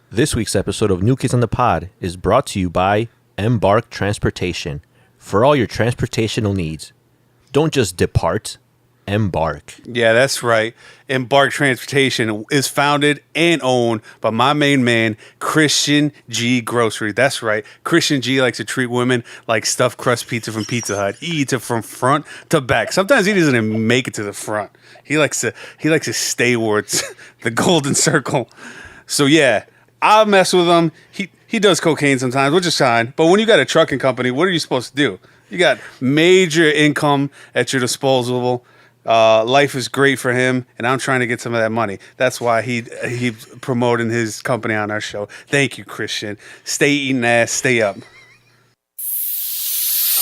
This week's episode of New Kids on the Pod is brought to you by Embark Transportation. For all your transportational needs, don't just depart, embark. Yeah, that's right. Embark Transportation is founded and owned by my main man, Christian G. Grocery. That's right. Christian G likes to treat women like stuffed crust pizza from Pizza Hut. He eats it from front to back. Sometimes he doesn't even make it to the front. He likes to stay where it's the golden circle. So yeah, I'll mess with him. He does cocaine sometimes, which is fine. But when you got a trucking company, what are you supposed to do? You got major income at your disposal. Life is great for him, and I'm trying to get some of that money. That's why he promoting his company on our show. Thank you, Christian. Stay eating ass. Stay up.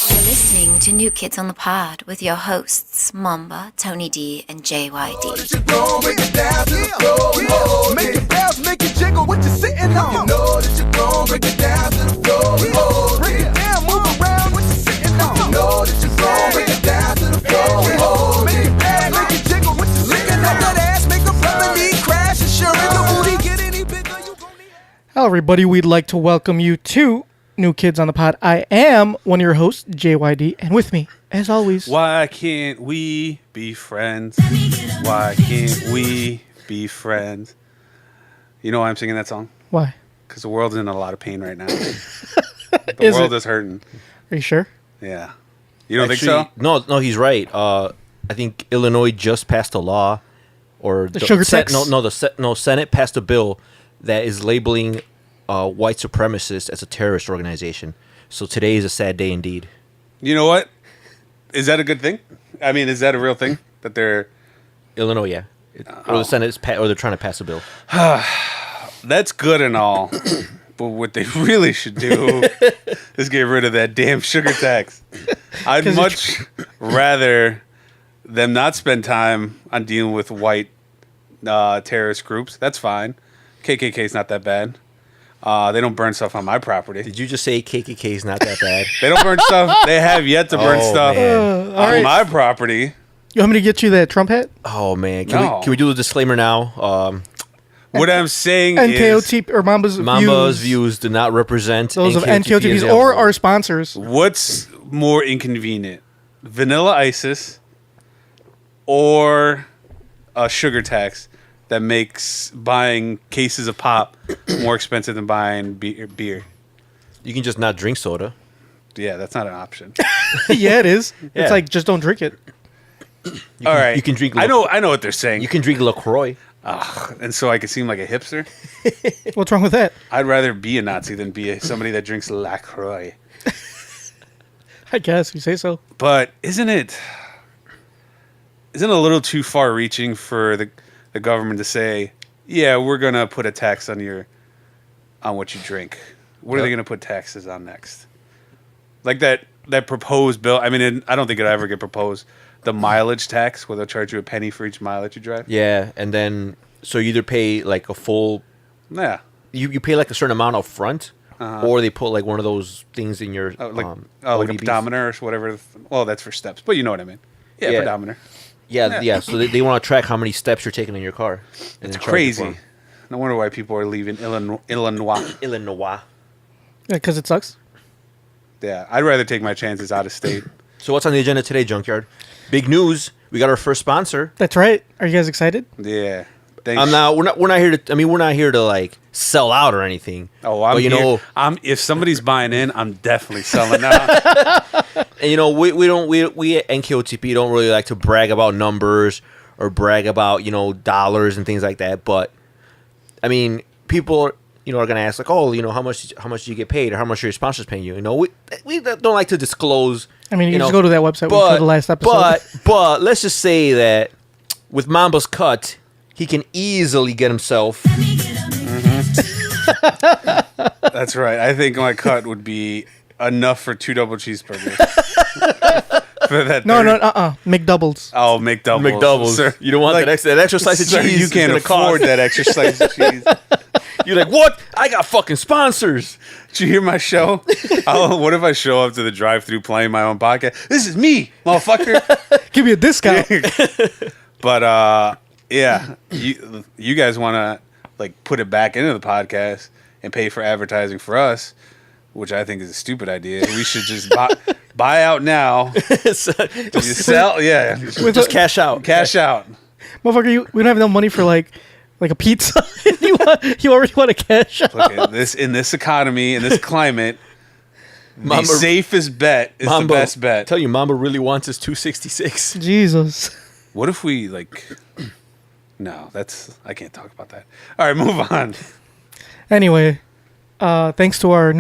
You're listening to New Kids on the Pod with your hosts, Momba, Tony D, and JYD. Make it bounce, make it jiggle, what you sitting on? You know that you're gon' break it down to the floor. Break it down, move around, what you sitting on? You know that you're gon' break it down to the floor. Make it bounce, make it jiggle, what you sitting on? That ass make a brother need crash insurance. The booty get any bigger, you gon' need. Hello, everybody. We'd like to welcome you to New Kids on the Pod. I am one of your hosts, JYD, and with me, as always, Why can't we be friends? Why can't we be friends? You know why I'm singing that song? why? Because the world's in a lot of pain right now. The world is hurting. Are you sure? Yeah. You don't Actually, think so? No, he's right. I think Illinois just passed a law, or The sugar tax? Senate passed a bill that is labeling white supremacists as a terrorist organization. So today is a sad day indeed. You know what? Is that a good thing? I mean, is that a real thing that they're... Illinois, yeah. Or the Senate is or they're trying to pass a bill. That's good and all, but what they really should do is get rid of that damn sugar tax. I'd much rather them not spend time on dealing with white terrorist groups. That's fine. KKK's not that bad. They don't burn stuff on my property. Did you just say KKK is not that bad? They don't burn stuff. They have yet to burn stuff man. on my property. You want me to get you that Trump hat? Oh man, No. can we do the disclaimer now? What I'm saying NKOTP or Mamba's views do not represent those of NKOTP NKOTPs or our sponsors. what's more inconvenient, Vanilla Isis or a sugar tax that makes buying cases of pop more expensive than buying beer? You can just not drink soda. Yeah, that's not an option. Yeah, it is. Yeah. It's like, just don't drink it. All right, you can drink. I know what they're saying. You can drink LaCroix. And so I can seem like a hipster. What's wrong with that? I'd rather be a Nazi than be somebody that drinks LaCroix. I guess you say so. But isn't it a little too far-reaching for the government to say, yeah, we're gonna put a tax on what you drink? What are they gonna put taxes on next? Like that proposed bill. I mean, I don't think it'll ever get proposed. The mileage tax, where they'll charge you a penny for each mile that you drive. Yeah, and then so you either pay like a full. Yeah. You pay like a certain amount up front, or they put like one of those things in your like a ODBs. pedometer or whatever. Well, that's for steps, but you know what I mean. Yeah, Yeah. pedometer. Yeah. So they want to track how many steps you're taking in your car. And It's then charge you for crazy. 'em. No wonder why people are leaving Illinois. Illinois. Yeah, because it sucks. Yeah, I'd rather take my chances out of state. So what's on the agenda today, Junkyard? Big news. We got our first sponsor. That's right. Are you guys excited? Yeah. Thanks. We're not here to. I mean, we're not here to like sell out or anything. Oh, I'm but, you here. know, If somebody's buying in, I'm definitely selling out. and you know, we at NKOTP don't really like to brag about numbers or brag about dollars and things like that. But I mean, people are gonna ask like, oh, how much do you get paid, or how much are your sponsors paying you? We don't like to disclose. I mean, you just go to that website for the last episode. But let's just say that with Mamba's cut, he can easily get himself. That's right. I think my cut would be enough for 2 double cheeseburgers. For that No, third- McDoubles. Oh, McDoubles. McDoubles. Sir, You don't want that extra slice of sir, cheese. You It's can't gonna afford cost. that extra slice of cheese. You're like, what? I got fucking sponsors. Did you hear my show? What if I show up to the drive-thru playing my own podcast? This is me, motherfucker. Give me a discount. But yeah, you guys want to like put it back into the podcast and pay for advertising for us, which I think is a stupid idea. We should just buy out now. So- Just sell, yeah. just cash out. Cash out. Motherfucker, we don't have enough money for like a pizza. you already want to cash out. Look, in this economy, in this climate, the Mamba- safest bet is the best bet. Tell you, Mamba really wants his 266. Jesus. What if we like? No, I can't talk about that. All right, move on. Anyway, thanks to our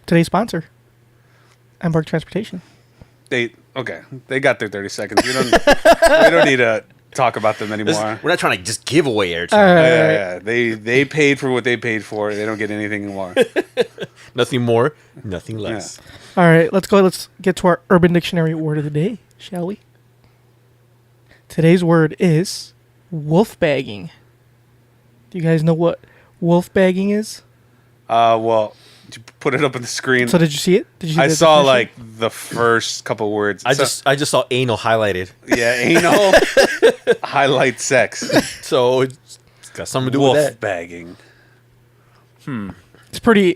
today's sponsor, Embark Transportation. They got their 30 seconds. We don't need to talk about them anymore. We're not trying to just give away airtime. Yeah. They paid for what they paid for. They don't get anything more. Nothing more, nothing less. All right, let's go. Let's get to our Urban Dictionary word of the day, shall we? Today's word is wolf bagging. Do you guys know what wolf bagging is? Well, did you put it up on the screen? So did you see it? Did you see I the saw definition? like the first couple words. I just saw anal highlighted. Yeah, anal highlight sex. So it's got something to do Wolf with that. bagging. It's pretty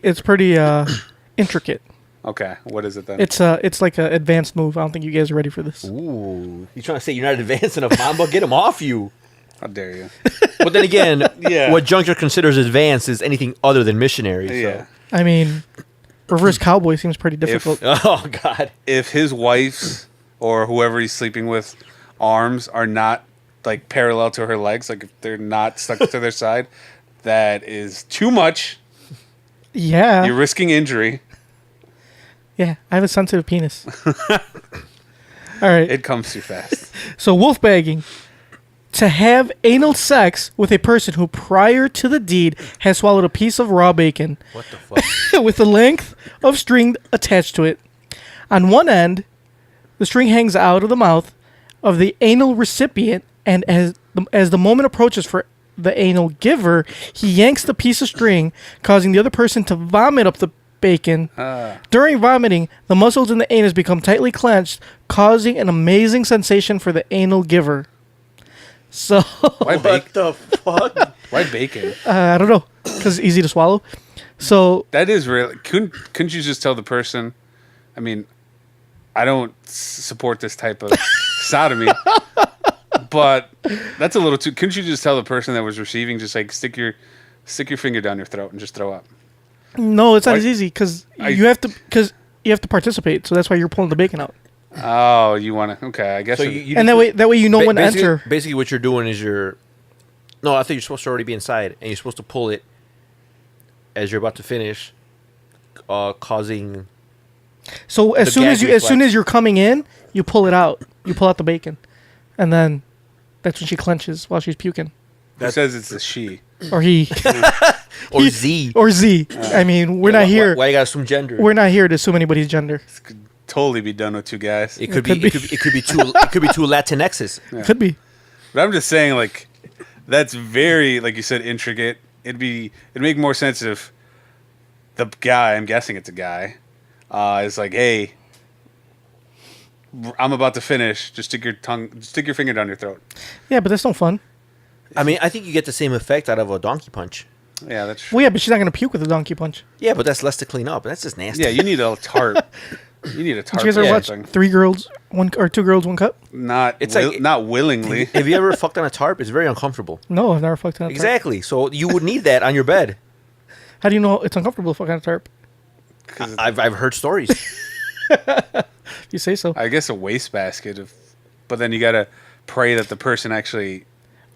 intricate. Okay, what is it then? It's like an advanced move. I don't think you guys are ready for this. Ooh, you trying to say you're not advanced enough, Mamba? Get him off you. How dare you? But then again, Yeah. what Junker considers advanced is anything other than missionary. So. Yeah. I mean, reverse cowboy seems pretty difficult. Oh God. If his wife's or whoever he's sleeping with arms are not like parallel to her legs, like if they're not stuck to their side, that is too much. Yeah. You're risking injury. Yeah, I have a sensitive penis. All right. It comes too fast. So wolf bagging. To have anal sex with a person who prior to the deed has swallowed a piece of raw bacon What the fuck? with the length of string attached to it. On one end, the string hangs out of the mouth of the anal recipient, and as the moment approaches for the anal giver, he yanks the piece of string, causing the other person to vomit up the bacon. During vomiting, the muscles in the anus become tightly clenched, causing an amazing sensation for the anal giver. So, Why What the fuck? Why bacon? I don't know, because it's easy to swallow. So, That is really. Couldn't you just tell the person? I mean, I don't support this type of sodomy, but that's a little too. Couldn't you just tell the person that was receiving, just like stick your finger down your throat and just throw up? no, it's not Why- as easy because you have to participate. So that's why you're pulling the bacon out. Oh, you want to? Okay, I guess. So it- you And that way you know when to basically, enter. Basically, what you're doing is No, I think you're supposed to already be inside, and you're supposed to pull it as you're about to finish, causing. So as the soon as gag as soon reflex. as you're coming in, you pull it out. You pull out the bacon, and then that's when she clenches while she's puking, Who says it's a she? or he, Or Z. or Z. I mean, we're not here. Why you gotta assume gender? We're not here to assume anybody's gender. This could totally be done with two guys. It could could be. be. It could be two. It could be two Latinxes. Could be. But I'm just saying, like, that's very, like you said, intricate. It'd make more sense if the guy, I'm guessing it's a guy, is like, hey, I'm about to finish. Just stick your finger down your throat. Yeah, but that's no fun. I mean, I think you get the same effect out of a donkey punch. Yeah, that's Well, yeah, but she's not gonna puke with a donkey punch. Yeah, but that's less to clean up. That's just nasty. yeah. You need a tarp. You need a tarp. Did you guys ever or watch something. 3 girls, 1 or 2 girls, 1 cup? Not It's like- not willingly. Have you ever fucked on a tarp? It's very uncomfortable. No, I've never fucked on a tarp. Exactly. So you would need that on your bed. How do you know it's uncomfortable to fuck on a tarp? I've heard stories. If you say so. I guess a wastebasket but then you gotta pray that the person actually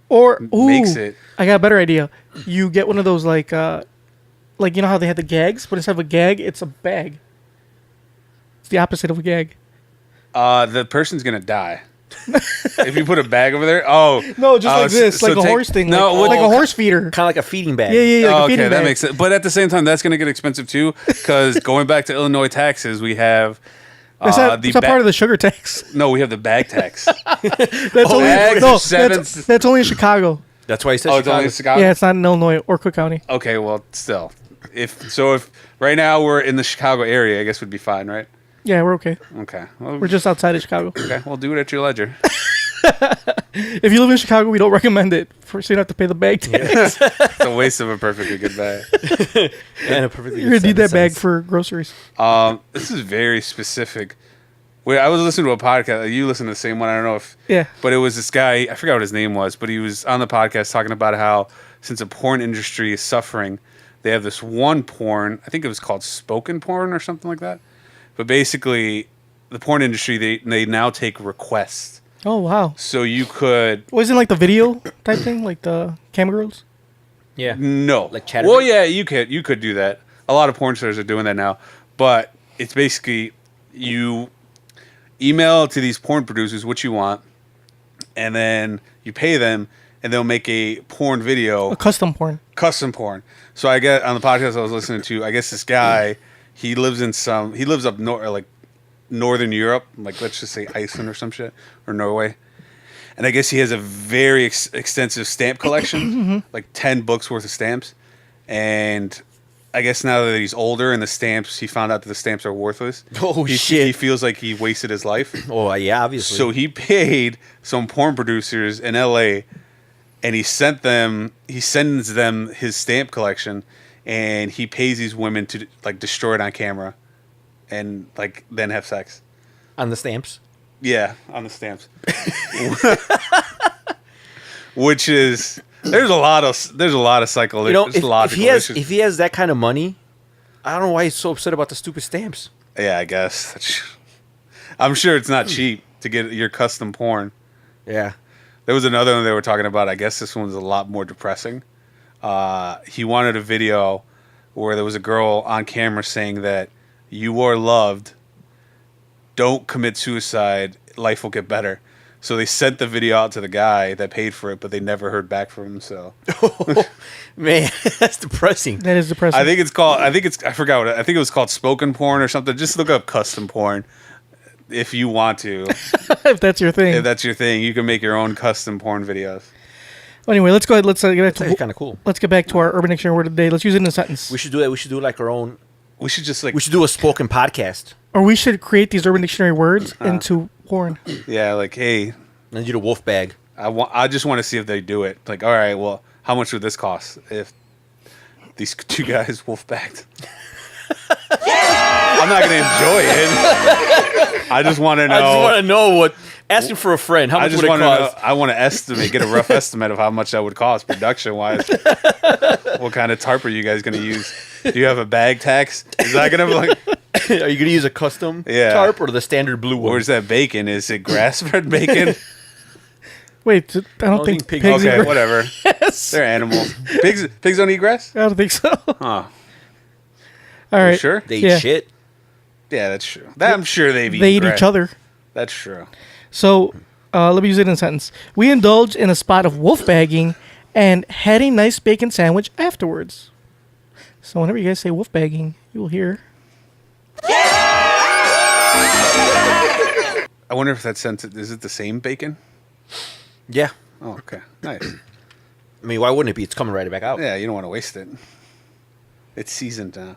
Or makes it. I got a better idea. You get one of those like you know how they had the gags, but instead of a gag, it's a bag. It's the opposite of a gag. The person's gonna die. If you put a bag over there, oh No, just like this, so like a take- horse thing, No, like a well, horse feeder. Kind of like a feeding bag. Yeah, like oh, a okay, feeding that bag. makes sense. But at the same time, that's gonna get expensive too, because going back to Illinois taxes, we have It's not, the it's not part of the sugar tax. No, we have the bag tax. That's bags no, are seven- that's only in Chicago. That's why he said Oh, it's only in Chicago. Chicago. Yeah, it's not in Illinois or Cook County. Okay, well, still, if right now we're in the Chicago area, I guess we'd be fine, right? Yeah, we're okay. Okay, well, We're just outside of Chicago. okay. We'll do it at your leisure. If you live in Chicago, we don't recommend it. So you don't have to pay the bag tax. It's a waste of a perfectly good bag. And a perfectly You're gonna need that bag $0.07. for groceries. This is very specific. Wait, I was listening to a podcast. You listen to the same one. I don't know if. Yeah. But it was this guy. I forgot what his name was, but he was on the podcast talking about how since the porn industry is suffering, they have this one porn. I think it was called spoken porn or something like that. But basically, the porn industry they now take requests. Oh wow. So you could Wasn't it like the video type thing, like the camera girls? Yeah. no Like Chatterbait? Well, yeah, you could do that. A lot of porn stars are doing that now. But it's basically you email to these porn producers what you want, and then you pay them, and they'll make a porn video, A custom porn. custom porn. So I get on the podcast I was listening to, I guess this guy, he lives up like Northern Europe, like let's just say Iceland or some shit, or Norway. And I guess he has a very extensive stamp collection, like 10 books worth of stamps. And I guess now that he's older and the stamps, he found out that the stamps are worthless. Oh, He shit. feels like he wasted his life. Oh, yeah, obviously. So he paid some porn producers in LA, and he sends them his stamp collection, and he pays these women to like destroy it on camera, and like then have sex. on the stamps. Yeah, on the stamps. Which is there's a lot of psychological. You know, if he has that kind of money, I don't know why he's so upset about the stupid stamps. Yeah, I guess. I'm sure it's not cheap to get your custom porn. Yeah. There was another one they were talking about. I guess this one was a lot more depressing. He wanted a video where there was a girl on camera saying that you are loved. Don't commit suicide. Life will get better. So they sent the video out to the guy that paid for it, but they never heard back from him. So Man, that's depressing. That is depressing. I think I forgot what I think it was called spoken porn or something. Just look up custom porn if you want to. if that's your thing. If that's your thing, you can make your own custom porn videos. Well, anyway, let's go ahead. Let's get back That's to kind of cool. let's get back to our Urban Dictionary word of the day. Let's use it in a sentence. We should do it. We should do like our own. We should just like We should do a spoken podcast. Or we should create these Urban Dictionary words into porn. yeah, like hey, And do the wolf bag. I just want to see if they do it. Like, all right, well, how much would this cost if these two guys wolf bagged? I'm not gonna enjoy it. I just want to know. I just want to know what. Asking for a friend. How I much just would it want to cost? know. I want to estimate, get a rough estimate of how much that would cost production wise. What kind of tarp are you guys gonna use? Do you have a bag tax? Is that gonna be like? Are you gonna use a custom Yeah. tarp or the standard blue one? Where's that bacon? Is it grass fed bacon? Wait, I don't don't think think pigs. pigs eat Okay, grass. whatever. Yes. They're animals. Pigs don't eat grass. I don't think so. Huh? All right. Sure. They Yeah. eat shit. Yeah, that's true. I'm sure they've eaten They eat grass. each other. That's true. So let me use it in a sentence. We indulged in a spot of wolf bagging and had a nice bacon sandwich afterwards. So whenever you guys say wolf bagging, you will hear. I wonder if that sentence is it the same bacon? Yeah. Oh, okay, nice. I mean, why wouldn't it be? It's coming right back out. Yeah, you don't want to waste it. It's seasoned now.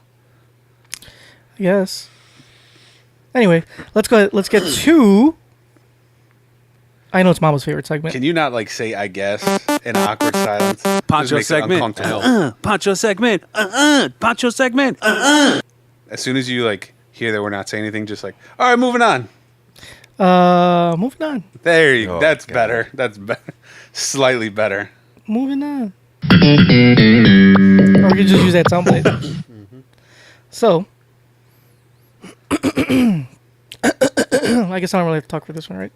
Yes. Anyway, let's go ahead. Let's get to. I know it's Mama's favorite segment. Can you not like say I guess in awkward silence? Pancho Just make it segment. uncomfortable. Pancho segment. Pancho segment. As soon as you like hear that we're not saying anything, just like all right, moving on. Moving on. There you. Oh, That's God. better. That's slightly better. Moving on. Or we could just use that soundbite. So, I guess I don't really have to talk for this one, right?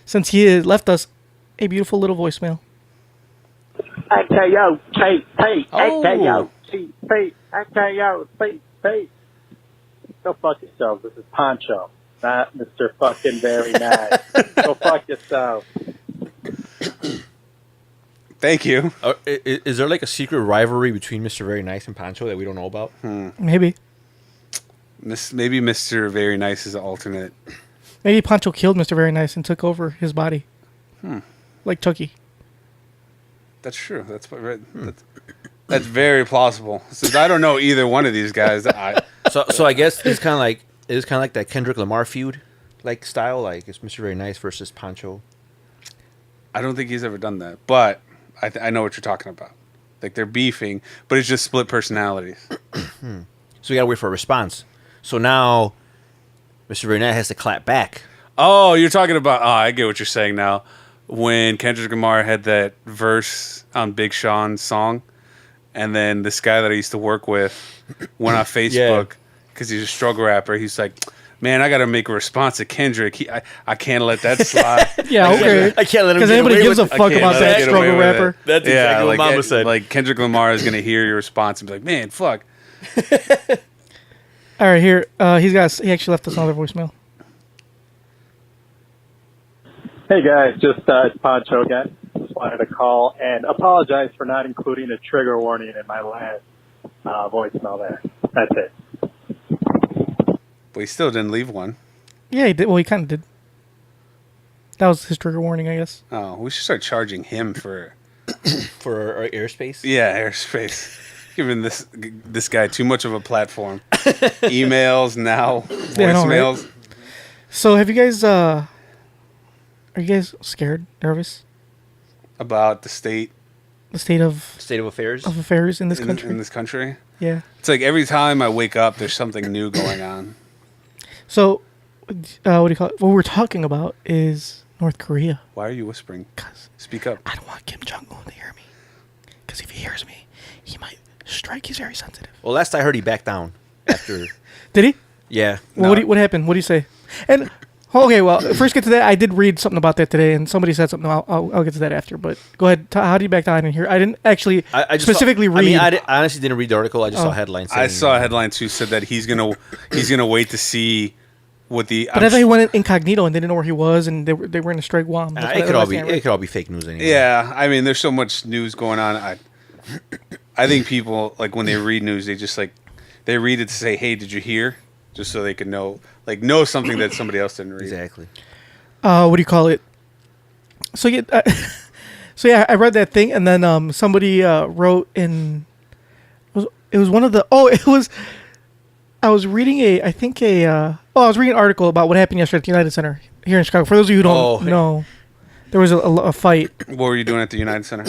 Since he had left us a beautiful little voicemail. AKOTP, Oh. AKOTP, AKOTP. Go fuck yourself. This is Pancho, not Mr. Fucking Very Nice. Go fuck yourself. Thank you. Is there like a secret rivalry between Mr. Very Nice and Pancho that we don't know about? Maybe. Maybe Mr. Very Nice is an alternate. Maybe Pancho killed Mr. Very Nice and took over his body. Like Chucky. That's true. That's very plausible. Since I don't know either one of these guys, So I guess it's kind of like that Kendrick Lamar feud, like style. Like it's Mr. Very Nice versus Pancho. I don't think he's ever done that, but I know what you're talking about. Like they're beefing, but it's just split personalities. So we got to wait for a response. So now Mr. Very Nice has to clap back. Oh, you're talking about. Oh, I get what you're saying now. When Kendrick Lamar had that verse on Big Sean's song, and then this guy that I used to work with went on Facebook because he's a struggle rapper. He's like, "Man, I got to make a response to Kendrick. I can't let that slide." Yeah, okay. I can't let him Because get anybody away gives with a fuck can't about let that him get away struggle with rapper. it. That's exactly what like Mama said. Like Kendrick Lamar is gonna hear your response and be like, "Man, fuck." All right, here he actually left us another voicemail. Hey guys, just it's Pancho again. Just wanted to call and apologize for not including a trigger warning in my last voicemail there. That's it. But he still didn't leave one. Yeah, he did. Well, he kind of did. That was his trigger warning, I guess. Oh, we should start charging him for For our airspace? airspace. Giving this guy too much of a platform. Emails now, Yeah, I know, right? voicemails. So, have you guys? Are you guys scared, nervous? About the state The state of State of affairs? affairs in this country? in this country. Yeah. It's like every time I wake up, there's something new going on. So, what do you call it? What we're talking about is North Korea. Why are you whispering? 'Cause Speak up. I don't want Kim Jong-un to hear me. Because if he hears me, he might strike. He's very sensitive. Well, last I heard, he backed down after. Did he? Yeah. Well, No. what happened? What do you say? And okay, well, first get to that. I did read something about that today, and somebody said something. I'll get to that after. But go ahead. How do you back down in here? I didn't actually I just specifically read. I honestly didn't read the article. I just saw headlines. I saying- saw headlines who said that he's gonna wait to see what the. but I thought he went incognito and they didn't know where he was, and they were in a strike Guam. That's It what could I all was be. saying, right? It could all be fake news anyway. Yeah, I mean, there's so much news going on. I think people like when they read news, they just like they read it to say, "Hey, did you hear?" Just so they could know something that somebody else didn't read. Exactly. What do you call it? So yeah, I read that thing, and then somebody wrote in. It was one of the. I was reading I was reading an article about what happened yesterday at the United Center here in Chicago. For those of you who don't know, there was a fight. What were you doing at the United Center?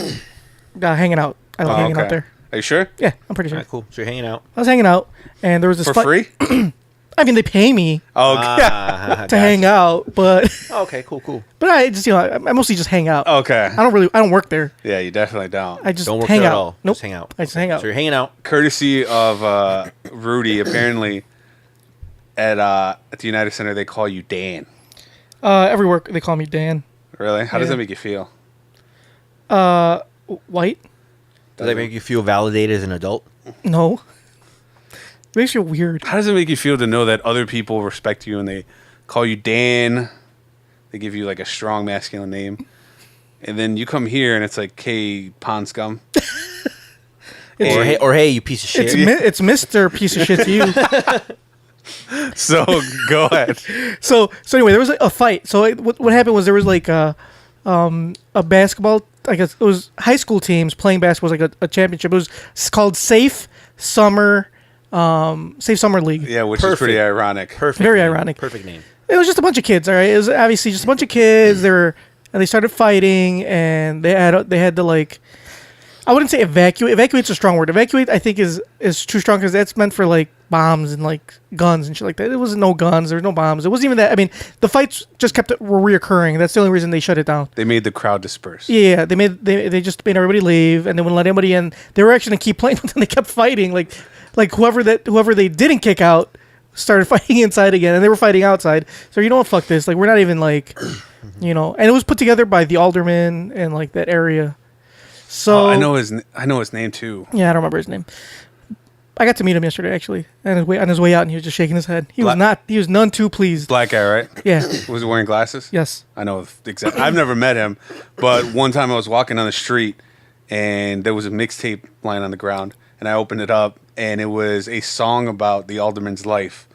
Hanging out. I was hanging out there. Are you sure? Yeah, I'm pretty All sure. right, cool. So you're hanging out. I was hanging out, and there was this For fight. free? I mean, they pay me Oh, to hang out, but Okay, cool. I just I mostly just hang out. okay. I don't work there. Yeah, you definitely don't. I just Don't work hang there out. at all. Nope. Just hang out. I just hang out. So you're hanging out. Courtesy of Rudy, apparently at the United Center they call you Dan. Everywhere they call me Dan. Really? How does Yeah. that make you feel? White? Does that make you feel validated as an adult? No. It makes you weird. How does it make you feel to know that other people respect you and they call you Dan? They give you like a strong masculine name. And then you come here and it's like, hey, pond scum. Or hey, you piece of shit. It's Mr. Piece of Shit to you. So go ahead. So anyway, there was a fight. So what happened was there was like a basketball. I guess it was high school teams playing basketball. It was like a championship. It was called Safe Summer League. Yeah, which is Perfect. pretty ironic. Perfect. Very name. ironic. Perfect name. It was just a bunch of kids. All right, it was obviously just a bunch of kids. They started fighting, and they had to like. I wouldn't say evacuate. Evacuate's a strong word. Evacuate, I think, is too strong because that's meant for like bombs and like guns and shit like that. It was no guns. There was no bombs. It wasn't even that. I mean, the fights just were reoccurring. That's the only reason they shut it down. They made the crowd disperse. Yeah, they just made everybody leave, and they wouldn't let anybody in. They were actually gonna keep playing, but then they kept fighting. Like whoever they didn't kick out started fighting inside again, and they were fighting outside. So you know what? Fuck this. Like we're not even like, and it was put together by the alderman and like that area. So I know his name too. Yeah, I don't remember his name. I got to meet him yesterday actually, and on his way out, and he was just shaking his head. He was none too pleased. Black guy, right? Yeah. Was he wearing glasses? Yes. I know exactly. I've never met him, but one time I was walking on the street and there was a mixtape lying on the ground, and I opened it up, and it was a song about the alderman's life.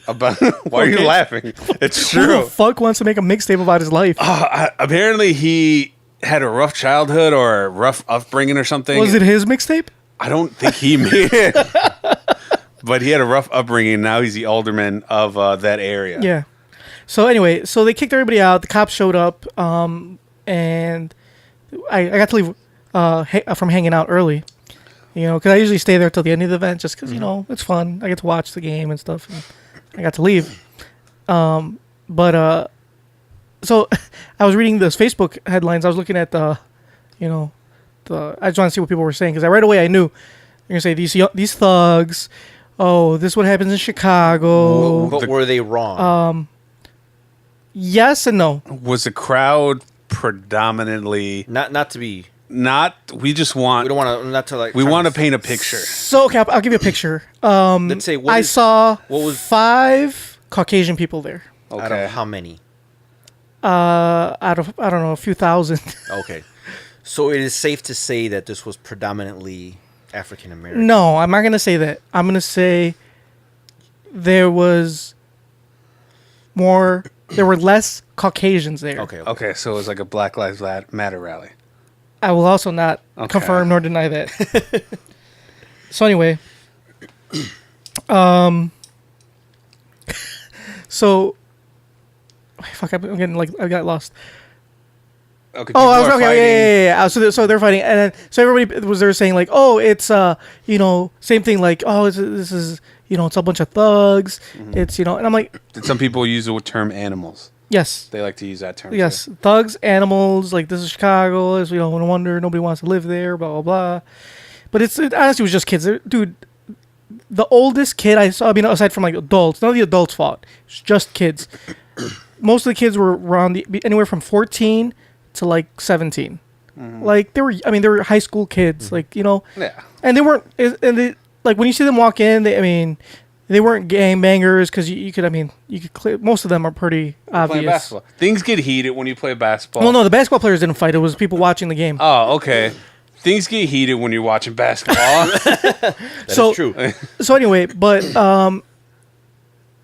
About why are you laughing? It's Who true. the fuck wants to make a mixtape about his life? Apparently, he had a rough childhood or a rough upbringing or something. Was it his mixtape? I don't think he made it, but he had a rough upbringing. Now he's the alderman of that area. Yeah. So anyway, they kicked everybody out. The cops showed up. and I got to leave from hanging out early. Because I usually stay there till the end of the event, just because it's fun. I get to watch the game and stuff. And I got to leave. So I was reading those Facebook headlines. I was looking at I just want to see what people were saying, because right away I knew you're gonna say these thugs. Oh, this is what happens in Chicago. What were they wrong? Yes and no. Was the crowd predominantly Not to be. We just want. We don't want to. Not to like. We want to paint a picture. So okay, I'll give you a picture. Let's say I saw what was 5 Caucasian people there. out Okay. of how many? Out of I don't know, a few thousand. Okay, so it is safe to say that this was predominantly African American. No, I'm not gonna say that. I'm gonna say there was more. There were less Caucasians there. Okay. Okay, so it was like a Black Lives Matter rally. I will also not Okay. confirm nor deny that. So anyway, so fuck, I'm getting I got lost. Okay, Oh, I was people are okay. Yeah. So they're fighting, and then so everybody was there saying like, oh, it's same thing, like, oh, this is it's a bunch of thugs. Mm-hmm. It's and I'm like, Did some people use the term animals? yes, They like to use that term. yes, too. thugs, animals. Like, this is Chicago. It's, no wonder nobody wants to live there. Blah blah blah. But it honestly was just kids, dude. The oldest kid I saw, aside from like adults, none of the adults fought. It's just kids. Most of the kids were around anywhere from 14 to like 17. Mm-hmm. Like they were high school kids, like Yeah. and they weren't, and they, like, when you see them walk in, they weren't gangbangers, because you could most of them are pretty Playing obvious. basketball. Things get heated when you play basketball. Well, no, the basketball players didn't fight. It was people watching the game. Oh, okay. Things get heated when you're watching basketball. That so is true. So anyway, but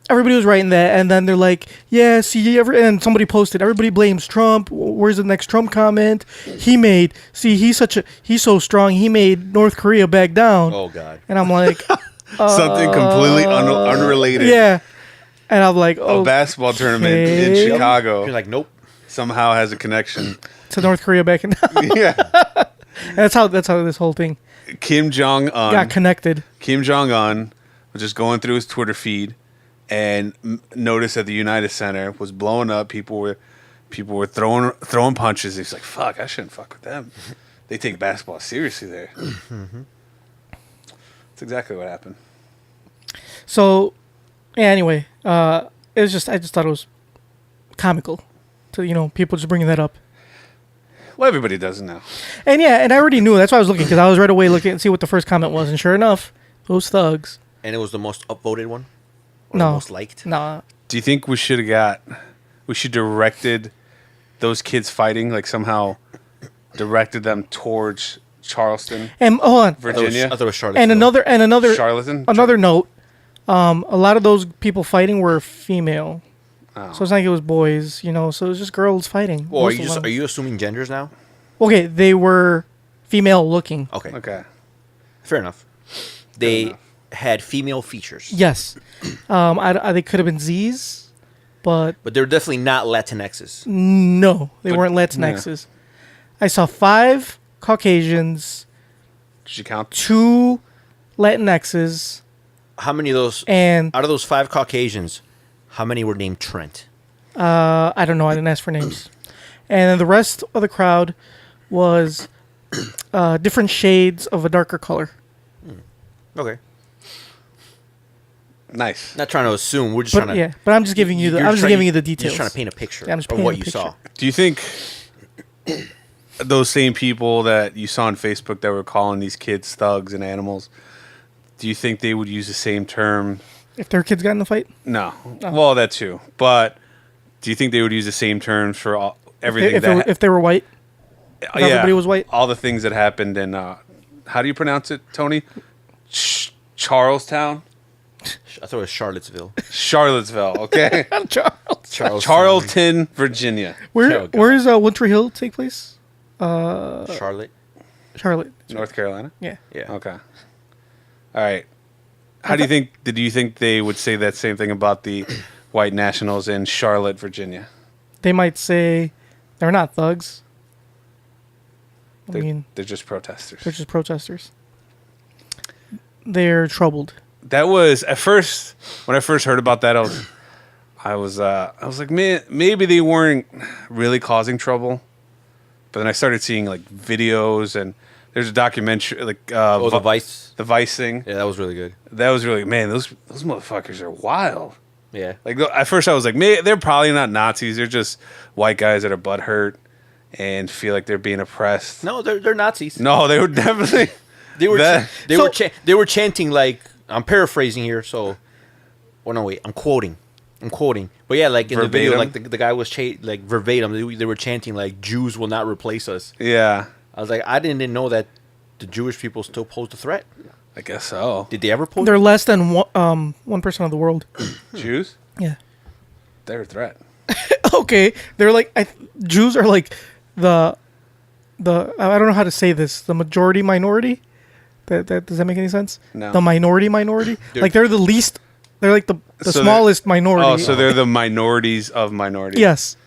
everybody was writing that, and then they're like, yeah, and somebody posted, everybody blames Trump. Where's the next Trump comment? He's so strong, he made North Korea back down. Oh God. And I'm like, Something completely unrelated. yeah. And I'm like, A basketball tournament in Okay. Chicago You're like, nope. somehow has a connection. to North Korea back down. Yeah. And that's how this whole thing Kim Jong-un. got connected. Kim Jong-un was just going through his Twitter feed and noticed that the United Center was blowing up. People were throwing punches. He's like, "Fuck, I shouldn't fuck with them. They take basketball seriously there." That's exactly what happened. So, yeah, anyway, it was just, I just thought it was comical to people just bringing that up. Well, everybody does it now. And yeah, and I already knew. That's why I was looking, because I was right away looking and see what the first comment was, and sure enough, those thugs. And it was the most upvoted one. Or No. The most liked. Nah. Do you think we should directed those kids fighting, like somehow directed them towards Charleston, And hold on. Virginia? I thought it was Charlottesville. And another Charlatan? another note. A lot of those people fighting were female. Oh. So it's not like it was boys, so it was just girls fighting. Well, Most of them. are you assuming genders now? Okay, they were female looking. Okay. Okay. Fair enough. They had female features. Yes. They could have been Z's, but But they're definitely not Latinxes. no, they weren't Latinxes. I saw 5 Caucasians, Did you count? 2 Latinxes, How many of those, and out of those 5 Caucasians, how many were named Trent? I don't know. I didn't ask for names. And then the rest of the crowd was different shades of a darker color. Okay. Nice. Not trying to assume. We're just trying to. But I'm just giving you the You're details. just trying to paint a picture Yeah, I'm just of painting what a you picture. saw. Do you think those same people that you saw on Facebook that were calling these kids thugs and animals, do you think they would use the same term? If their kids got in the fight, No. Well, that too. But do you think they would use the same terms for everything if they were white, everybody was white? All the things that happened in, how do you pronounce it, Tony? Charlestown? I thought it was Charlottesville. Charlottesville, okay? Charles. Charlton, Virginia. Where's Wintry Hill take place? Charlotte. Charlotte. North Carolina? Yeah. Yeah. Okay. All right. Did you think they would say that same thing about the white nationals in Charlotte, Virginia? They might say they're not thugs. I mean, they're just protesters. they're just protesters. They're troubled. That was at first when I first heard about that. I was like, man, maybe they weren't really causing trouble. But then I started seeing like videos, and there's a documentary like the Vice thing. Yeah, that was really good. That was really, man. Those motherfuckers are wild. Yeah. Like at first I was like, man, they're probably not Nazis. They're just white guys that are butthurt and feel like they're being oppressed. No, they're Nazis. No, they were definitely. They were That- they were chanting, like, I'm paraphrasing here, so no, wait, I'm quoting. But yeah, like in the video, like the guy was like verbatim, they were chanting like, Jews will not replace us. Yeah, I was like, I didn't know that the Jewish people still posed a threat. I guess so. Did they ever pose? They're less than 1% of the world. Jews? Yeah. They're a threat. Okay, they're like Jews are like the I don't know how to say this, the majority minority. That does that make any sense? No. The minority. Like they're the least. They're like the So smallest minority. Oh, so they're the minorities of minorities. Yes.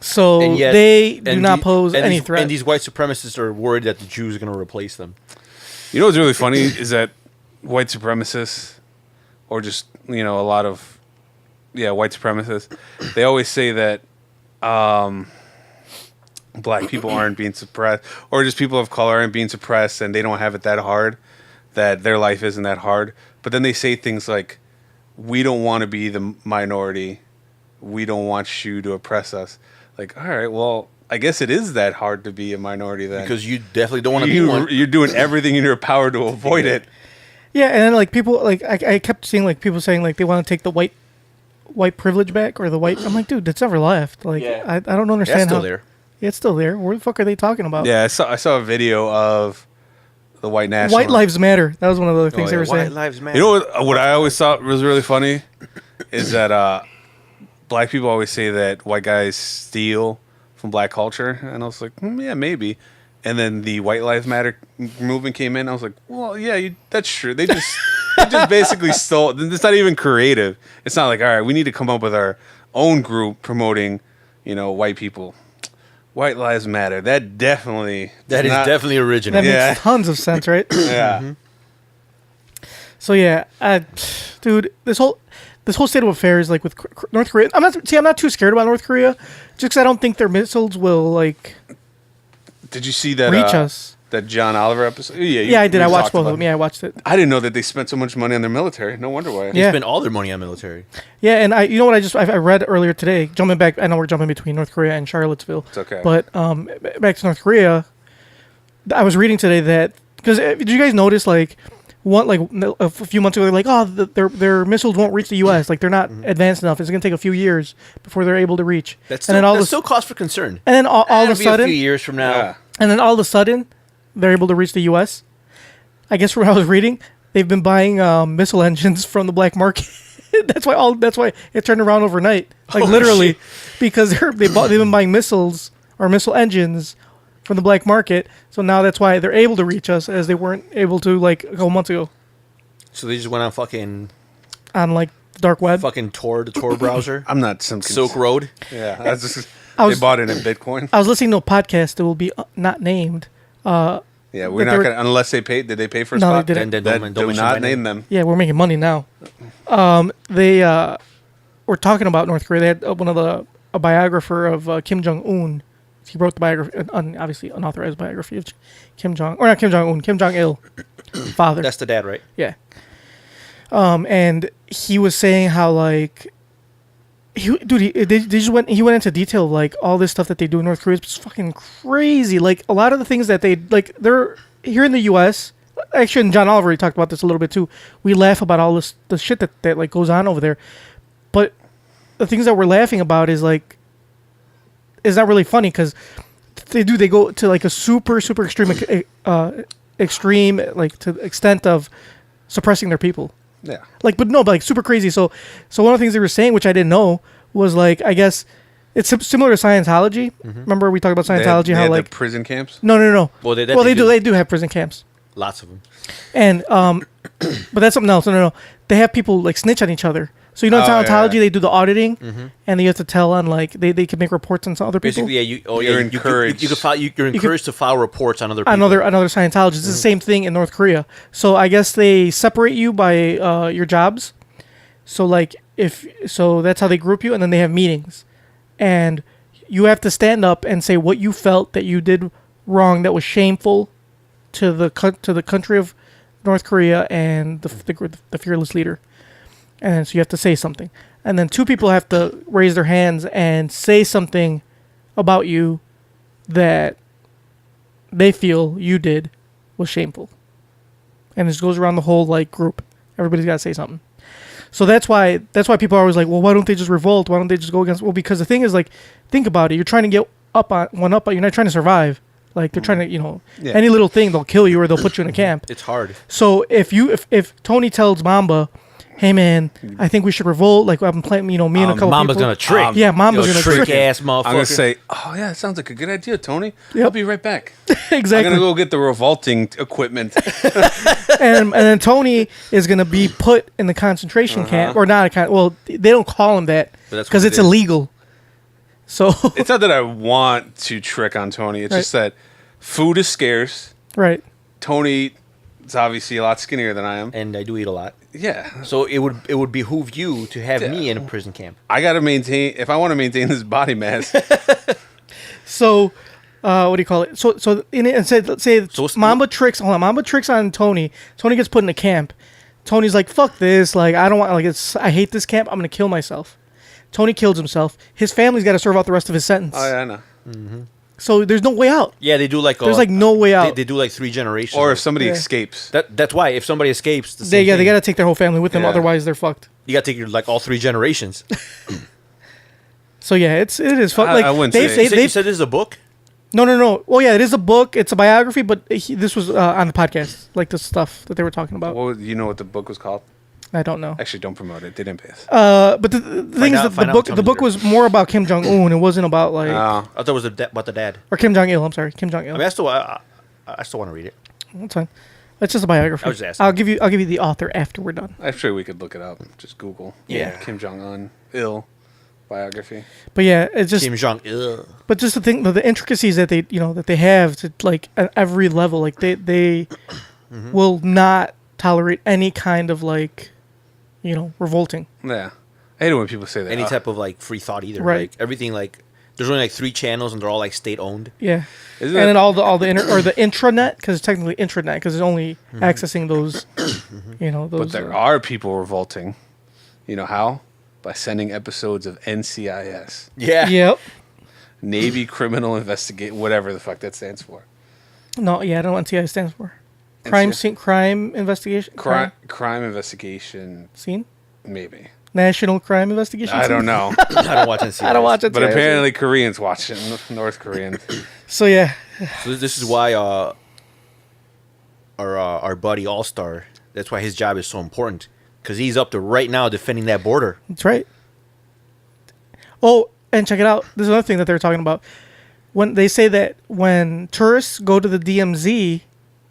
So And yet- they do and not the- pose and any these, threat. And these white supremacists are worried that the Jews are going to replace them. You know what's really funny is that white supremacists, or just a lot of white supremacists, they always say that black people aren't being suppressed, or just people of color aren't being suppressed, and they don't have it that hard, that their life isn't that hard. But then they say things like, we don't want to be the minority. We don't want you to oppress us. Like, all right, well, I guess it is that hard to be a minority then. Because you definitely don't want to be one. You're doing everything in your power to avoid it. Yeah, and then like people like I kept seeing like people saying like they want to take the white privilege back or the white. I'm like, dude, that's never left. Like Yeah. I don't understand That's still how. there. Yeah, it's still there. Where the fuck are they talking about? Yeah, I saw a video of the white national. White lives matter. That was one of the things they were White saying. lives matter. You know what I always thought was really funny is that black people always say that white guys steal from black culture, and I was like, yeah, maybe. And then the White Lives Matter movement came in. I was like, well, yeah, that's true. They just basically stole. It's not even creative. It's not like, all right, we need to come up with our own group promoting, white people. White Lives Matter. That is definitely original. That Yeah. makes tons of sense, right? Yeah. So yeah, dude, this whole state of affairs, like with North Korea, I'm not too scared about North Korea, just because I don't think their missiles will like Did you see that reach us. that John Oliver episode? Yeah, I did. I watched both of them. Yeah, I watched it. I didn't know that they spent so much money on their military. No wonder why. They Yeah. spend all their money on military. Yeah, and you know what I read earlier today. Jumping back, I know we're jumping between North Korea and Charlottesville. It's okay. But back to North Korea, I was reading today that because did you guys notice like a few months ago they're like, oh, their missiles won't reach the U.S. Like they're not advanced enough. It's going to take a few years before they're able to reach. That's and then still, that's still cause for concern. and then all of a It'll be sudden, a few years from now. Yeah. and then all of a sudden, they're able to reach the U.S. I guess from what I was reading, they've been buying missile engines from the black market. That's why it turned around overnight, like literally, because they've been buying missiles or missile engines from the black market. So now that's why they're able to reach us, as they weren't able to like a couple months ago So they just went on fucking on the dark web. the Tor browser. I'm not some Silk Road. Yeah, that's just, I was- they bought it in Bitcoin. I was listening to a podcast that will be not named. Yeah, we're But not they were- gonna unless they paid. Did they pay for a No, spot? they didn't. Then That don't do mention not my name name. them. Yeah, we're making money now. They were talking about North Korea. They had a biographer of Kim Jong Un. He wrote the biography, obviously unauthorized biography of Kim Jong, or not Kim Jong Un, Kim Jong Il, father. That's the dad, right? Yeah. And he was saying how like, he went into detail of, like all this stuff that they do in North Korea is just fucking crazy. Like a lot of the things that they're here in the U.S. Actually, and John Oliver, he talked about this a little bit too. We laugh about all the shit that like goes on over there, but the things that we're laughing about is like, is not really funny because they go to like a super extreme like to the extent of suppressing their people. Yeah, Like, but like super crazy. So one of the things they were saying, which I didn't know, was like, I guess it's similar to Scientology. Remember we talked about They Scientology? had How the like prison camps. no. Well, they They do have prison camps. Lots of them. And but that's something else. No. They have people like snitch on each other. So in Scientology, they do the auditing, and then you have to tell on like they can make reports on some other people. Basically, You're encouraged. You're encouraged to file reports on other people. Another Scientologists. It's the same thing in North Korea. So I guess they separate you by your jobs. So like that's how they group you, and then they have meetings, and you have to stand up and say what you felt that you did wrong that was shameful to the country of North Korea and the fearless leader. And so you have to say something. And then 2 people have to raise their hands and say something about you that they feel you did was shameful. And this goes around the whole like group. Everybody's got to say something. So that's why people are always like, well, why don't they just revolt? Why don't they just go against? Well, because the thing is, like, think about it. You're trying to get one up, but you're not trying to survive. Like, they're trying to, any little thing, they'll kill you or they'll put you in a camp. It's hard. So if Tony tells Momba, hey man, I think we should revolt. Like I'm playing, me and a couple Mamba's people. gonna trick. Yeah, Mamba's gonna trick ass motherfucker. I'm gonna say, oh yeah, it sounds like a good idea, Tony. Yep. I'll be right back. Exactly. I'm gonna go get the revolting equipment. and then Tony is gonna be put in the concentration camp, or not well, they don't call him that because it's illegal. So it's not that I want to trick on Tony. It's just that food is scarce. Right. Tony is obviously a lot skinnier than I am, and I do eat a lot. Yeah. So it would behoove you to have me in a prison camp. I got to maintain, if I want to maintain this body mass. So, what do you call it? So in it, say Mamba tricks. Hold on, Mamba tricks on Tony. Tony gets put in a camp. Tony's like, "Fuck this! Like, I don't want. Like, I hate this camp. I'm gonna kill myself." Tony kills himself. His family's got to serve out the rest of his sentence. Oh yeah, I know. Mm-hmm. So there's no way out. Yeah, they do like there's like no way out. They do like 3 generations. Or if somebody escapes. That's why if somebody escapes, they got to take their whole family with them. Otherwise, they're fucked. You got to take like all 3 generations. So yeah, it is fucked. Like I wouldn't they say. You said this is a book. No. Well, yeah, it is a book. It's a biography, but this was on the podcast, like the stuff that they were talking about. Well, you know what the book was called? I don't know. Actually, don't promote it. They didn't pay us. But the thing is that the book was more about Kim Jong Un. It wasn't about like. I thought it was about the dad. Or Kim Jong Il. I'm sorry, Kim Jong Il. I mean, I still want to read it. That's fine. It's just a biography. I was just asking. I'll give you the author after we're done. I'm sure we could look it up. Just Google. Yeah. Kim Jong Un ill biography. But yeah, it's just Kim Jong Il. But just the thing, the intricacies that they have to like at every level, like they will not tolerate any kind of like, revolting. Yeah, I hate it when people say that. Any type of like free thought either. Right. Like, everything like there's only like 3 channels and they're all like state owned. Yeah. Isn't And then all the or the intranet, because it's technically intranet because it's only accessing those, those. But there are people revolting. You know how? By sending episodes of NCIS. Yeah. Yep. Navy Criminal Investigate, whatever the fuck that stands for. No, yeah, I don't know what NCI stands for. Crime investigation. Crime investigation. Scene. Maybe. National Crime Investigation. I don't know. I don't watch NCIS. I don't watch it. But apparently Koreans watch it. North Koreans. So yeah. So this is why our buddy All Star. That's why his job is so important because he's up to right now defending that border. That's right. Oh, and check it out. There's another thing that they're talking about. When they say that when tourists go to the DMZ,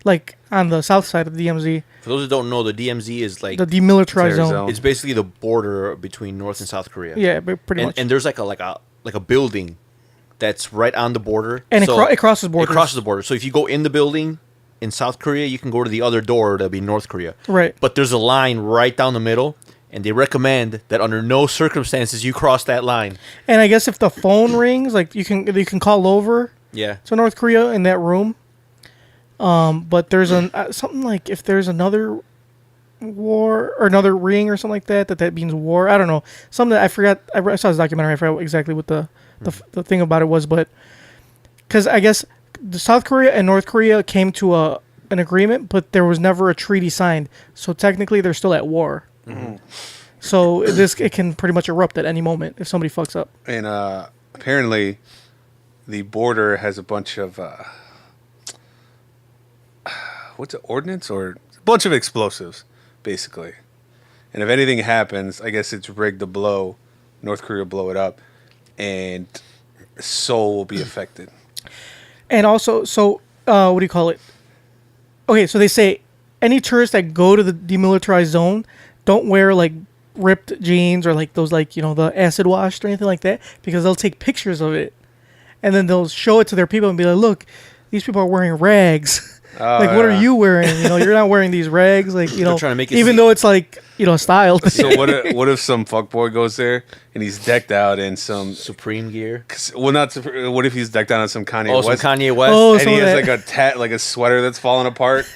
like on the south side of the DMZ. For those who don't know, the DMZ is like the demilitarized zone. It's basically the border between North and South Korea. Yeah, but pretty much. And there's like a building that's right on the border. And it crosses borders. It crosses the border. So if you go in the building in South Korea, you can go to the other door. That'll be North Korea. Right. But there's a line right down the middle, and they recommend that under no circumstances you cross that line. And I guess if the phone rings, like you can call over. Yeah. To North Korea in that room. But there's something like if there's another war or another ring or something like that means war. I don't know. Something that I forgot. I saw this documentary. I forgot exactly what the thing about it was, but because I guess South Korea and North Korea came to an agreement, but there was never a treaty signed. So technically, they're still at war. Mm-hmm. So it can pretty much erupt at any moment if somebody fucks up. And apparently, the border has a bunch of what's it, ordnance or a bunch of explosives, basically. And if anything happens, I guess it's rigged to blow. North Korea will blow it up, and Seoul will be affected. And also, so what do you call it? okay, so they say any tourists that go to the demilitarized zone don't wear like ripped jeans or like those like, you know, the acid washed or anything like that, because they'll take pictures of it and then they'll show it to their people and be like, look, these people are wearing rags. Like, what are you wearing? You know, you're not wearing these rags. Like, you know, trying to make it even though it's like, you know, styled. So what if some fuckboy goes there and he's decked out in some Supreme gear. Well, not what if he's decked out in some Kanye Oh, West? some Kanye West. Oh, and some he of has that. like a sweater that's falling apart,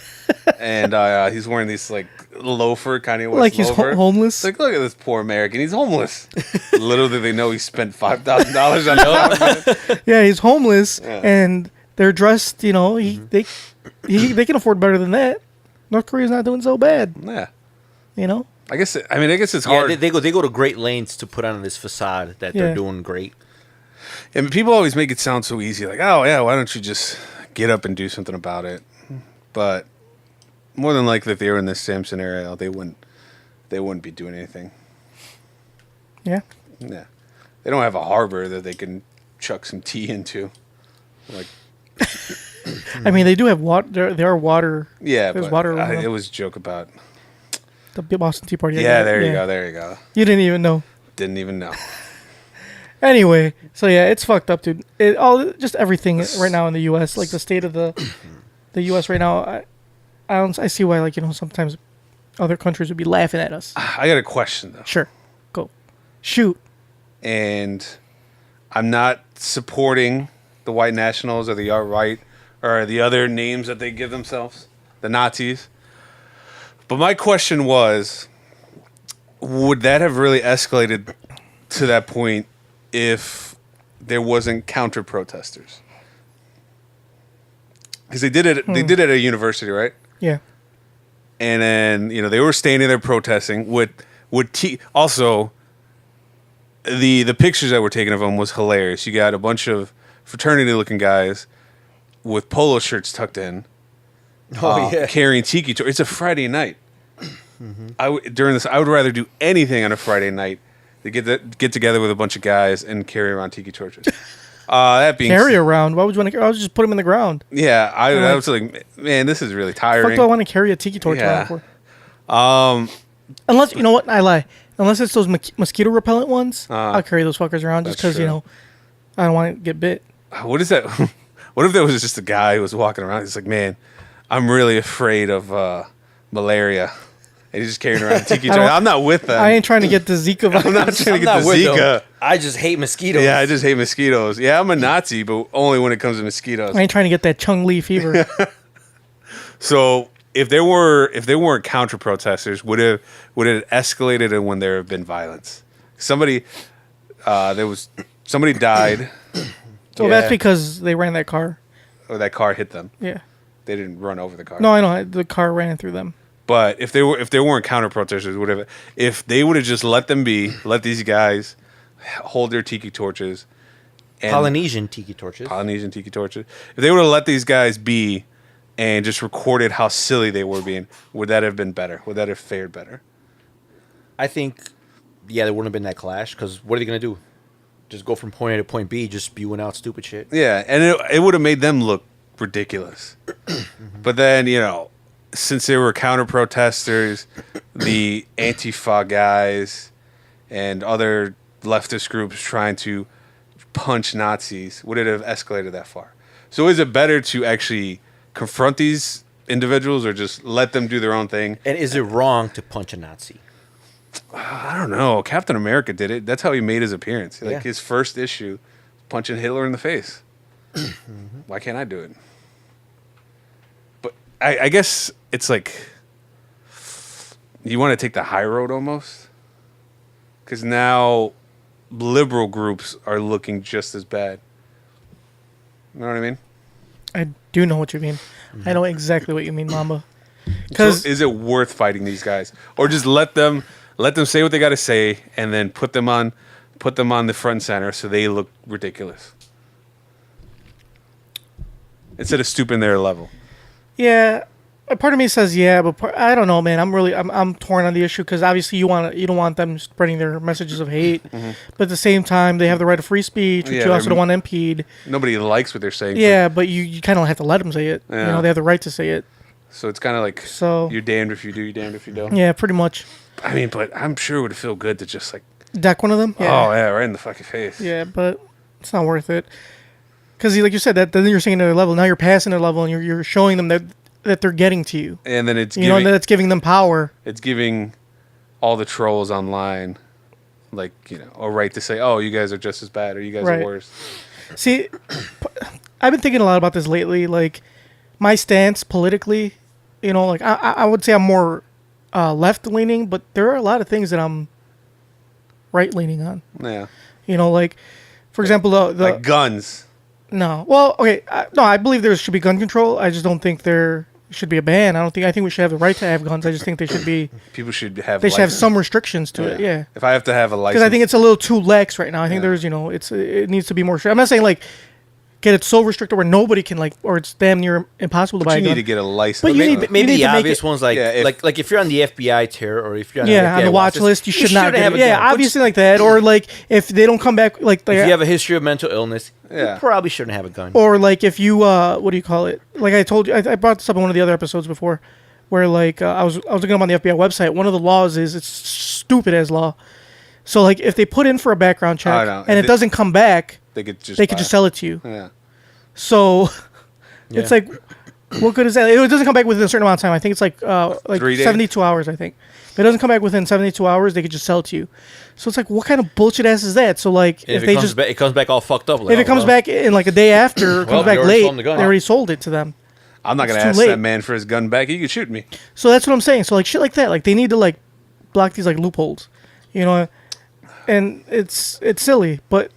and he's wearing these like loafer Kanye West Like he's loafer. homeless. It's like, look at this poor American. He's homeless. Little do they know he spent $5,000 on it. Yeah, he's homeless Yeah. and they're dressed, you know, they can afford better than that. North Korea's not doing so bad, Yeah, you know? I guess it's Yeah, hard. they go to great lengths to put on this facade that Yeah. they're doing great. And people always make it sound so easy, like, oh yeah, why don't you just get up and do something about it? But more than likely, if they were in this same scenario, they wouldn't be doing anything. Yeah. Yeah, they don't have a harbor that they can chuck some tea into. Like, I mean, they do have water. There are water. yeah, There's but water around it them. was a joke about. The Boston Tea Party. I Yeah, get it. there you go, there you go. You didn't even know. Didn't even know. Anyway, so yeah, it's fucked up, dude. Just everything right now in the U.S., like the state of the U.S. right now. I see why, like, you know, sometimes other countries would be laughing at us. I got a question though. Sure, go, shoot. And I'm not supporting the white nationals or the alt-right or the other names that they give themselves, the Nazis. But my question was, would that have really escalated to that point if there wasn't counter-protesters? Because they did it. They did it at a university, right? Yeah. And then, you know, they were standing there protesting with also the pictures that were taken of them was hilarious. You got a bunch of fraternity looking guys with polo shirts tucked in, carrying tiki torches. It's a Friday night. During this, I would rather do anything on a Friday night to get together with a bunch of guys and carry around tiki torches. That being Carry around. Why would you want to? I would just put them in the ground. yeah, I was like, man, this is really tiring. Fuck do I want to carry a tiki torch Yeah. around for? Unless, you know what, I lie. Unless it's those mosquito repellent ones, I'll carry those fuckers around just that's because, you true. know, I don't want to get bit. What is that? What if there was just a guy who was walking around? He's like, man, I'm really afraid of malaria. And he's just carrying around a tiki torch. I'm not with that. I ain't trying to get the Zika virus. I'm not trying to get the Zika. I just hate mosquitoes. Yeah, I just hate mosquitoes. Yeah, I'm a Nazi, but only when it comes to mosquitoes. I ain't trying to get that Chung Li fever. So if there weren't counter protesters, would it have escalated when there have been violence? Somebody died. Well, that's because they ran that car. Or that car hit them. Yeah. They didn't run over the car. No, I know. The car ran through them. But if there weren't counter protesters, if they would have just let these guys hold their tiki torches, and Polynesian tiki torches. if they would have let these guys be and just recorded how silly they were being, would that have been better? Would that have fared better? I think, yeah, there wouldn't have been that clash because what are they gonna do? Just go from point A to point B, just spewing out stupid shit. Yeah, and it would have made them look ridiculous. But then, you know, since there were counter protesters, the Antifa guys, and other leftist groups trying to punch Nazis, would it have escalated that far? So is it better to actually confront these individuals or just let them do their own thing? And is it wrong to punch a Nazi? I don't know. Captain America did it. That's how he made his appearance. Like his first issue, punching Hitler in the face. Why can't I do it? But I guess it's like you want to take the high road almost, because now liberal groups are looking just as bad. You know what I mean? I do know what you mean. I know exactly what you mean, Mamba. So Because is it worth fighting these guys, or just let them say what they got to say, and then put them on the front and center so they look ridiculous instead of stooping their level? yeah, a part of me says yeah, but I don't know, man. I'm torn on the issue because obviously you don't want them spreading their messages of hate, but at the same time they have the right of free speech, which Yeah, you also they're- don't want to impede. Nobody likes what they're saying. Yeah, but you kind of have to let them say it. You Yeah. know, they have the right to say it. So it's kind of like you're damned if you do, you're damned if you don't. Yeah, pretty much. I mean, but I'm sure it would feel good to just like deck one of them. Yeah. Oh yeah, right in the fucking face. Yeah, but it's not worth it. Because like you said, that then you're seeing another level. Now you're passing a level, and you're showing them that they're getting to you. And then it's and that's giving them power. It's giving all the trolls online, like a right to say, "Oh, you guys are just as bad," or "You guys are worse." See, I've been thinking a lot about this lately. Like my stance politically, like I would say I'm more left leaning, but there are a lot of things that I'm right leaning on. Yeah. Like for example, the like guns. No. Well, okay. No, I believe there should be gun control. I just don't think there should be a ban. I think we should have the right to have guns. I just think they should be. People should have. They should have some restrictions to it. Yeah. If I have to have a license, because I think it's a little too lax right now. I think there's, it needs to be more. I'm not saying like get it so restricted where nobody can or it's damn near impossible to buy. You a gun. need to get a license. But maybe the obvious ones like if you're on the FBI tier or if you're on, on the watch list, you should not have a gun. Yeah, obviously like that, or like if they don't come back, like if you have a history of mental illness, you probably shouldn't have a gun. Or like if you what do you call it? Like I told you, I brought this up in one of the other episodes before, where like I was looking up on the FBI website. One of the laws is it's stupid as law. So like if they put in for a background check and it doesn't come back, they could just sell it to you. Yeah. So it's like, what good is that? It doesn't come back within a certain amount of time. I think it's like 72 hours. I think if it doesn't come back within 72 hours, they could just sell it to you. So it's like, what kind of bullshit ass is that? So like, if they just it comes back all fucked up. Like, if it comes back in like a day after, it comes back late, they already sold it to them. I'm not gonna ask that man for his gun back. He could shoot me. So that's what I'm saying. So like shit like that, like they need to like block these like loopholes, and it's silly, but.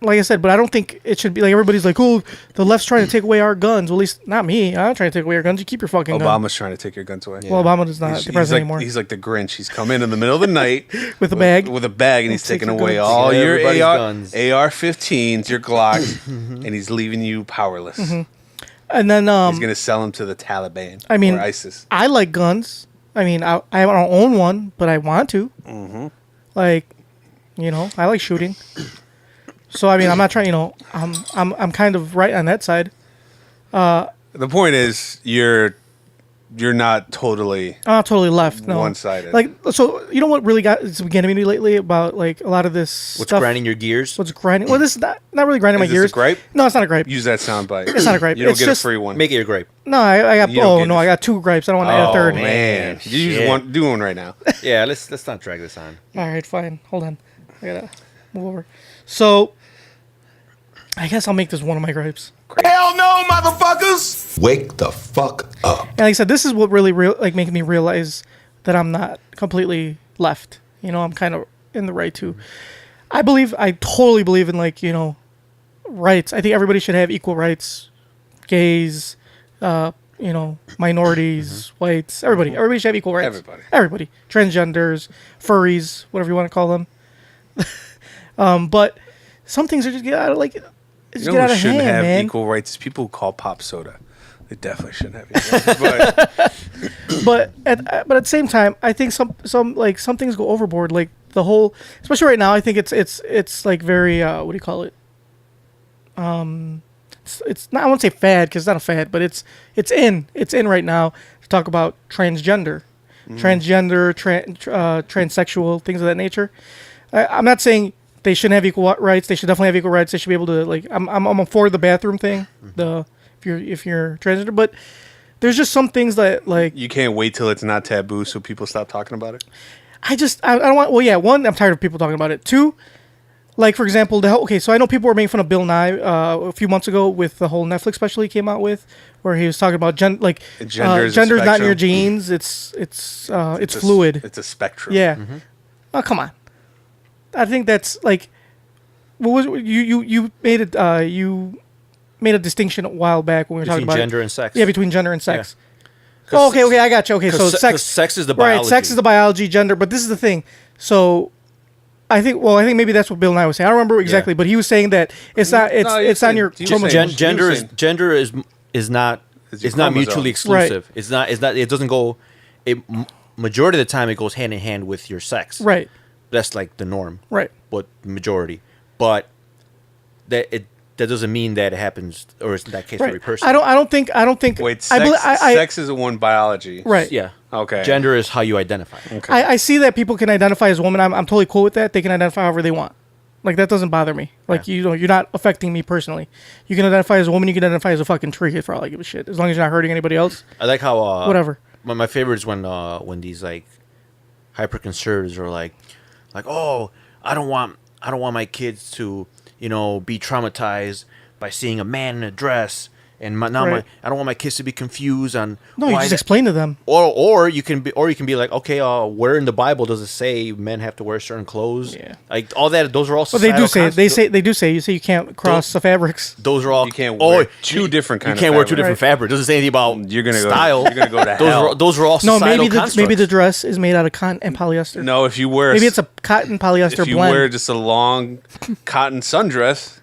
Like I said, but I don't think it should be like everybody's like, oh, the left's trying to take away our guns. Well, at least not me. I'm not trying to take away your guns. You keep your fucking gun. Obama's trying to take your guns away. Well, Obama does not the president anymore. He's like the Grinch. He's come in the middle of the night with a bag. With a bag, and he's taking away all your guns. AR-15s, your Glocks, and he's leaving you powerless. Mm-hmm. And then he's going to sell them to the Taliban or ISIS. I like guns. I mean, I don't own one, but I want to. Mm-hmm. Like, I like shooting. So I mean, I'm not trying. I'm kind of right on that side. The point is, you're not totally. I'm not totally left. No, one-sided. Like, so you know what really it's getting me lately about like a lot of this. What's stuff? grinding your gears? What's grinding? Well, this is not really grinding my gears. Is this a gripe? No, it's not a gripe. Use that soundbite. It's not a gripe. You don't it's get just, a free one. Make it your gripe. No, I got. I got 2 gripes. I don't want to add a third. Oh man, you just do one right now. Yeah, let's not drag this on. All right, fine. Hold on, I gotta move over. So. I guess I'll make this one of my gripes. Hell no, motherfuckers! Wake the fuck up. And like I said, this is what really making me realize that I'm not completely left. I'm kind of in the right too. I totally believe in rights. I think everybody should have equal rights. Gays, minorities, whites, everybody. Everybody should have equal rights. Everybody. Transgenders, furries, whatever you want to call them. But some things are just get out of get out of shouldn't hand, have man. Equal rights. People who call pop soda. They definitely shouldn't have equal rights. But at the same time, I think some things go overboard. Like the whole, especially right now, I think it's like very what do you call it? It's not. I won't say fad because it's not a fad, but it's in right now to talk about transgender, transsexual things of that nature. I'm not saying. They shouldn't have equal rights. They should definitely have equal rights. They should be able to I'm for the bathroom thing. If you're transgender, but there's just some things that you can't wait till it's not taboo so people stop talking about it. I don't want. Well, yeah. 1, I'm tired of people talking about it. 2, like for example, so I know people were making fun of Bill Nye a few months ago with the whole Netflix special he came out with, where he was talking about gender's not in your genes. It's fluid. It's a spectrum. Yeah. Mm-hmm. Oh come on. I think that's like, what was you made it? You made a distinction a while back when we were talking about gender and sex. Yeah, between gender and sex. Yeah. Oh, okay, I got you. Okay, so sex is the biology. Right, sex is the biology, gender. But this is the thing. So, I think maybe that's what Bill Nye was saying. I don't remember exactly, but he was saying that it's not. It's on your chromosomes. Gender is not mutually exclusive. Right. It's not. It doesn't go. Majority of the time, it goes hand in hand with your sex. Right. That's like the norm, right? But majority, but that that doesn't mean that it happens, or it's in that case for every person. I don't think. Wait, I sex is one biology. Right. Yeah. Okay. Gender is how you identify. Okay. I see that people can identify as a woman. I'm totally cool with that. They can identify however they want. Like, that doesn't bother me. Like, you know, you're not affecting me personally. You can identify as a woman. You can identify as a fucking tree for all I give a shit. As long as you're not hurting anybody else. I like how Whatever. My favorite is when these like hyper conservatives are like, oh, I don't want my kids to, you know, be traumatized by seeing a man in a dress, and I don't want my kids to be confused on. No, you just explain to them. Or you can be like, okay, where in the Bible does it say men have to wear certain clothes? Yeah. Like all that. Those are all. But they do say you say you can't cross the fabrics. Those are all. You can't wear two different kinds. You can't of wear two fabric. different fabrics. Doesn't say anything about You're gonna style. You're gonna go to hell. Those are all No, societal maybe the dress is made out of cotton and polyester. No, if you wear Maybe it's a cotton polyester if you blend. wear just a long cotton sundress,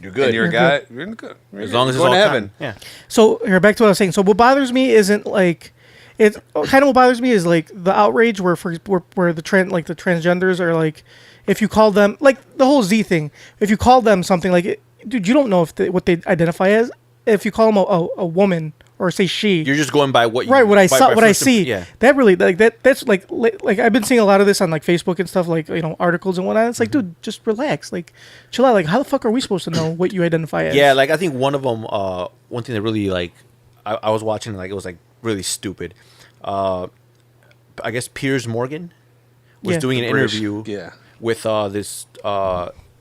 you're good. and you're a You're guy. You're good. As long as it's going all to heaven. cotton. Yeah. So here, back to what I was saying. So what bothers me isn't like, it's kind of what bothers me is like the outrage where the transgenders are like, if you call them like the whole Z thing, if you call them something like, dude, you don't know what they identify as. If you call them a woman or say she, You're just going by what you what I saw, by what I first see. yeah. That really that's like I've been seeing a lot of this on like Facebook and stuff, like, you know, articles and whatnot. It's like, dude, just relax, like chill out. Like, how the fuck are we supposed to know what you identify as? Yeah, like I think one of them, one thing that really like, I was watching, like it was like really stupid. I guess Piers Morgan was doing an British, interview with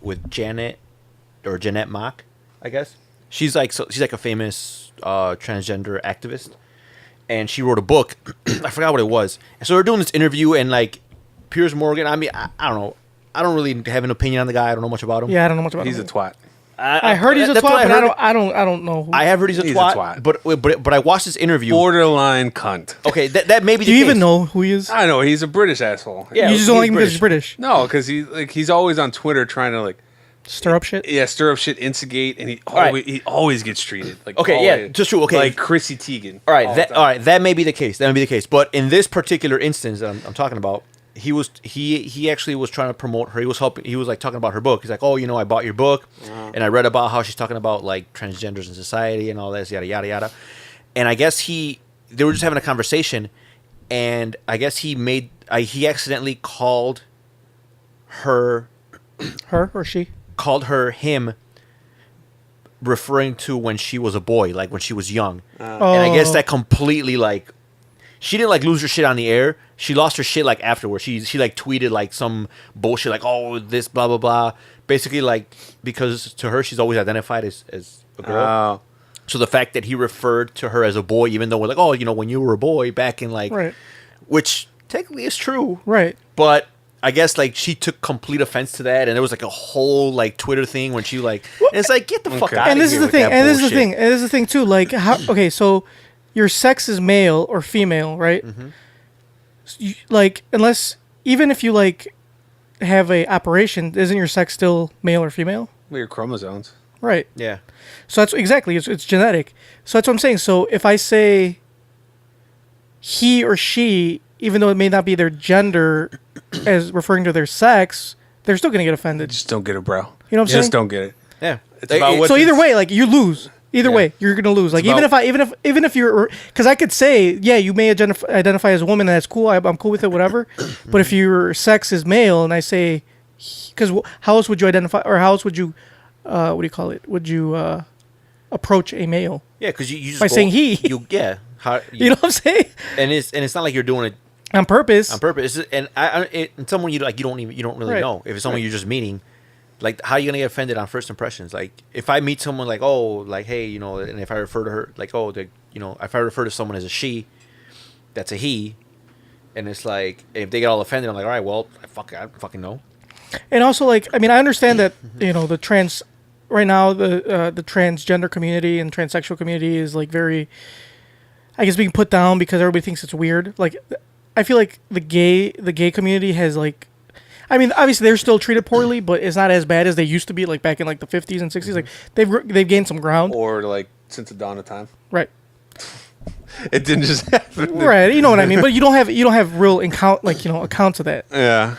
with Janet Mock, I guess. She's like a famous transgender activist, and she wrote a book. I forgot what it was. And so they're doing this interview, and like Piers Morgan. I mean, I don't know. I don't really have an opinion on the guy. I don't know much about him. Yeah, I don't know much about He's him. a twat. I heard he's a twat, but I don't know. I have heard he's a twat, twat. But I watched this interview. Borderline cunt. Okay, that may be. Do the you case. even know who he is? I know he's a British asshole. Yeah, You just don't he's like him because he's British. No, because he's always on Twitter trying to like Stir up shit. Yeah, stir up shit, instigate, and he always gets treated like just true. Okay, like Chrissy Teigen. All right, that may be the case. That may be the case. But in this particular instance that I'm talking about, he actually was trying to promote her. He was helping. He was like talking about her book. He's like, oh, I bought your book, and I read about how she's talking about like transgenders in society and all this, yada yada yada. And I guess they were just having a conversation, and I guess he accidentally called her or she. Called her him, referring to when she was a boy, like when she was young. And I guess that completely like, she didn't like lose her shit on the air. She lost her shit like afterwards. She like tweeted like some bullshit like, oh, this blah blah blah. Basically like, because to her she's always identified as a girl. So the fact that he referred to her as a boy, even though we're like, oh, when you were a boy back in like, right. Which technically is true, right? But I guess like she took complete offense to that, and there was like a whole like Twitter thing when she like, and it's like, get the fuck out of here. And this is the thing. And this is the thing. And this is the thing too. Like, how? Okay, so your sex is male or female, right? Mm-hmm. So like, unless even if you like have a operation, isn't your sex still male or female? Well, your chromosomes, right? Yeah. So that's exactly it's genetic. So that's what I'm saying. So if I say he or she, even though it may not be their gender as referring to their sex, they're still going to get offended. Just don't get it, bro. You know what I'm saying? Just don't get it. Yeah. It's about what so either way, like you lose. Either way, you're going to lose. Like even if you're, because I could say, yeah, you may identify as a woman, and that's cool. I'm cool with it, whatever. But if your sex is male, and I say, because how else would you identify, or how else would you, what do you call it? Would you approach a male? Yeah, because you just by saying he. You know what I'm saying? And it's not like you're doing it on purpose. On purpose, and and someone you don't really know. If it's someone you're just meeting, like how are you gonna get offended on first impressions? Like if I meet someone like, oh, like hey, and if I refer to her like, oh, if I refer to someone as a she, that's a he, and it's like if they get all offended, I'm like, all right, well, I don't fucking know. And also, like, I mean, I understand that the trans right now the transgender community and transsexual community is like very, I guess, being put down because everybody thinks it's weird. Like, I feel like the gay community has like, I mean, obviously they're still treated poorly, but it's not as bad as they used to be, like back in like the 50s and 60s. Like they've gained some ground. Or like since the dawn of time. Right. It didn't just happen. Right. You know what I mean? But you don't have real accounts of that. Yeah.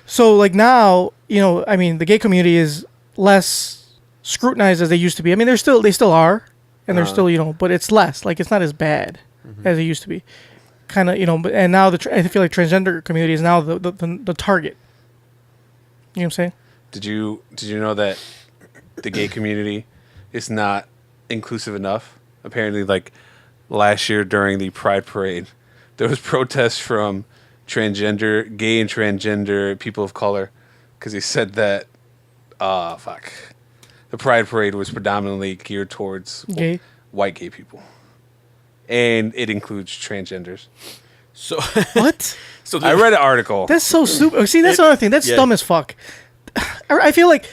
So like now, I mean, the gay community is less scrutinized as they used to be. I mean, they still are, and they're still, but it's less. Like, it's not as bad as it used to be. Kind of, but and now I feel like transgender community is now the target. You know what I'm saying? Did you know that the gay community is not inclusive enough? Apparently, like last year during the Pride Parade, there was protests from gay and transgender people of color because they said that the Pride Parade was predominantly geared towards white gay people, and it includes transgenders. So What? So I read an article. That's so stupid. See, that's another thing. That's dumb as fuck. I feel like,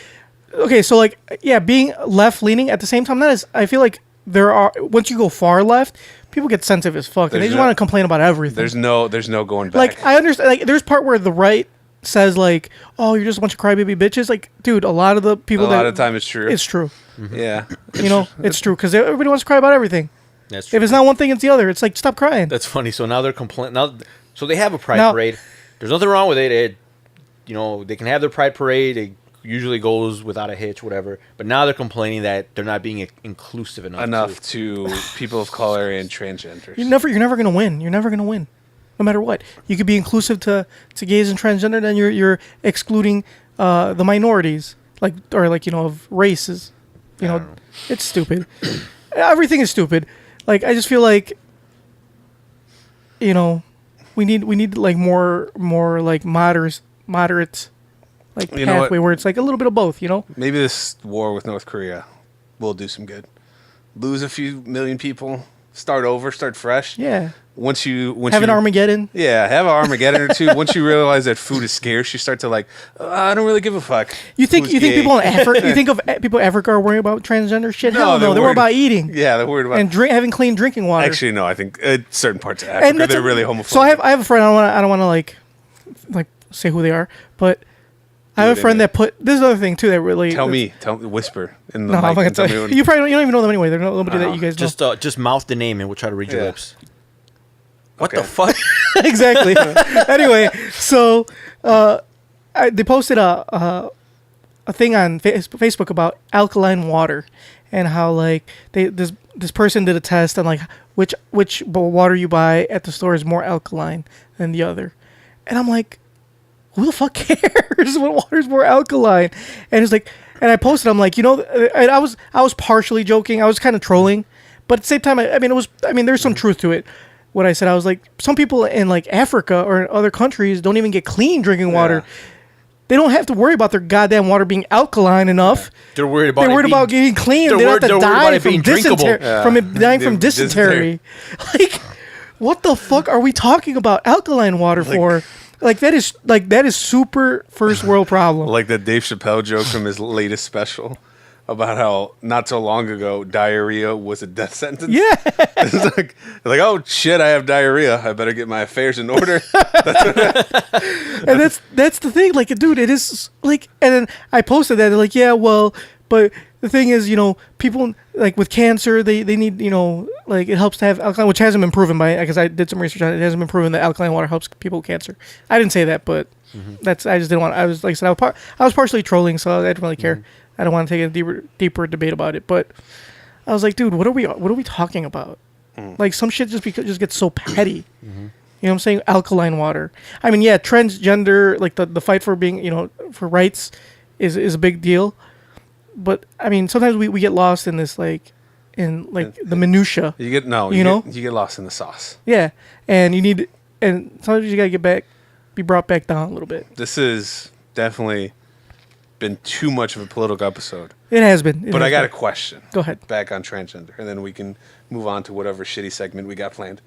okay, so like, yeah, being left leaning at the same time. I feel like once you go far left, people get sensitive as fuck, and they just want to complain about everything. There's no going back. Like, I understand. Like, there's part where the right says like, "Oh, you're just a bunch of crybaby bitches." Like, dude, a lot of the people. A lot of the time, it's true. It's true. Yeah, it's true because everybody wants to cry about everything. That's true. If it's not one thing, it's the other. It's like, stop crying. That's funny. So now they're complaining. So they have a pride parade. There's nothing wrong with it. They can have their pride parade. It usually goes without a hitch, whatever. But now they're complaining that they're not being inclusive enough to people of color and transgenders. You're never gonna win. You're never gonna win, no matter what. You could be inclusive to gays and transgender, then you're excluding the minorities, of races. It's stupid. Everything is stupid. Like, I just feel like, we need like more like moderate like pathway where it's like a little bit of both. Maybe this war with North Korea will do some good. Lose a few million people, start over, start fresh. Yeah. Once you have an Armageddon. Yeah, have an Armageddon or two. Once you realize that food is scarce, you start to I don't really give a fuck. You think people in Africa? You think of people in Africa are worrying about transgender shit? Hell no, they're worried about eating. Yeah, they're worried about and having clean drinking water. Actually, no, I think certain parts of Africa they're really homophobic. So I have a friend. I don't want to like say who they are, but I have a friend that put. This is another thing too that really. Tell me, whisper in the no, mic. I'm not gonna tell you. You probably don't even know them anyway. They're nobody that you guys know. Just mouth the name and we'll try to read your lips. What the fuck? Exactly. Anyway, so they posted a thing on Facebook about alkaline water and how like this person did a test on like which water you buy at the store is more alkaline than the other, and I'm like, who the fuck cares what water is more alkaline? And it's like, and I posted, I'm like, and I was partially joking, I was kind of trolling, but at the same time, there's some truth to it. What I said, I was like, some people in like Africa or in other countries don't even get clean drinking water. They don't have to worry about their goddamn water being alkaline enough. They're worried about getting clean. They don't have to die from dysentery. Like, what the fuck are we talking about alkaline water for? Like that is super first world problem. Like that Dave Chappelle joke from his latest special about how not so long ago diarrhea was a death sentence. Yeah. It's like, oh shit, I have diarrhea. I better get my affairs in order. And that's the thing. Like, dude, it is like, and then I posted that. They're like, yeah, well, but the thing is, people like with cancer, they need, like it helps to have alkaline, which hasn't been proven because I did some research on it. It hasn't been proven that alkaline water helps people with cancer. I didn't say that, but I just didn't want. I was like I said, I was partially trolling, so I didn't really care. I don't want to take a deeper debate about it, but I was like, dude, what are we talking about? Like some shit just gets so petty. You know what I'm saying? Alkaline water. I mean, yeah, transgender, like the fight for being, for rights is a big deal. But I mean, sometimes we get lost in this the minutia. You get lost in the sauce. Yeah, and sometimes you gotta be brought back down a little bit. This is definitely been too much of a political episode. It has been. But I got a question. Go ahead. Back on transgender, and then we can move on to whatever shitty segment we got planned.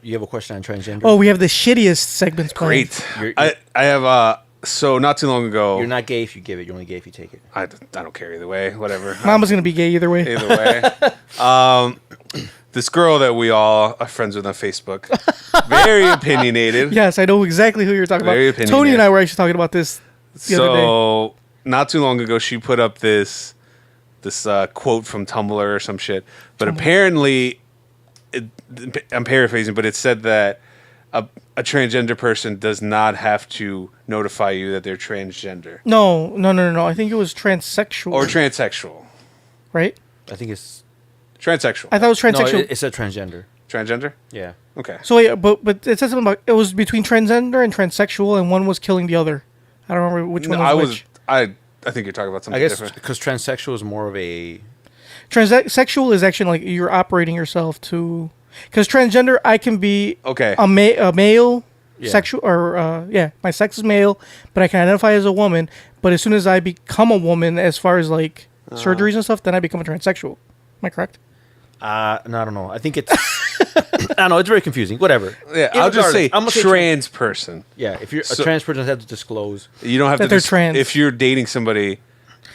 You have a question on transgender? Oh, we have the shittiest segments planned. Great. I have so not too long ago. You're not gay if you give it. You're only gay if you take it. I don't care either way. Whatever. Mama's gonna be gay either way. Either way. This girl that we all are friends with on Facebook, very opinionated. Yes, I know exactly who you're talking Very about. opinionated. Tony and I were actually talking about this the other day. Not too long ago, she put up this quote from Tumblr or some shit. But apparently, I'm paraphrasing, but it said that a transgender person does not have to notify you that they're transgender. No. I think it was transsexual. Or transsexual. right? I think it's Transsexual. I thought it was no, transsexual. it's a transgender. Transgender? Yeah. Okay. So wait, but it said something about it was between transgender and transsexual, and one was killing the other. I don't remember which one was which. I think you're talking about something I guess different. because transsexual is more of a Transsexual is actually like you're operating yourself to. Because transgender, I can be Okay. a male, Yeah. sexual, or my sex is male, but I can identify as a woman. But as soon as I become a woman, as far as like surgeries and stuff, then I become a transsexual. Am I correct? no, I don't know. I think it's I don't know. It's very confusing. Whatever. Yeah, I'll just say I'm gonna say trans person. Yeah, if you're So- a trans person, have to disclose. You don't have That to they're trans. If you're dating somebody,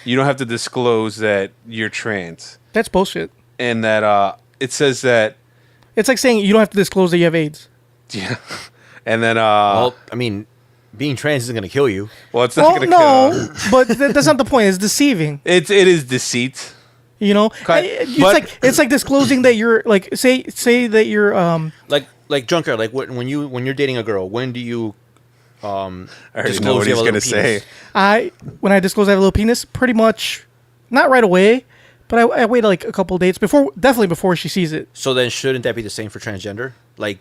you don't have to disclose that you're trans. That's bullshit. And that it says that It's like saying you don't have to disclose that you have AIDS. yeah. And then Well, I mean, being trans isn't going to kill you. it's not Well, gonna no, kill. but that's not the point. It's deceiving. It is deceit. You know, Okay, it's like disclosing that you're like say that you're Like junkyard. Like when you're dating a girl, when do you I already know disclose what you he's have a gonna little penis? say. when I disclose I have a little penis, pretty much not right away, but I wait like a couple dates definitely before she sees it. So then, shouldn't that be the same for transgender? Like,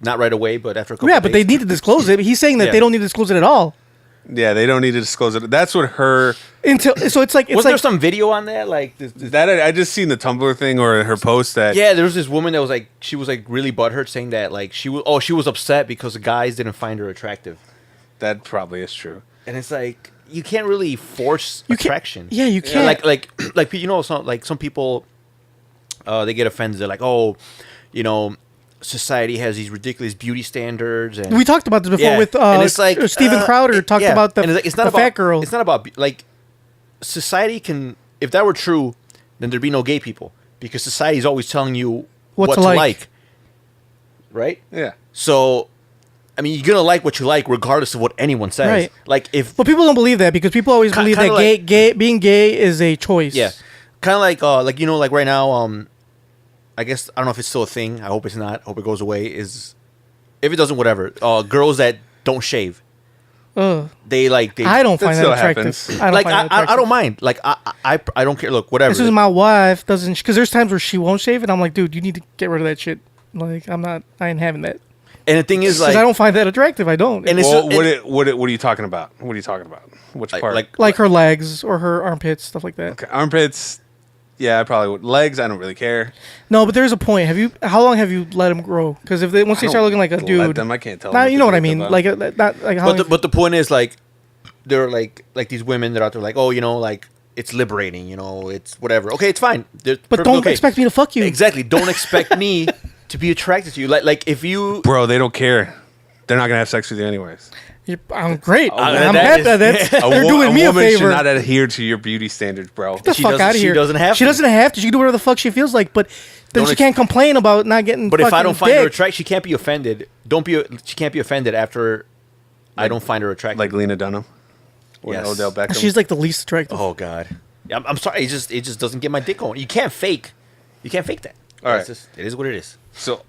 not right away, but after a couple. Yeah, but they days? need to disclose it. He's saying that Yeah. they don't need to disclose it at all Yeah, they don't need to disclose it. That's what her. until. So it's like Was there some video on that? Like, That I just seen the Tumblr thing or her post that. yeah, there was this woman that was like, she was like really butthurt, saying that like she was upset because the guys didn't find her attractive, That probably is true. and it's like you can't really force You can't- attraction. yeah, you can't. Like you know, some people, they get offended. They're like, oh, you know, society has these ridiculous beauty standards, and We talked about this before Yeah, with and it's like Steven Crowder talked yeah, about the, and it's not the about, fat girl. It's not about like society can. If that were true, then there'd be no gay people because society's always telling you what to like. Right? Yeah. So, I mean, you're gonna like what you like regardless of what anyone says. Right. Like if But people don't believe that because people always believe that kinda being gay is a choice. yeah, kind of like you know, like right now, I guess I don't know if it's still a thing. I hope it's not. I hope it goes away. Is if it doesn't, whatever. Girls that don't shave, Ugh. they I don't find that still attractive. happens. I don't like find that I attractive. don't mind. Like I don't care. Look, whatever. As soon as my wife doesn't, because there's times where she won't shave, and I'm like, dude, you need to get rid of that shit. Like, I ain't having that. And the thing is, Because like, I don't find that attractive. I don't. And it's Well, just- what are you talking about? What are you talking about? Which part? like her legs or her armpits, stuff like that. Okay, armpits. Yeah, I probably would. Legs, I don't really care. No, but there's a point. How long have you let them grow? Because if they once they I start don't looking like a let dude, them, I can't tell. now them you know what I to do mean. with Like them. not like how. but the point is, like, they're like these women that are out there, like, oh, you know, like it's liberating, you know, it's whatever. Okay, it's fine. They're but perfectly don't okay. expect me to fuck you. Exactly. Don't expect me to be attracted to you. Like if you. Bro, they don't care. They're not gonna have sex with you anyways. I'm great. I'm that happy. is- They're doing me a woman favor. should not adhere to your beauty standards, bro. Get the She fuck doesn't- out of she here. doesn't have She to. doesn't have to. She can do whatever the fuck she feels like. But then Don't she ex- can't complain about not getting. But if I don't find her dick. attractive, she can't be offended. She can't be offended after I don't find her attractive. Like Lena Dunham or Yes. Odell Beckham. She's like the least attractive. Oh God, I'm sorry. It just doesn't get my dick going. You can't fake that. All It's right. just, it is what it is. So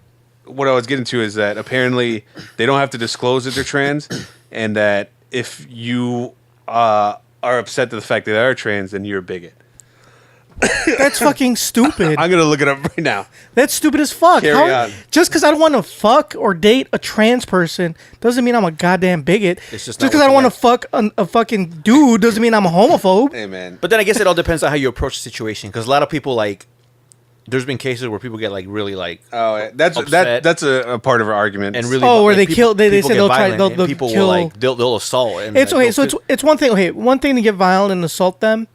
what I was getting to is that apparently they don't have to disclose that they're trans, and that if you are upset to the fact that they are trans, then you're a bigot. That's fucking stupid. I'm gonna look it up right now. That's stupid as fuck. Carry on. Just because I don't want to fuck or date a trans person doesn't mean I'm a goddamn bigot. It's just Just not because what I don't you want to fuck a fucking dude doesn't mean I'm a homophobe. Hey man, But then I guess it all depends on how you approach the situation. Because a lot of people like, there's been cases where people get like really like oh, that's upset. that's a part of our argument. and really. Oh, where like, they kill- they people say get they'll try- violent, they'll- and they'll people kill- will like they'll assault. And It's like, okay. they'll So kill- it's one thing. Okay, one thing to get violent and assault them.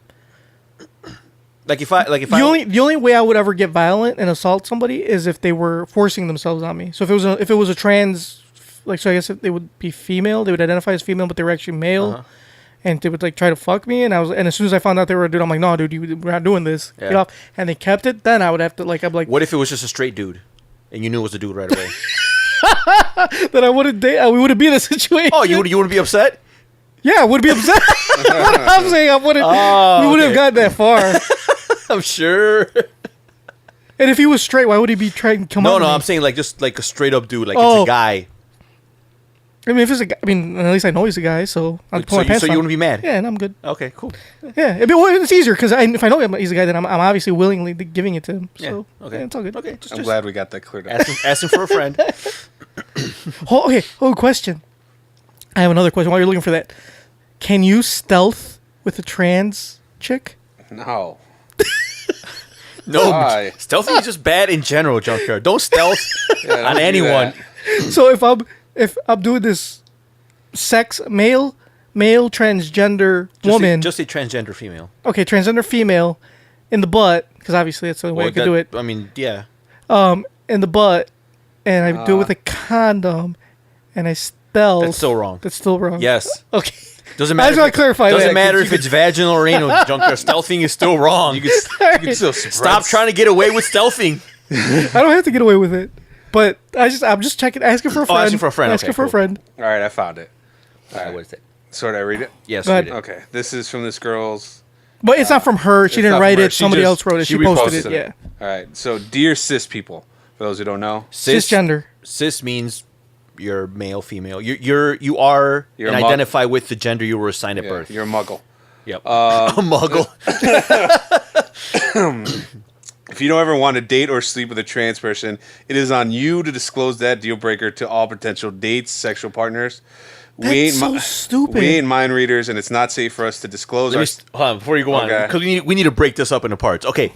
like if I The only way I would ever get violent and assault somebody is if they were forcing themselves on me. So if it was a trans, like, so I guess if they would be female, they would identify as female, but they were actually male, and they would like try to fuck me. And as soon as I found out they were a dude, I'm like, no, dude, we're not doing this. Yeah. Get off. And they kept it. Then I would have to like, I'm like, what if it was just a straight dude, and you knew it was a dude right away? then I wouldn't date. We wouldn't be in a situation. Oh, you wouldn't be upset? Yeah, I would be upset. I'm saying I wouldn't. Oh, we wouldn't have okay. gotten that far. I'm sure. And if he was straight, why would he be trying to come No, on no, me? I'm saying like just like a straight up dude, like Oh. it's a guy. I mean, if it's a guy, I mean, at least I know he's a guy, so I'll pull my pants So you down. wouldn't be mad? Yeah, and I'm good. Okay, cool. Yeah, it's easier because if I know he's a guy, then I'm obviously willingly giving it to him. So Yeah. Okay. yeah, it's all good. Okay. I'm glad we got that cleared up. Ask him for a friend. Question. I have another question while you're looking for that. Can you stealth with a trans chick? No. No, Why? stealthing is just bad in general, Junkyard. Don't stealth Yeah, don't on do anyone. that. So if I'm doing this male transgender woman, Just a transgender female. okay, transgender female in the butt, because obviously that's the way I could do it. I mean, yeah. In the butt, and I do it with a condom, and I stealth. That's still wrong. That's still wrong. Yes. Okay. Doesn't I matter. just want to clarify Doesn't that. matter if it's vaginal or anal, Junkyard. Stealthing is still wrong. You can still Stop trying to get away with stealthing. I don't have to get away with it, but I'm just checking, asking for a friend. asking for a friend. Asking Okay, for a cool. friend. All right, I found it. All right, what is it? So did I read it? Yes, Go we ahead. did. Okay. This is from this girl's. But it's not from her. She It's didn't not write from her. it. She Somebody just- else wrote it. She posted it. Yeah. All right. So, dear cis people, for those who don't know, Cisgender. Cis means you're male, female. You are You're and a mug- identify with the gender you were assigned at yeah, birth. you're a muggle. Yep. A muggle. If you don't ever want to date or sleep with a trans person, it is on you to disclose that deal breaker to all potential dates, sexual partners. That's so stupid. We ain't mind readers, and it's not safe for us to disclose our. Hold on, before you go on, Okay. because we need to break this up into parts. Okay,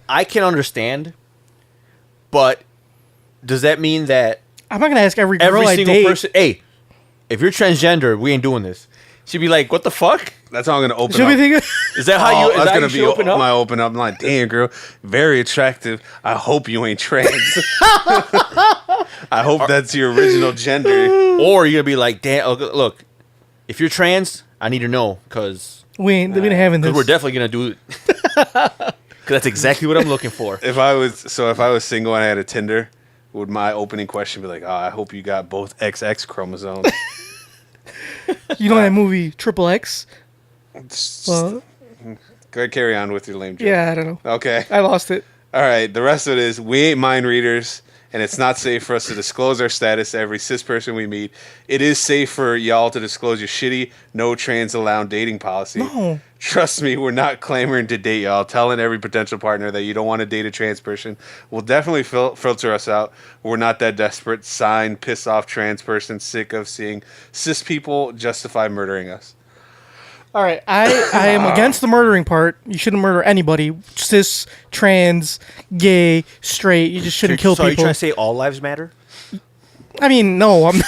I can understand, but does that mean that I'm not gonna ask every girl every I single date. person? Hey, if you're transgender, we ain't doing this. She'd be like, "What the fuck? That's how I'm gonna open She'll up. be thinking, Is that how you? Is that's that gonna you be should open up?" my open up. I'm like, damn, girl, very attractive. I hope you ain't trans. I hope that's your original gender. Or you're gonna be like, "Damn, look, if you're trans, I need to know because we ain't having this. we're definitely gonna do it." Because that's exactly what I'm looking for. If I was single and I had a Tinder, would my opening question be like, "Oh, I hope you got both XX chromosomes." You know that movie Triple X? Well, Go ahead, carry on with your lame joke. yeah, I don't know. Okay. I lost it. All right. The rest of it is we ain't mind readers, and it's not safe for us to disclose our status to every cis person we meet. It is safe for y'all to disclose your shitty, no trans allowed dating policy. No. Trust me, we're not clamoring to date y'all. Telling every potential partner that you don't want to date a trans person will definitely filter us out. We're not that desperate. Sign, piss off trans person, sick of seeing cis people justify murdering us. All right, I am against the murdering part. You shouldn't murder anybody. Cis, trans, gay, straight. You just shouldn't kill So are you people. trying to say all lives matter? I mean, no. I mean,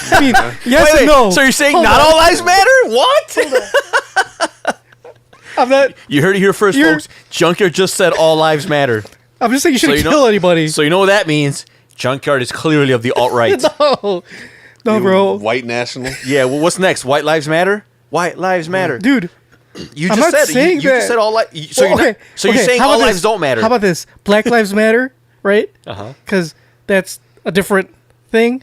yes Wait, and no. So you're saying Hold not on. all lives matter? What? I'm not. You heard it here 1st, You're- folks. Junkyard just said all lives matter. I'm just saying you shouldn't you know- kill anybody. So you know what that means? Junkyard is clearly of the alt-right. no, You bro, White national. Yeah, well, what's next? White lives matter? White lives matter. dude. You I'm just not said saying you just that. said all lives. So Well, you're saying how all about lives this? don't matter. How about this? Black lives matter, right? Uh-huh. Because that's a different thing.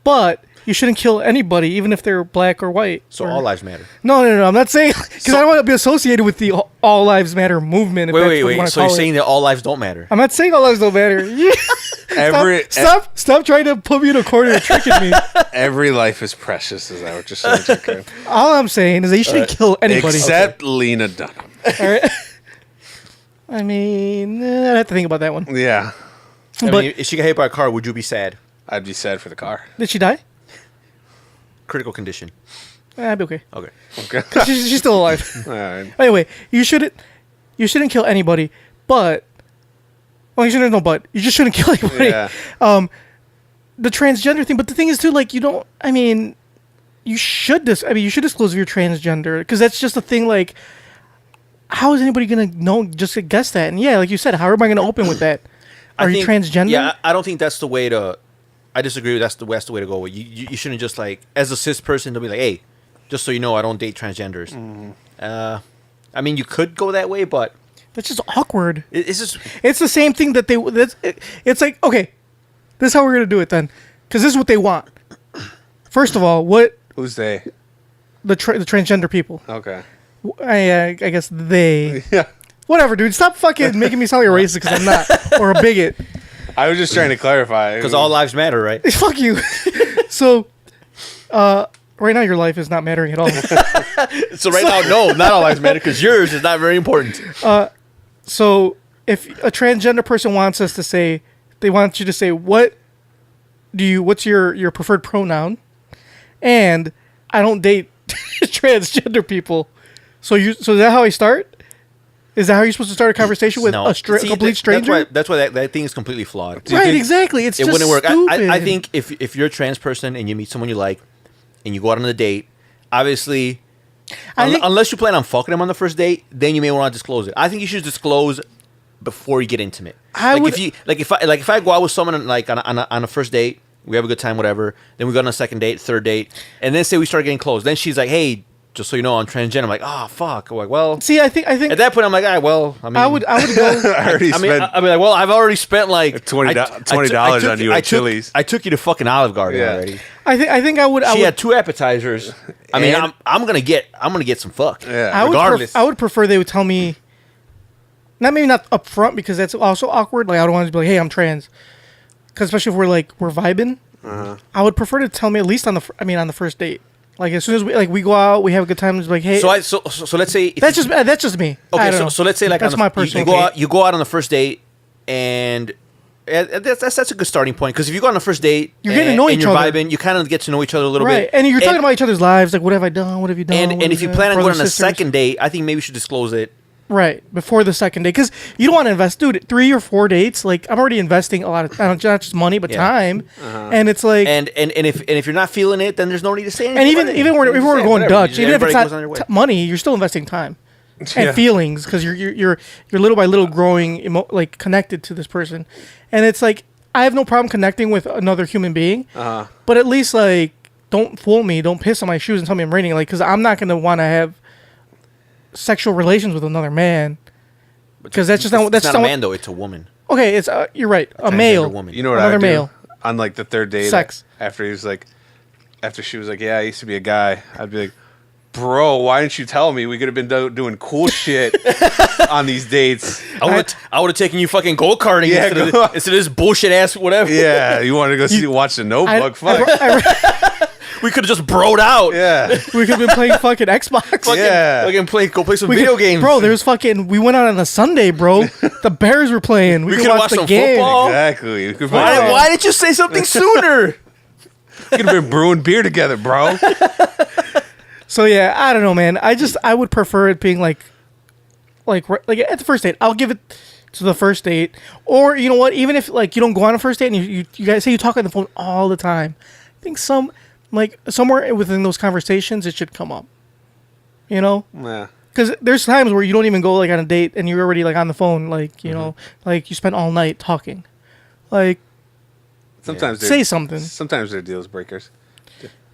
But you shouldn't kill anybody, even if they're black or white. So or- all lives matter. No. I'm not saying because I don't want to be associated with the All Lives Matter movement. If that's what you Wait. wanna So you're call it. saying that all lives don't matter? I'm not saying all lives don't matter. Stop trying to put me in a corner and tricking me. Every life is precious. Is that what you're saying, Jacob? All I'm saying is that you shouldn't kill anybody. Except Lena Dunham. All right. I mean, I have to think about that one. Yeah, I But mean, if she got hit by a car, would you be sad? I'd be sad for the car. did she die? Critical condition. I'd be okay. Okay. Okay. She's still alive. All right. Anyway, you shouldn't kill anybody, but well, you shouldn't. No, but you just shouldn't kill anybody. Yeah. The transgender thing, but the thing is too, like, you don't. I mean, you should you should disclose if you're transgender because that's just a thing. Like, how is anybody gonna know? Just to guess that, and yeah, like you said, how am I gonna open with that? Are you transgender? Yeah, I don't think that's the way to. I disagree with that's the way to go. You shouldn't just like as a cis person to be like, hey, just so you know, I don't date transgenders. I mean, you could go that way, but That's just awkward. it's just It's the same thing that it's like, okay, this is how we're going to do it then. Because this is what they want. First of all, what Who's they? the transgender people. Okay. I guess they. Yeah. Whatever, dude. Stop fucking making me sound like a racist because I'm not. Or a bigot. I was just trying to clarify. because all lives matter, right? Fuck you. So, Right now, your life is not mattering at all. So right now, no, not all lives matter because yours is not very important. So if a transgender person wants us to say, they want you to say, what's your preferred pronoun? And I don't date transgender people. So is that how I start? Is that how you're supposed to start a conversation with a complete stranger? That's why that thing is completely flawed. Right, exactly. It wouldn't work. Stupid. I think if you're a trans person and you meet someone you like and you go out on a date, obviously, unless you plan on fucking them on the first date, then you may want to disclose it. I think you should disclose before you get intimate. If I go out with someone like on a first date, we have a good time, whatever. Then we go on a second date, third date, and then say we start getting close. Then she's like, "Hey, just so you know, I'm transgender." I'm like, "Oh fuck." I'm like, well, see, I think at that point, I'm like, "All right, well, I mean, I would go. I mean, like, well, I've already spent like $20 on you at Chili's. I took you to fucking Olive Garden already. I think I would. She had 2 appetizers. I mean, I'm gonna get some fuck. Yeah, regardless. I would prefer they would tell me. Maybe not up front because that's also awkward. Like I don't want to be like, "Hey, I'm trans," because especially if we're vibing. I would prefer to tell me at least on the first date. Like as soon as we go out, we have a good time. It's like, hey. So let's say that's just me. Okay, so let's say like that's my personal. You go out on the first date, and that's a good starting point because if you go on the first date, you're getting to know each other. Vibing, you kind of get to know each other a little bit, and you're talking about each other's lives. Like, what have I done? What have you done? And if you plan on going on a second date, I think maybe you should disclose it. Right, before the second date. Because you don't want to invest, dude, 3 or 4 dates. Like, I'm already investing a lot of, not just money, but time. And it's like... And if you're not feeling it, then there's no need to say anything. And even if we're going Dutch, even if it's not money, you're still investing time. And feelings, because you're little by little growing, connected to this person. And it's like, I have no problem connecting with another human being, but at least, like, don't fool me, don't piss on my shoes and tell me I'm raining, like, because I'm not going to want to have sexual relations with another man, because that's not a man though. It's a woman. Okay, it's you're right. A male woman. You know what another I do? Male On like the third date, sex. After she was like, "Yeah, I used to be a guy," I'd be like, "Bro, why didn't you tell me? We could have been doing cool shit on these dates." I would have taken you fucking go karting instead of this bullshit ass whatever. Yeah, you wanted to go watch The Notebook? We could have just broed out. Yeah. We could have been playing fucking Xbox. Go play some video games. Bro, there's we went out on a Sunday, bro. The Bears were playing. We could watch the game. Football. Exactly. Why didn't you say something sooner? We could have been brewing beer together, bro. So yeah, I don't know, man. I would prefer it being like at the first date. I'll give it to the first date. Or you know what? Even if like you don't go on a first date and you guys say you talk on the phone all the time, I think somewhere within those conversations, it should come up. You know? Yeah. Because there's times where you don't even go like on a date and you're already like on the phone, like you know, like you spent all night talking. Like, sometimes say something. Sometimes they're deal breakers.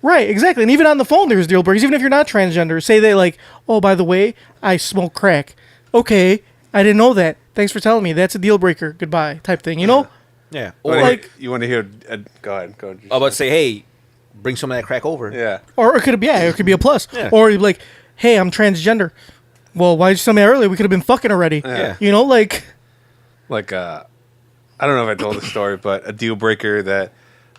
Right, exactly. And even on the phone, there's deal breakers. Even if you're not transgender, say they like, oh, by the way, I smoke crack. Okay, I didn't know that. Thanks for telling me. That's a deal breaker. Goodbye, type thing. You know? Yeah. Or like you want to hear? Go ahead. I was about to say, hey. Bring some of that crack over. Yeah. Or it could be a plus. Yeah. Or you'd be like, hey, I'm transgender. Well, why did you tell me earlier? We could have been fucking already. Yeah. You know, like I don't know if I told the story, but a deal breaker that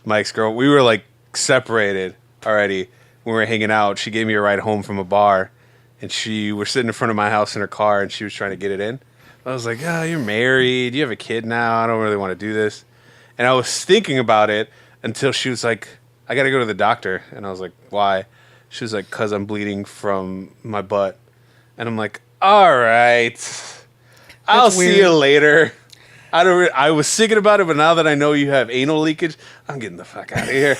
my ex-girl, we were like separated already when we were hanging out. She gave me a ride home from a bar, and we were sitting in front of my house in her car, and she was trying to get it in. I was like, you're married. You have a kid now. I don't really want to do this. And I was thinking about it until she was like, I got to go to the doctor. And I was like, why? She was like, because I'm bleeding from my butt. And I'm like, all right. I'll see you later. I was thinking about it, but now that I know you have anal leakage, I'm getting the fuck out of here.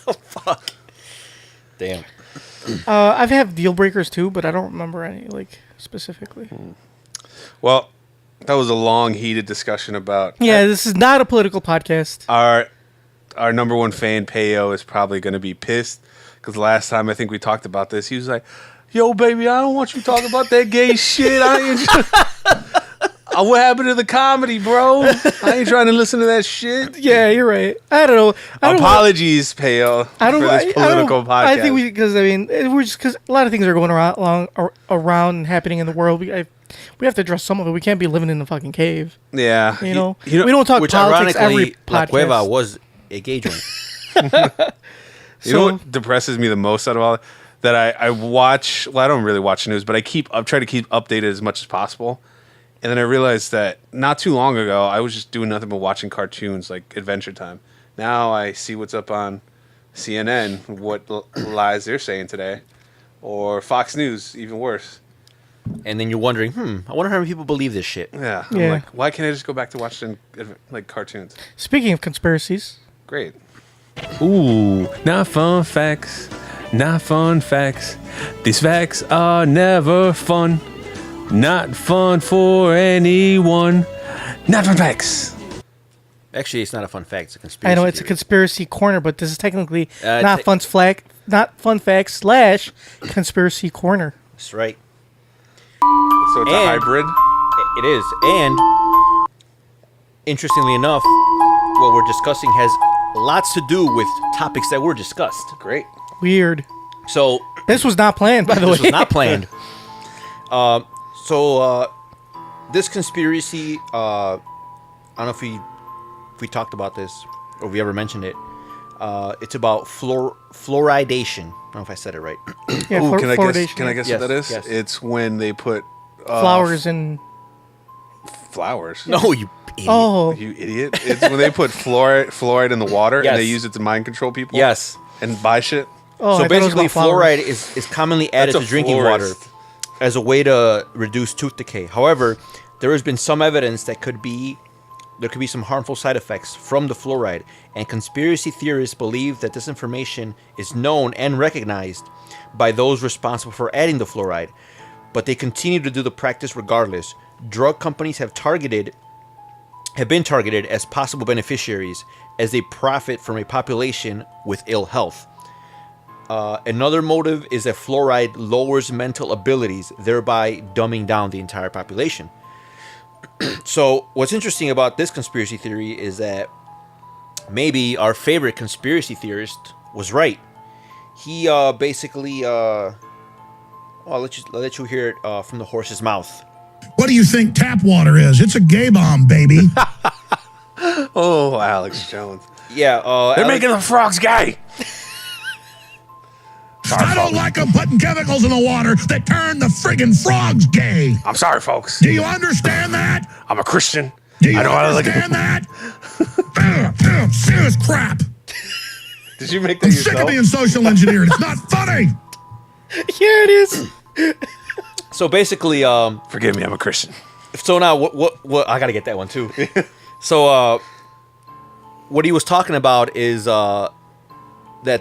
Oh, fuck. Damn. I've had deal breakers too, but I don't remember any like specifically. Well, that was a long, heated discussion about... Yeah, this is not a political podcast. Our number one fan, Payo, is probably going to be pissed because last time I think we talked about this, he was like, yo, baby, I don't want you talking about that gay shit. What happened to the comedy, bro? I ain't trying to listen to that shit. Yeah, you're right. I don't know. Apologies, Payo, for this political podcast. I think we're just because a lot of things are going around and happening in the world. We have to address some of it. We can't be living in the fucking cave. Yeah. You know? We don't talk politics every podcast. La Cueva was a gay joint. You know what depresses me the most out of all that I watch? Well, I don't really watch news, but I try to keep updated as much as possible. And then I realized that not too long ago, I was just doing nothing but watching cartoons like Adventure Time. Now I see what's up on CNN, what lies they're saying today, or Fox News, even worse. And then you're wondering, I wonder how many people believe this shit. Yeah. Yeah. I'm like, why can't I just go back to watching like cartoons? Speaking of conspiracies, Great. Ooh, not fun facts. Not fun facts. These facts are never fun. Not fun for anyone. Not fun facts. Actually, it's not a fun fact. It's a conspiracy. I know it's a theory. conspiracy corner, but this is technically not it's fun facts / conspiracy corner. That's right. So it's a hybrid. It is. And interestingly enough, what we're discussing has lots to do with topics that were discussed. Great. Weird. So This was not planned, by the way. this was not planned. This conspiracy, I don't know if we talked about this or if we ever mentioned it. It's about fluoridation. I don't know if I said it right. Yeah, Ooh, can I fluoridation. guess Yes, what that is? yes. It's when they put Flowers and flowers. No, you idiot. oh, You idiot! It's when they put fluoride in the water Yes. and they use it to mind control people. Yes. and buy shit. oh. So I thought it was basically, about flowers. fluoride is commonly added That's to a drinking florist. water as a way to reduce tooth decay. However, there has been some evidence that there could be some harmful side effects from the fluoride, and conspiracy theorists believe that this information is known and recognized by those responsible for adding the fluoride, but they continue to do the practice regardless. Drug companies have been targeted as possible beneficiaries as they profit from a population with ill health. Another motive is that fluoride lowers mental abilities, thereby dumbing down the entire population. So what's interesting about this conspiracy theory is that maybe our favorite conspiracy theorist was right. He basically, I'll let you hear it from the horse's mouth. What do you think tap water is? It's a gay bomb, baby. Oh, Alex Jones. Yeah, They're making the frogs gay. I don't like them putting chemicals in the water that turn the friggin' frogs gay. I'm sorry, folks. Do you understand that? I'm a Christian. Do you I know how to look understand at that? Serious crap. Did you make that I'm sick of yourself? being social engineered. It's not funny. Here it is. So basically, Forgive me, I'm a Christian. so now what I gotta get that one too. So what he was talking about is that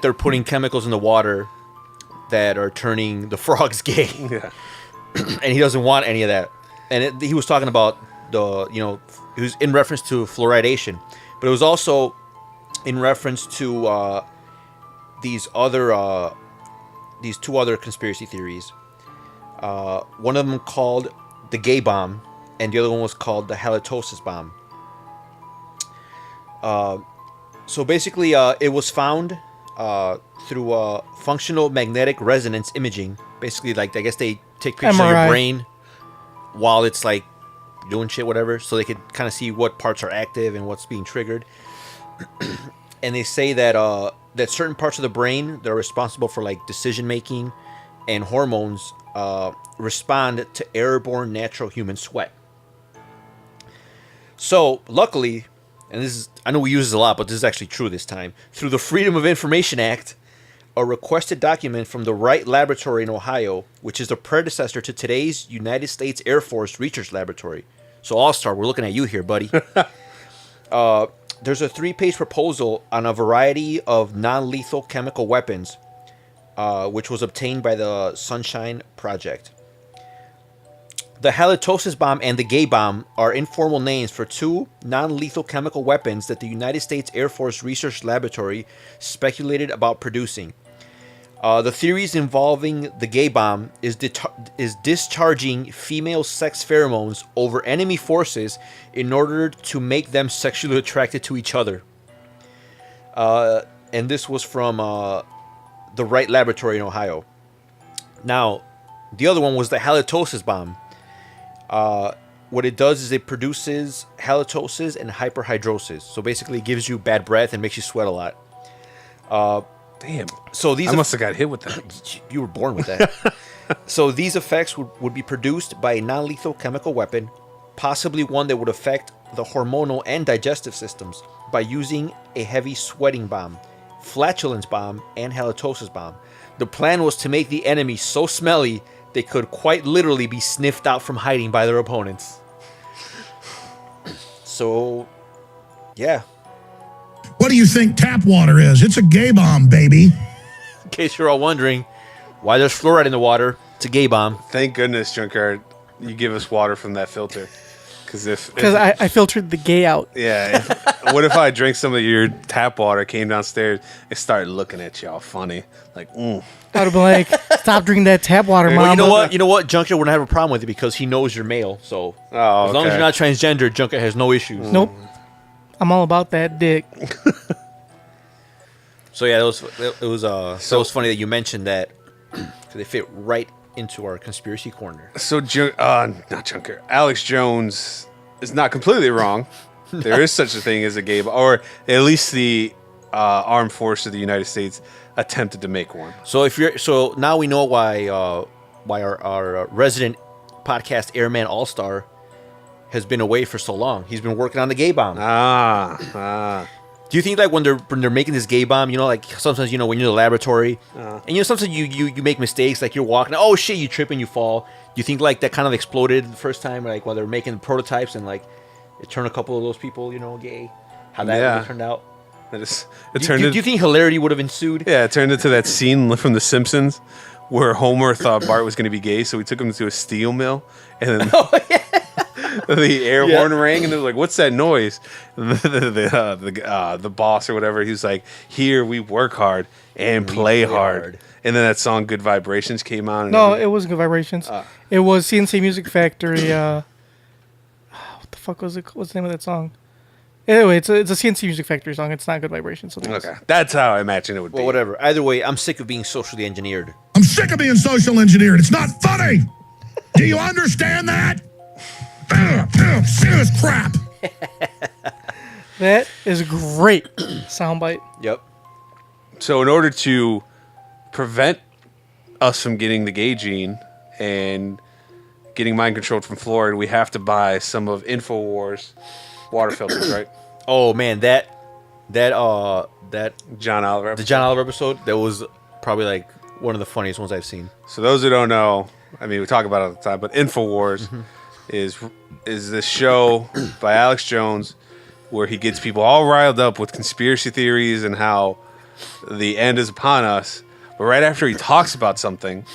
they're putting chemicals in the water that are turning the frogs gay. Yeah. And he doesn't want any of that. And he was talking about it was in reference to fluoridation, but it was also in reference to these two other conspiracy theories. One of them called the gay bomb, and the other one was called the halitosis bomb. So basically, it was found through functional magnetic resonance imaging. Basically, like I guess they take pictures of your MRI. brain while it's like doing shit, whatever, so they could kind of see what parts are active and what's being triggered. And they say that that certain parts of the brain that are responsible for like decision making and hormones respond to airborne natural human sweat. So luckily, and this is, I know we use this a lot, but this is actually true this time, through the Freedom of Information Act, a requested document from the Wright Laboratory in Ohio, which is the predecessor to today's United States Air Force Research Laboratory. So All-Star, we're looking at you here, buddy. There's a 3-page proposal on a variety of non-lethal chemical weapons, which was obtained by the Sunshine Project. The halitosis bomb and the gay bomb are informal names for two non-lethal chemical weapons that the United States Air Force Research Laboratory speculated about producing. The theories involving the gay bomb is discharging female sex pheromones over enemy forces in order to make them sexually attracted to each other. And this was from the Wright Laboratory in Ohio. Now, the other one was the halitosis bomb. What it does is it produces halitosis and hyperhidrosis. So basically it gives you bad breath and makes you sweat a lot. Damn. So these I must have got hit with that. you were born with that. So these effects would be produced by a non-lethal chemical weapon, possibly one that would affect the hormonal and digestive systems by using a heavy sweating bomb, flatulence bomb, and halitosis bomb. The plan was to make the enemy so smelly they could quite literally be sniffed out from hiding by their opponents. So, yeah. What do you think tap water is? It's a gay bomb, baby. In case you're all wondering why there's fluoride in the water, it's a gay bomb. Thank goodness, Junkyard, you give us water from that filter. Because I filtered the gay out. Yeah. What if I drank some of your tap water, came downstairs, and started looking at y'all funny? Like, I'd have been like, stop drinking that tap water, Mom. Well, you know what? Junkyard wouldn't have a problem with it because he knows you're male. So as long as you're not transgender, Junkyard has no issues. Nope. I'm all about that dick. So yeah, it was funny that you mentioned that because they fit right into our conspiracy corner. So, not Junker. Alex Jones is not completely wrong. There is such a thing as a gay, or at least the armed force of the United States attempted to make one. So now we know why our resident podcast airman all-star has been away for so long. He's been working on the gay bomb. Do you think like when they're making this gay bomb, you know, like sometimes, you know, when you're in the laboratory and you know sometimes you make mistakes, like you're walking, oh shit, you trip and you fall. Do you think like that kind of exploded the first time, like while they're making prototypes and like it turned a couple of those people, you know, gay? How that would have turned out? Do you think hilarity would have ensued? Yeah, it turned into that scene from The Simpsons where Homer thought Bart was going to be gay, so he took him to a steel mill, and then the air horn rang, and they were like, "What's that noise?" The boss or whatever, he was like, "Here we work hard and play hard." And then that song "Good Vibrations" came on. And no, it wasn't Good Vibrations. It was CNC Music Factory. What the fuck was it? What's the name of that song? Anyway, it's a CNC Music Factory song. It's not Good Vibrations. So okay, that's how I imagine it would be. Well, whatever. Either way, I'm sick of being socially engineered. I'm sick of being social engineered. It's not funny. Do you understand that? Serious crap. That is a great soundbite. Yep. So in order to prevent us from getting the gay gene and getting mind controlled from Florida, we have to buy some of InfoWars water filters, right? Oh man, that John Oliver episode. The John Oliver episode, that was probably like one of the funniest ones I've seen. So those who don't know, I mean, we talk about it all the time, but InfoWars is this show by Alex Jones where he gets people all riled up with conspiracy theories and how the end is upon us. But right after he talks about something,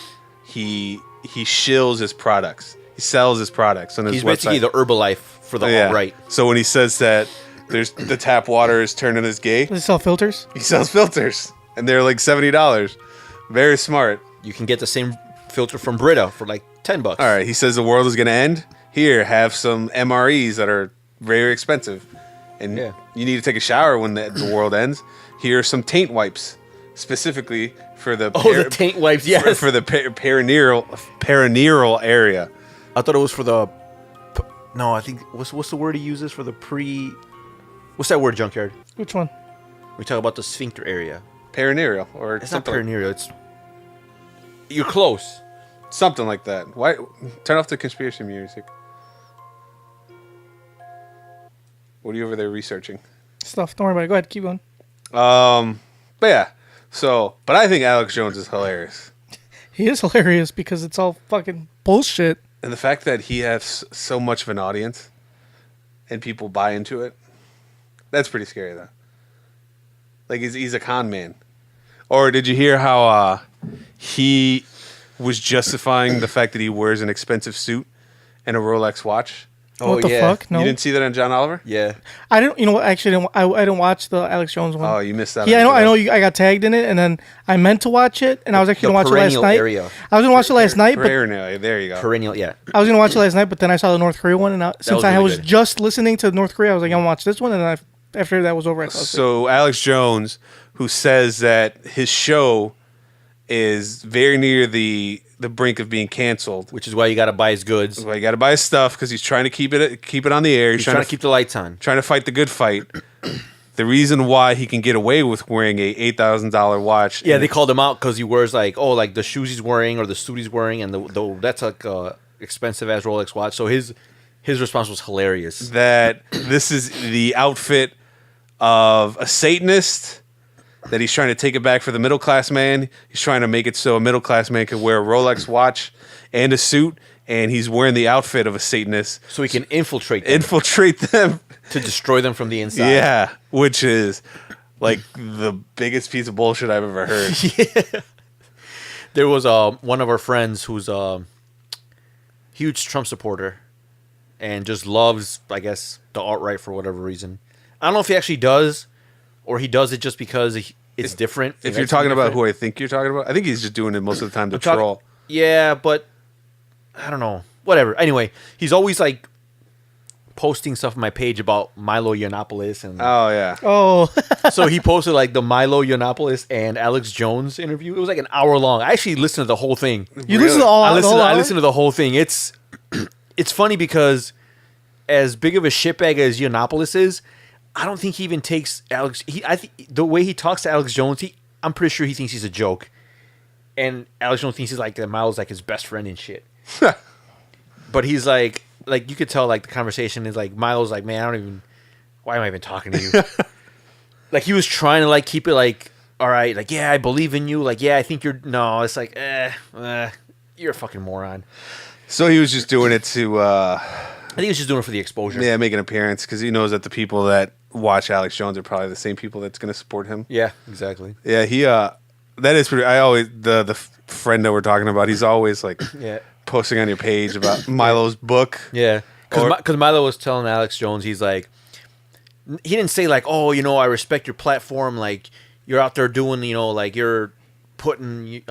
he shills his products. He sells his products on his website. He's basically the Herbalife for the alt-right. So when he says that there's the tap water is turning us gay, Does he sell filters? he sells filters, and they're like $70. Very smart. You can get the same filter from Brita for like $10. All right, he says the world is going to end. Here, have some MREs that are very expensive, and you need to take a shower when the world ends. Here are some taint wipes, specifically for the the taint wipes, yes, for the perineal area. I thought it was for the. No, I think what's the word he uses for the pre? What's that word, Junkyard? Which one? We talk about the sphincter area. Perineal, or it's something. Not perineal. It's you're close. Something like that. Why? Turn off the conspiracy music. What are you over there researching? Stuff. Don't worry about it. Go ahead. Keep going. But yeah. So, but I think Alex Jones is hilarious. He is hilarious because it's all fucking bullshit. And the fact that he has so much of an audience and people buy into it, that's pretty scary, though. Like, he's a con man. Or did you hear how he was justifying the fact that he wears an expensive suit and a Rolex watch? What the fuck? No. You didn't see that on John Oliver? Yeah. I didn't. You know what? Actually, I didn't watch the Alex Jones one. Oh, you missed that. Yeah, I know. I got tagged in it, and then I meant to watch it, and I was actually going to watch it last night. Area. I was going to watch it last night, but there you go. Perennial, yeah. I was going to watch it last night, but then I saw the North Korea one, and since I was just listening to North Korea, I was like, I'm going to watch this one, and then after that was over, I saw it. So Alex Jones, who says that his show is very near the brink of being canceled, which is why you got to buy his goods. That's why you got to buy his stuff because he's trying to keep it on the air. He's trying to keep the lights on, trying to fight the good fight. the reason why he can get away with wearing a $8,000 watch. Yeah, they called him out because he wears like the shoes he's wearing or the suit he's wearing, and the that's like expensive ass Rolex watch. So his response was hilarious. That this is the outfit of a Satanist. That he's trying to take it back for the middle class man. He's trying to make it so a middle class man can wear a Rolex watch and a suit, and he's wearing the outfit of a Satanist, So he can infiltrate them infiltrate them. to destroy them from the inside. Yeah, which is like the biggest piece of bullshit I've ever heard. There was one of our friends who's a huge Trump supporter and just loves, I guess, the alt-right for whatever reason. I don't know if he actually does, or he does it just because it's different. If you're talking about who I think you're talking about, I think he's just doing it most of the time to talking- troll. Yeah, but I don't know. Whatever. Anyway, he's always like posting stuff on my page about Milo Yiannopoulos, and Oh yeah, Oh, so he posted like the Milo Yiannopoulos and Alex Jones interview. It was like an hour long. I actually listened to the whole thing. you listen to all. I the listened. whole I hour? listened to the whole thing. It's funny because as big of a shitbag as Yiannopoulos is, I don't think he even takes Alex. I think the way he talks to Alex Jones, I'm pretty sure he thinks he's a joke, and Alex Jones thinks he's like that. Milo's like his best friend and shit. But he's like you could tell like the conversation is like Milo's like, man, I don't even. Why am I even talking to you? Like he was trying to like keep it like, all right, like yeah, I believe in you. Like yeah, I think you're. No, it's like you're a fucking moron. so he was just doing it to I think he was just doing it for the exposure. make an appearance because he knows that the people that watch Alex Jones are probably the same people that's going to support him. Yeah, exactly. Yeah, he that is pretty. I always the friend that we're talking about. He's always like Yeah. posting on your page about Milo's book. Yeah, Or- because Milo was telling Alex Jones, he's like, he didn't say like, oh, I respect your platform, like you're out there doing, like you're putting,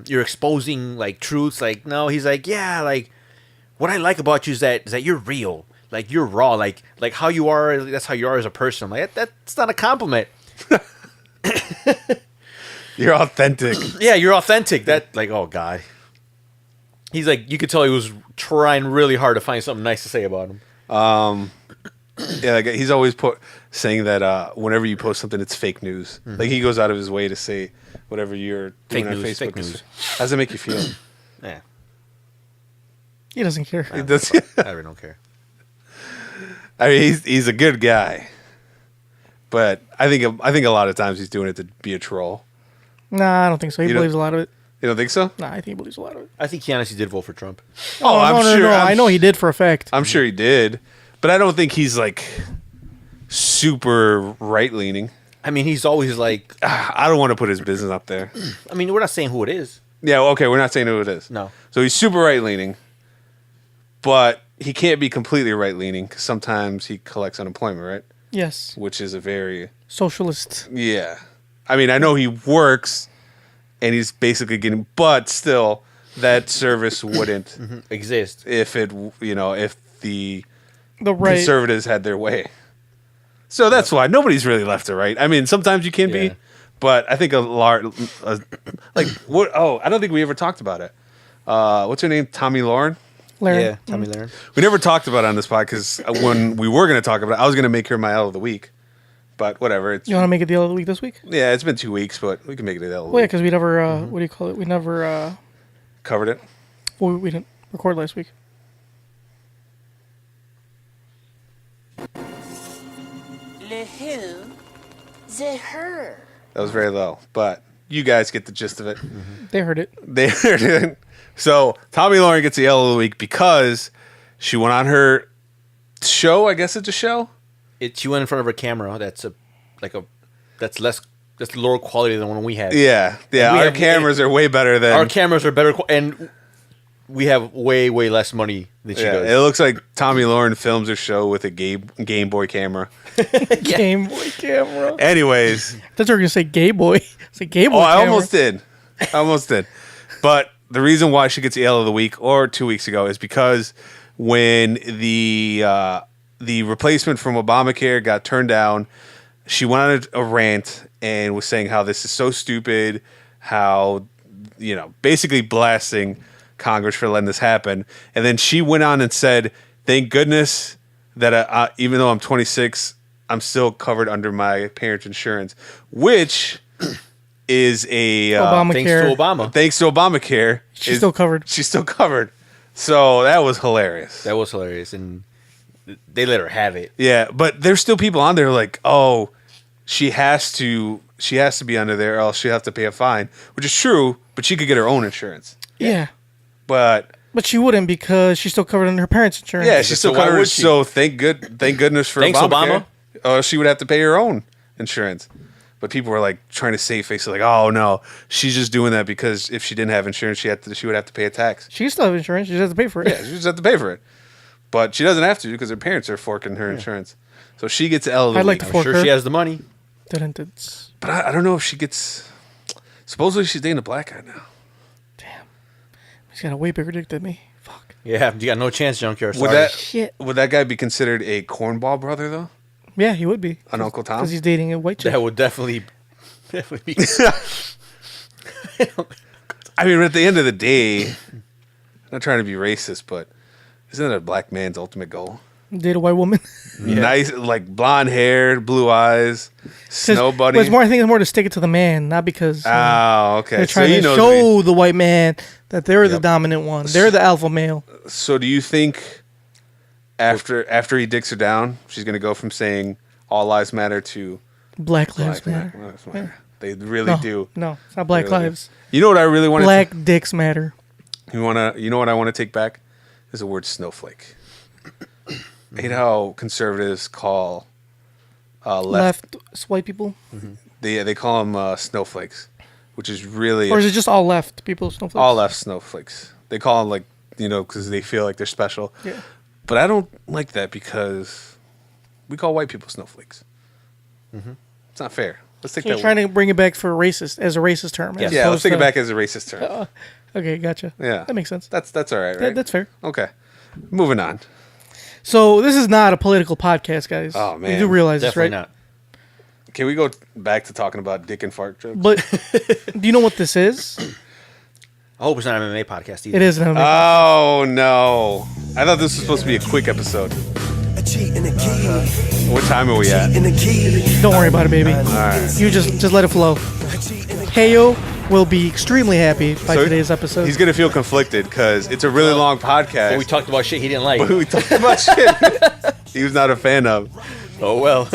you're exposing like truths, like no, he's like, yeah, like what I like about you is that you're real, like you're raw, like how you are, that's how you are as a person. I'm like that's not a compliment. You're authentic. Yeah, you're authentic. That like, oh god. He's like, you could tell he was trying really hard to find something nice to say about him. Yeah, like, he's always saying that whenever you post something, it's fake news. Mm-hmm. Like he goes out of his way to say whatever you're doing Fake on news, Facebook. fake news. How does it make you feel? Yeah, He doesn't care. It does- I really don't care. I mean, he's a good guy, but I think a lot of times he's doing it to be a troll. Nah, I don't think so. He You don't- believes a lot of it. You don't think so? Nah, I think he believes a lot of it. I think he honestly did vote for Trump. Oh, I'm sure. No. I'm I know he did for a fact. I'm sure he did, but I don't think he's like super right leaning. I mean, he's always like, I don't want to put his business up there. I mean, we're not saying who it is. Yeah, okay, we're not saying who it is. No. So he's super right leaning, but he can't be completely right leaning because sometimes he collects unemployment, right? Yes. Which is a very Socialist. yeah. I mean, I know he works, and he's basically getting, but still, that service wouldn't Exist. if it if the The right. conservatives had their way. So that's why nobody's really left or right. I mean, sometimes you can Yeah. be, but I think a large, like what? Oh, I don't think we ever talked about it. What's her name? Tommy Lauren. Larry. Yeah, Tommy Lahren. We never talked about it on this pod because when we were going to talk about it, I was going to make her my L of the week. But whatever. It's, You want to make it the L of the week this week? yeah, it's been 2 weeks, but we can make it the L of the Well, yeah, week. because we never. What do you call it? We never. Covered it. Well, we didn't record last week. Le who? The her. That was very low, but you guys get the gist of it. They heard it. They So Tommy Lauren gets the L of the week because she went on her show. I guess it's a show. She went in front of her camera. That's lower quality than the one we have. Yeah. We Our have- cameras are way better than Our cameras are better, and we have way less money than she Yeah, does. it looks like Tommy Lauren films her show with a Game Boy camera. Game Boy camera. Anyways, I thought you were gonna say gay boy. It's a gay boy. I camera. almost did. But the reason why she gets the L of the week, or 2 weeks ago, is because when the replacement from Obamacare got turned down, she went on a rant and was saying how this is so stupid, how basically blasting Congress for letting this happen. And then she went on and said, "Thank goodness that even though I'm 26, I'm still covered under my parents' insurance, which is a Obamacare. Thanks to Obama. Thanks to Obamacare, She's still covered. She's still covered. So that was hilarious. That was hilarious, and they let her have it. Yeah, but there's still people on there like, oh, she has to be under there, or else she'll have to pay a fine, which is true. But she could get her own insurance. Yeah. But she wouldn't because she's still covered under her parents' insurance. yeah, she's still So why covered. would she? So thank goodness for Thanks, Obamacare. Obama. Or she would have to pay her own insurance. But people were like trying to save face, like, oh no, she's just doing that because if she didn't have insurance, she would have to pay a tax. She still have insurance. She just has to pay for it. Yeah, she just have to pay for it. But she doesn't have to because her parents are forking her insurance. So she gets L of the I'd like week. to I'm fork sure her. she has the money. Dun-dun-duns. But I don't know if she gets. Supposedly she's dating a black guy now. Damn. He's got a way bigger dick than me. Fuck. Yeah, you got no chance, Junkyard. Would Sorry. Shit. that guy be considered a cornball brother though? Yeah, he would be. An Uncle Tom? Because he's dating a white chick. That would definitely be. I mean, at the end of the day, I'm not trying to be racist, but isn't it a black man's ultimate goal? Date a white woman. Nice, like blonde hair, blue eyes, snow bunny. But I think it's more to stick it to the man, not because Oh, okay. they're So trying he to knows show the white man that they're the dominant one. They're the alpha male. So do you think after he dicks her down, she's going to go from saying all lives matter to Black lives Black matter. lives matter? They really No, do. no, it's not black Really do. lives. You know what I really want Black dicks matter. You know what I want to take back is the word snowflake. I hate how conservatives call left. White people, They call them snowflakes, which is really or is it just all left people? Snowflakes. all left snowflakes. They call them because they feel like they're special. Yeah. But I don't like that because we call white people snowflakes. It's not fair. Let's take So you're that. trying to bring it back for racist as a racist term. as Yeah, let's opposed take it to- back as a racist term. Okay, gotcha. Yeah, that makes sense. That's all right, right? That's fair. Okay, moving on. So this is not a political podcast, guys. Oh, man. you do realize this, Definitely right? not. Can we go back to talking about dick and fart jokes? But do you know what this is? I hope it's not an MMA podcast either. It is an MMA. Oh no! I thought this was supposed to be a quick episode. What time are we at? Don't worry about it, baby. All right. You just let it flow. Heyo will be extremely happy by So today's episode. He's gonna feel conflicted because it's a really long podcast. But we talked about shit he didn't like. We talked about shit he was not a fan of. Oh well.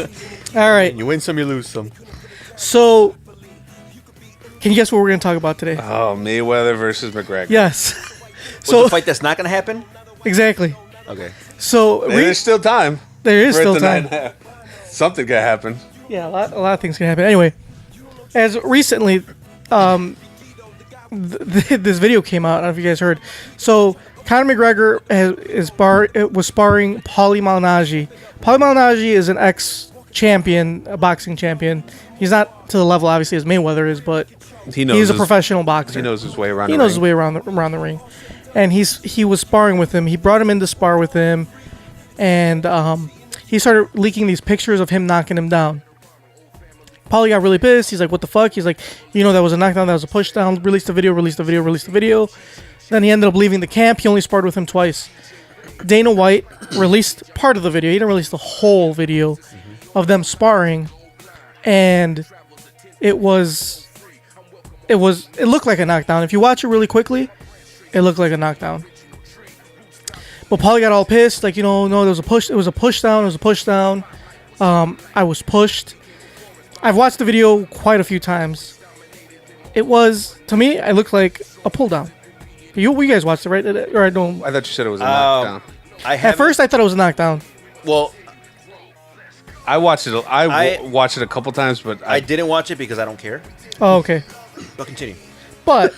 All right. You win some, you lose some. So, can you guess what we're going to talk about today? Oh, Mayweather versus McGregor. Yes. So So the fight that's not gonna happen? exactly. Okay. So And there's still time. there is We're at still the time. 9.5. Something could happen. Yeah, a lot of things can happen. Anyway, as recently, this video came out. I don't know if you guys heard. So Conor McGregor was sparring Paulie Malignaggi. Paulie Malignaggi is an ex-champion, a boxing champion. He's not to the level, obviously, as Mayweather is, but He knows he's a his- professional boxer. He knows his way around. He knows his way around the ring, and he was sparring with him. He brought him in to spar with him, and he started leaking these pictures of him knocking him down. Paulie got really pissed. He's like, "What the fuck?" He's like, "That was a knockdown. That was a pushdown. Release the video. Release the video. Release the video." Then he ended up leaving the camp. He only sparred with him twice. Dana White released part of the video. He didn't release the whole video of them sparring, and it looked like a knockdown. If you watch it really quickly, it looked like a knockdown. But Paulie got all pissed, like, no, there was a push. It was a push down. It was a push down. I was pushed. I've watched the video quite a few times. It was, to me, it looked like a pull down. You guys watched it, right? Or I don't. I thought you said it was a knockdown. At first, I thought it was a knockdown. Well, I watched it. Watched it a couple times, but I didn't watch it because I don't care. Oh, okay. But continue. But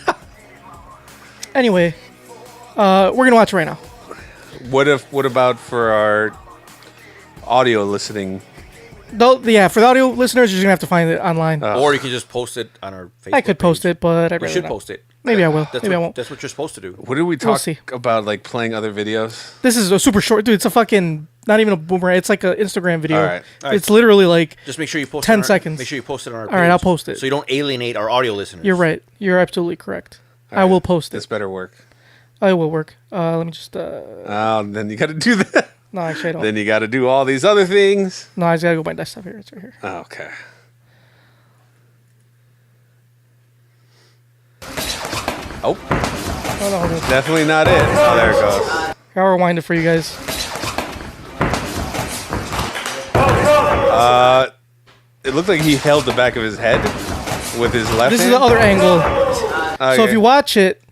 anyway, we're gonna watch it right now. What about for our audio listening? For the audio listeners, you're just gonna have to find it online. Or you can just post it on our Facebook I could post it, but I'd We rather should not. post it. Maybe I will. That's Maybe I what, won't. That's what you're supposed to do. What did we We'll talk see. about? Like playing other videos? This is a super short, dude. It's a fucking not even a boomerang. It's like an Instagram video. All right. It's literally like Just make sure you post 10 it on our, seconds. Make sure you post it on our page. All right, I'll post it. So you don't alienate our audio listeners. You're right. You're absolutely correct. All I right. will post This it. better work. I will work. Let me just. Oh, then you got to do that. No, actually, I don't. Then you got to do all these other things. No, I just gotta go my desktop here. It's right here. Oh, okay. Oh, Oh, no, hold on. definitely not it. Oh, there it goes. I'll rewind it for you guys. It looked like he held the back of his head with his left This hand. is the other angle. Okay. So if you watch it,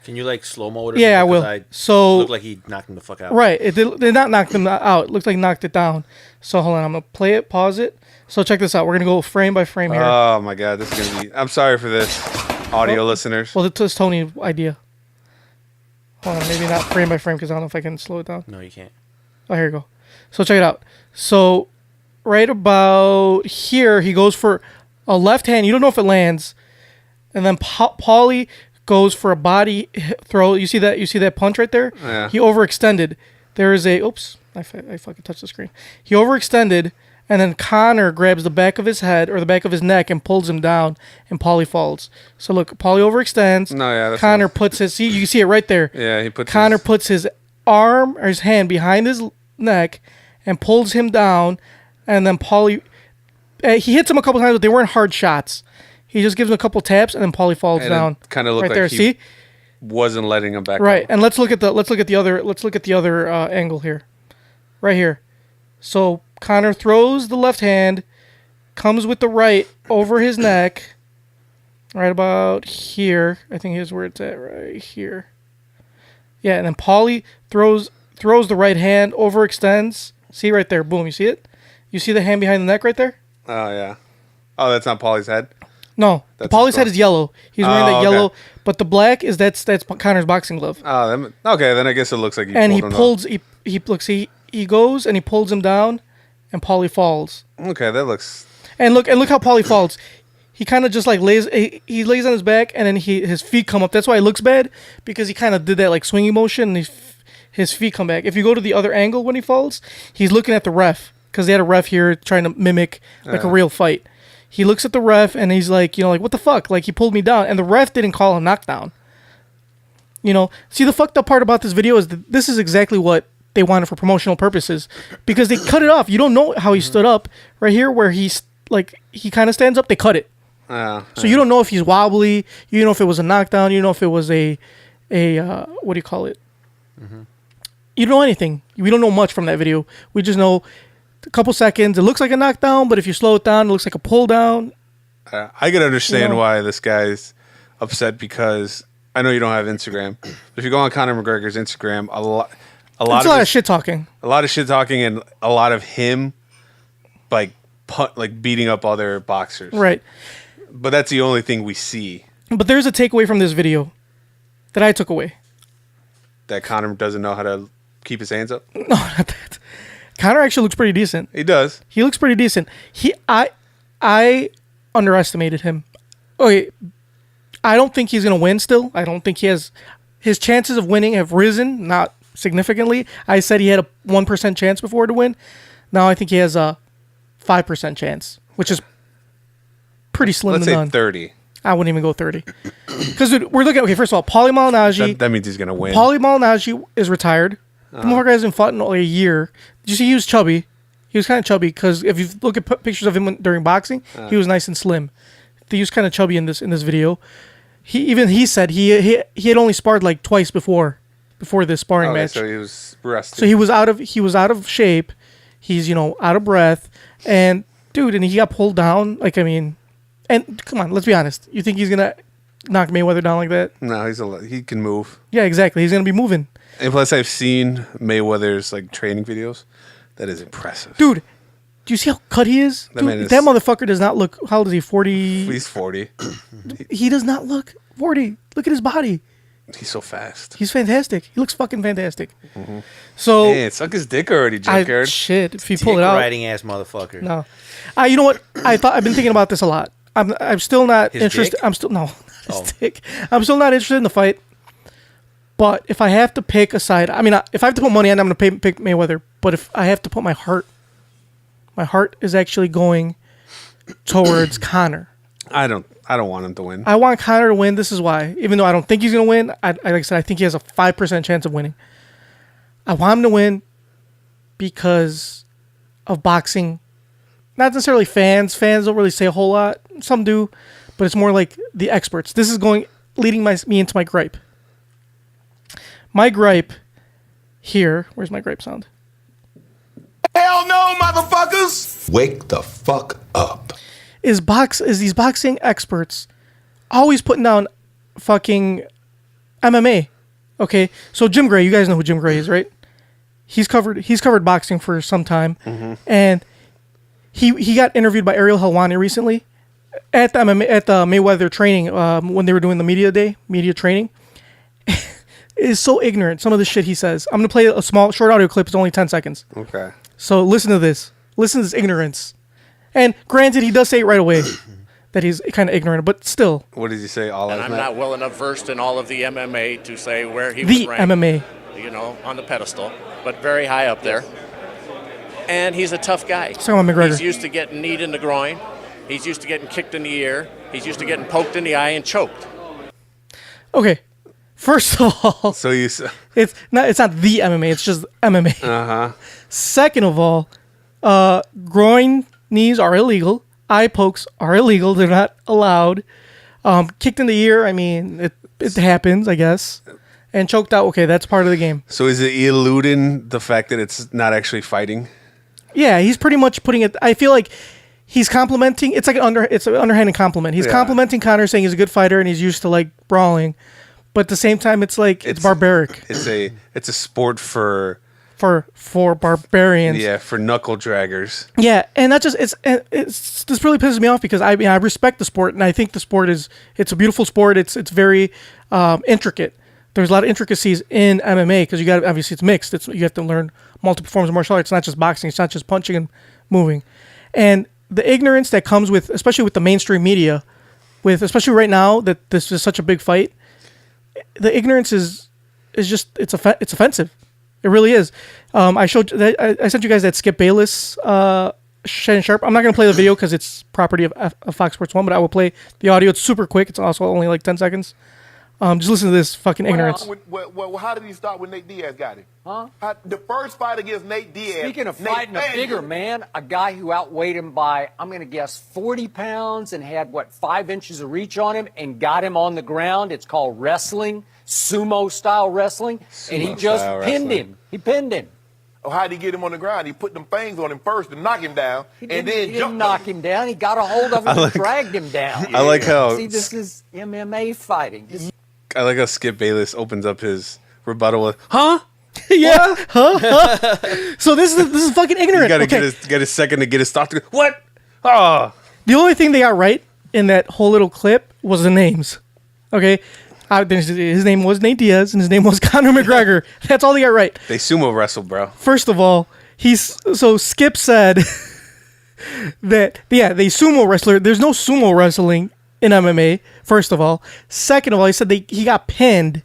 Can you like slow mo it? Or Yeah, I something? will. 'Cause So- looked like he knocked him the fuck out. right, it did not knock them out. It looked like knocked it down. So hold on, I'm gonna play it, pause it. So check this out. We're gonna go frame by frame here. Oh my god, this is gonna be. I'm sorry for this, audio listeners. Well, it's Tony's idea. Hold on, maybe not frame by frame because I don't know if I can slow it down. No, you can't. Oh, here you go. So check it out. So right about here, he goes for a left hand. You don't know if it lands, and then Paulie goes for a body throw. You see that? You see that punch right there? Yeah. He overextended. There is a oops. I fucking touched the screen. He overextended, and then Connor grabs the back of his head or the back of his neck and pulls him down, and Paulie falls. So look, Paulie overextends. No, yeah, that's Connor puts his. See, you can see it right there. Yeah, he puts. Connor his, puts his arm or his hand behind his neck and pulls him down, and then Paulie, he hits him a couple times, but they weren't hard shots. He just gives him a couple taps, and then Paulie falls down. Kind of looked right like there. he See, wasn't letting him back. right. up. And let's look at the other angle here, right here. So Connor throws the left hand, comes with the right over his neck, right about here. I think here's where it's at, right here. Yeah, and then Paulie throws the right hand, overextends. See right there, boom. You see it? You see the hand behind the neck right there? Oh yeah. Oh, that's not Paulie's head. No, That's Paulie's his head is yellow. He's wearing that okay. yellow, but the black is that's Connor's boxing glove. Oh, okay. Then I guess it looks like And he pulled him pulls. He goes and he pulls him down, and Paulie falls. down. Okay, that looks. And look how Paulie falls. He kind of just like lays. He lays on his back, and then his feet come up. That's why it looks bad, because he kind of did that like swinging motion, and his feet come back. If you go to the other angle when he falls, he's looking at the ref, because they had a ref here trying to mimic like a real fight. He looks at the ref and he's like, like, what the fuck? Like, he pulled me down, and the ref didn't call him knockdown. See, the fucked up part about this video is that this is exactly what they wanted for promotional purposes, because they cut it off. You don't know how he stood up. Right here, where he's like, he kind of stands up, they cut it. So you don't know if he's wobbly. You don't know if it was a knockdown. You don't know if it was a what do you call it? You don't know anything. We don't know much from that video. We just know a couple seconds. It looks like a knockdown, but if you slow it down, it looks like a pull down. I can understand why this guy's upset, because I know you don't have Instagram, but if you go on Conor McGregor's Instagram, a lot of shit talking. A lot of shit talking, and a lot of him like beating up other boxers. Right. But that's the only thing we see. But there's a takeaway from this video that I took away. That Conor doesn't know how to keep his hands up. No, not that. Conor actually looks pretty decent. He does. He looks pretty decent. I underestimated him. Okay, I don't think he's gonna win still. I don't think he has. His chances of winning have risen, not significantly. I said he had a 1% chance before to win. Now I think he has a 5% chance, which is pretty slim Let's to say none. 30. I wouldn't even go 30. Because we're looking at, okay, first of all, Paulie Malignaggi. That means he's going to win. Paulie Malignaggi is retired. The motherfucker hasn't fought in like a year. Did you see he was chubby? He was kind of chubby, because if you look at pictures of him during boxing, he was nice and slim. He was kind of chubby in this video. He said he had only sparred like twice before this sparring match. So he was rusty. So he was out of shape. He's out of breath, and dude, and he got pulled down. Like, I mean, and come on, let's be honest. You think he's gonna knock Mayweather down like that? No, he can move. Yeah, exactly. He's gonna be moving. And plus, I've seen Mayweather's like training videos. That is impressive, Dude. Do you see how cut he is? That man is- that motherfucker does not look. How old is he? 40. He's 40. He does not look 40. Look at his body. He's so fast. He's fantastic. He looks fucking fantastic. So Man, suck his dick already, junkyard. shit. If you pull it out, riding ass motherfucker. no. You know what? I've been thinking about this a lot. I'm still not His interested. dick? I'm still no. His dick. I'm still not interested in the fight. But if I have to pick a side, I mean, if I have to put money on, I'm going to pick Mayweather. But if I have to put my heart is actually going towards Conor. I don't want him to win. I want Conor to win. This is why. Even though I don't think he's going to win, like I said, I think he has a 5% chance of winning. I want him to win because of boxing. Not necessarily fans. Fans don't really say a whole lot. Some do, but it's more like the experts. This is leading me into my gripe. My gripe here. Where's my gripe sound? Hell no, motherfuckers! Wake the fuck up. Is these boxing experts always putting down fucking MMA? Okay, so Jim Gray, you guys know who Jim Gray is, right? He's covered boxing for some time, and he got interviewed by Ariel Helwani recently at the Mayweather training when they were doing the media training. Is so ignorant. Some of the shit he says. I'm gonna play a short audio clip. It's only 10 seconds. Okay. So listen to this. Listen to this ignorance. And granted, he does say it right away that he's kind of ignorant, but still. What did he say? I'm not well enough versed in all of the MMA to say where he was ranked. The MMA. You know, on the pedestal, but very high up there. And he's a tough guy. Talking about McGregor. He's used to getting kneed in the groin. He's used to getting kicked in the ear. He's used to getting poked in the eye and choked. Okay. First of all, so it's not the MMA. It's just MMA. Second of all, groin knees are illegal. Eye pokes are illegal. They're not allowed. Kicked in the ear. I mean, it happens, I guess. And choked out. Okay, that's part of the game. So is it eluding the fact that it's not actually fighting? Yeah, he's pretty much putting it. I feel like he's complimenting. It's like it's an underhanded compliment. He's complimenting Conor, saying he's a good fighter and he's used to like brawling. But at the same time, it's like it's barbaric. It's a sport for barbarians. Yeah, for knuckle draggers. Yeah, and that just this really pisses me off because I respect the sport and I think the sport it's a beautiful sport. It's very intricate. There's a lot of intricacies in MMA because obviously it's mixed. You have to learn multiple forms of martial arts. It's not just boxing. It's not just punching and moving. And the ignorance that comes with, especially with the mainstream media, especially right now that this is such a big fight. The ignorance is just it's offensive. It really is. I sent you guys that Skip Bayless, Shannon Sharp. I'm not going to play the video because it's property of Fox Sports 1, but I will play the audio. It's super quick. It's also only like 10 seconds. Just listen to this fucking ignorance. Well, how did he start when Nate Diaz got him? Huh? The first fight against Nate Diaz. Speaking of fighting a bigger man, a guy who outweighed him by, I'm going to guess, 40 pounds and had, 5 inches of reach on him and got him on the ground. It's called wrestling, sumo-style wrestling, and he just pinned him. He pinned him. Oh, how did he get him on the ground? He put them things on him first to knock him down, he didn't knock him down. He got a hold of him and dragged him down. I like how... See, this is MMA fighting. I like how Skip Bayless opens up his rebuttal with, huh? Yeah. Huh? So this is fucking ignorant. You gotta get a second to get his thought to go, what? Oh. The only thing they got right in that whole little clip was the names. Okay? His name was Nate Diaz and his name was Conor McGregor. That's all they got right. They sumo wrestle, bro. First of all, Skip said that, they sumo wrestler. There's no sumo wrestling in MMA, first of all. Second of all, he said he got pinned.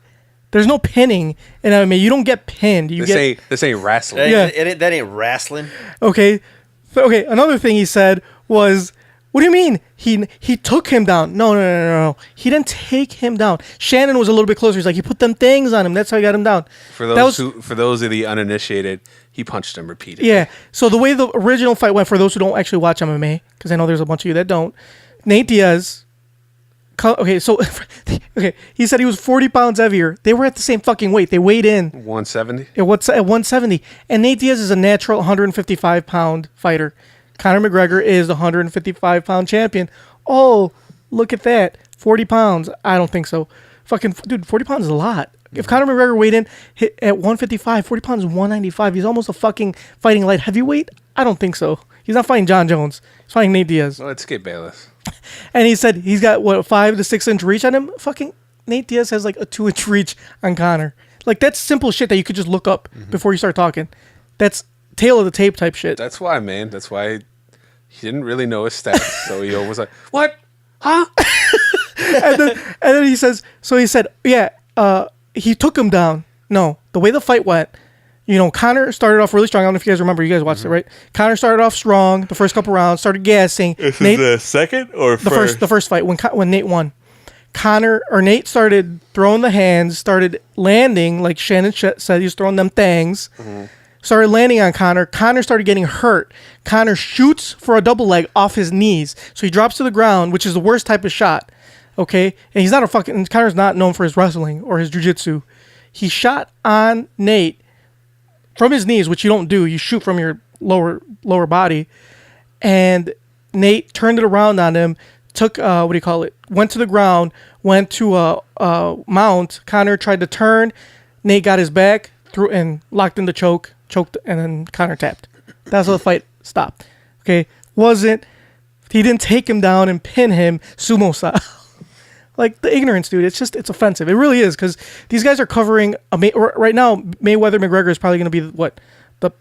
There's no pinning in MMA. You don't get pinned. This ain't wrestling. That ain't wrestling. Okay. Another thing he said was, what do you mean? He took him down. No. He didn't take him down. Shannon was a little bit closer. He's like, he put them things on him. That's how he got him down. For those of the uninitiated, he punched him repeatedly. Yeah. So the way the original fight went, for those who don't actually watch MMA, because I know there's a bunch of you that don't, Nate Diaz... he said he was 40 pounds heavier. They were at the same fucking weight. They weighed in 170. At 170, and Nate Diaz is a natural 155-pound fighter. Conor McGregor is the 155-pound champion. Oh, look at that, 40 pounds. I don't think so. Fucking dude, 40 pounds is a lot. If Conor McGregor weighed in at 155, 40 pounds is 195. He's almost a fucking fighting light heavyweight. I don't think so. He's not fighting John Jones. He's fighting Nate Diaz. Well, let's Skip Bayless. And he said he's got 5 to 6 inch reach on him. Fucking Nate Diaz has like a 2-inch reach on Conor. Like, that's simple shit that you could just look up before you start talking. That's tail of the tape type shit. That's why, man. That's why he didn't really know his stats. So he was like, what? Huh? and then he says, he took him down. No, the way the fight went, Conor started off really strong. I don't know if you guys remember. You guys watched it, right? Conor started off strong the first couple rounds, started gassing. This is the second or first? The first fight when Nate won. Nate started throwing the hands, started landing like Shannon said. He was throwing them things. started landing on Connor. Connor started getting hurt. Connor shoots for a double leg off his knees. So he drops to the ground, which is the worst type of shot. Okay? And he's not a fucking... Connor's not known for his wrestling or his jiu-jitsu. He shot on Nate from his knees, which you don't do. You shoot from your lower body. And Nate turned it around on him, took, went to the ground, went to a mount. Connor tried to turn. Nate got his back, threw and locked in the choked, and then Connor tapped. That's how the fight stopped. Okay? He didn't take him down and pin him sumo style. Like, the ignorance, dude, it's offensive. It really is, because these guys are covering, right now, Mayweather-McGregor is probably going to be, the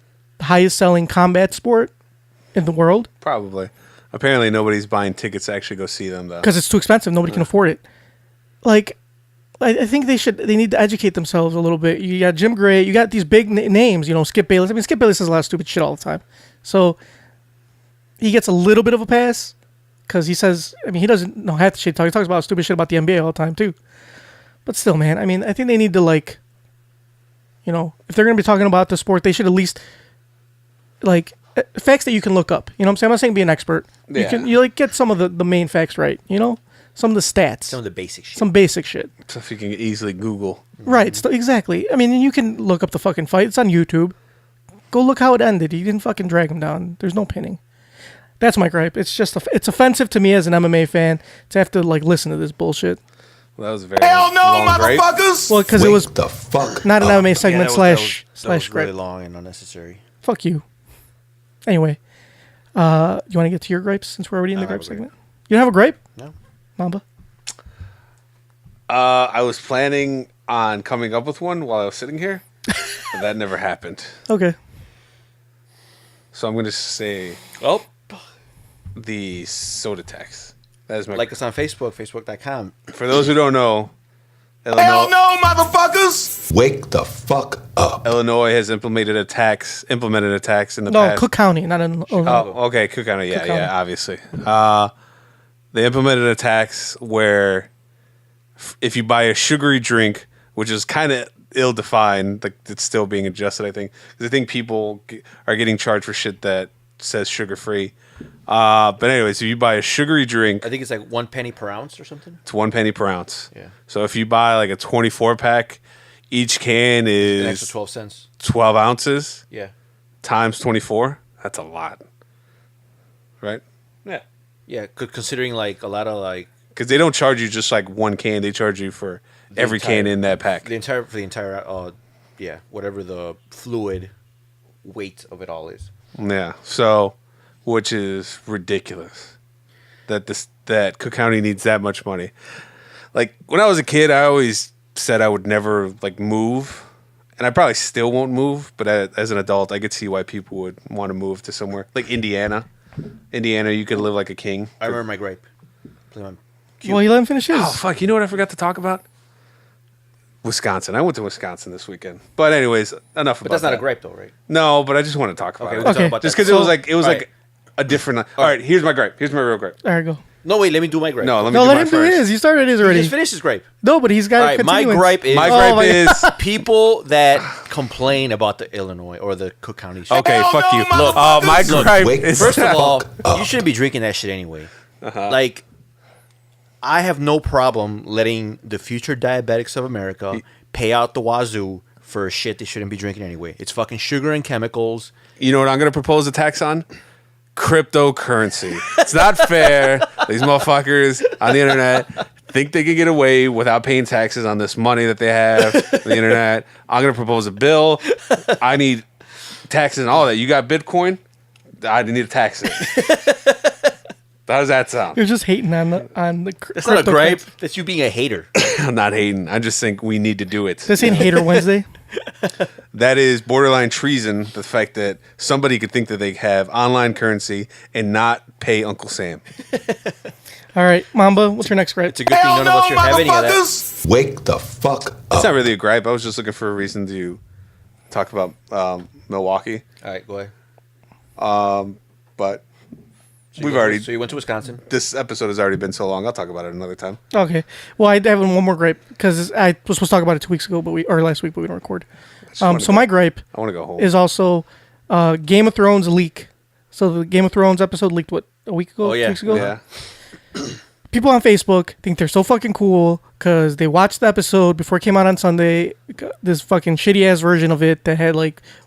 highest-selling combat sport in the world? Probably. Apparently, nobody's buying tickets to actually go see them, though. Because it's too expensive. Nobody can afford it. Like, I think they need to educate themselves a little bit. You got Jim Gray, you got these big names, Skip Bayless. I mean, Skip Bayless says a lot of stupid shit all the time. So, he gets a little bit of a pass. Because he says, he doesn't know half the shit. He talks about stupid shit about the NBA all the time, too. But still, man, I think they need to, if they're going to be talking about the sport, they should at least, facts that you can look up. You know what I'm saying? I'm not saying be an expert. Yeah. You can, get some of the main facts right, Some of the stats. Some of the basic shit. Some basic shit. Stuff you can easily Google. Right, exactly. You can look up the fucking fight. It's on YouTube. Go look how it ended. He didn't fucking drag him down. There's no pinning. That's my gripe. It's just it's offensive to me as an MMA fan to have to listen to this bullshit. Well, that was a very Hell no, long motherfuckers! Well, because it was the fuck not an MMA segment that slash was gripe. really long and unnecessary. Fuck you. Anyway, you want to get to your gripes since we're already in the gripe segment? You don't have a gripe? No. Mamba? I was planning on coming up with one while I was sitting here, but that never happened. Okay. So I'm going to say... Oh. The soda tax. That is my like us on Facebook, facebook.com. For those who don't know, Hell no, motherfuckers! Wake the fuck up. Illinois has implemented a tax in the past. No, Cook County, not in Illinois. Oh, okay, Cook County. Yeah, Cook County. obviously. They implemented a tax where if you buy a sugary drink, which is kind of ill-defined, it's still being adjusted, I think. Because I think people are getting charged for shit that says sugar-free. But anyways, if you buy a sugary drink, I think it's 1 penny per ounce or something. It's 1 penny per ounce. Yeah. So if you buy a 24-pack, each can is an extra 12 cents. 12 ounces. Yeah. Times 24. That's a lot. Right? Yeah. Yeah, considering a lot of because they don't charge you just one can, they charge you for every can in that pack. The entire whatever the fluid weight of it all is. Yeah. So which is ridiculous that Cook County needs that much money. When I was a kid, I always said I would never move, and I probably still won't move. But as an adult, I could see why people would want to move to somewhere like Indiana. Indiana, you could live like a king. I remember my gripe. Well, you let him finish his. Oh fuck! You know what I forgot to talk about? Wisconsin. I went to Wisconsin this weekend. But anyways, enough about that. But that's not a gripe, though, right? No, but I just want to talk about it. We'll talk about just that. because it was a different... All right, here's my gripe. Here's my real gripe. There you go. No, wait, let me do my gripe. No, let him do his. You started his already. He just finished his gripe. No, but he's got All right, my gripe is... My gripe is... people that complain about the Illinois or the Cook County shit. Okay, fuck you. Look, my gripe is... First of all, you shouldn't be drinking that shit anyway. I have no problem letting the future diabetics of America pay out the wazoo for shit they shouldn't be drinking anyway. It's fucking sugar and chemicals. You know what I'm going to propose a tax on? Cryptocurrency. It's not fair. These motherfuckers on the internet think they can get away without paying taxes on this money that they have on the internet. I'm going to propose a bill. I need taxes and all that. You got Bitcoin? I need to tax it. How does that sound? You're just hating on the. That's not a gripe. That's you being a hater. I'm not hating. I just think we need to do it. This ain't Hater Wednesday. That is borderline treason. The fact that somebody could think that they have online currency and not pay Uncle Sam. All right, Mamba, what's your next gripe? It's a good thing none of us should have any of that. Wake the fuck up. It's not really a gripe. I was just looking for a reason to talk about Milwaukee. All right, go ahead. But So you went to Wisconsin. This episode has already been so long. I'll talk about it another time. Okay. Well, I have one more gripe because I was supposed to talk about it 2 weeks ago, or last week, but we don't record. So my gripe I want to go home. is also Game of Thrones leak. So the Game of Thrones episode leaked, a week ago? Oh, yeah. 2 weeks ago? Yeah. People on Facebook think they're so fucking cool because they watched the episode before it came out on Sunday. This fucking shitty ass version of it that had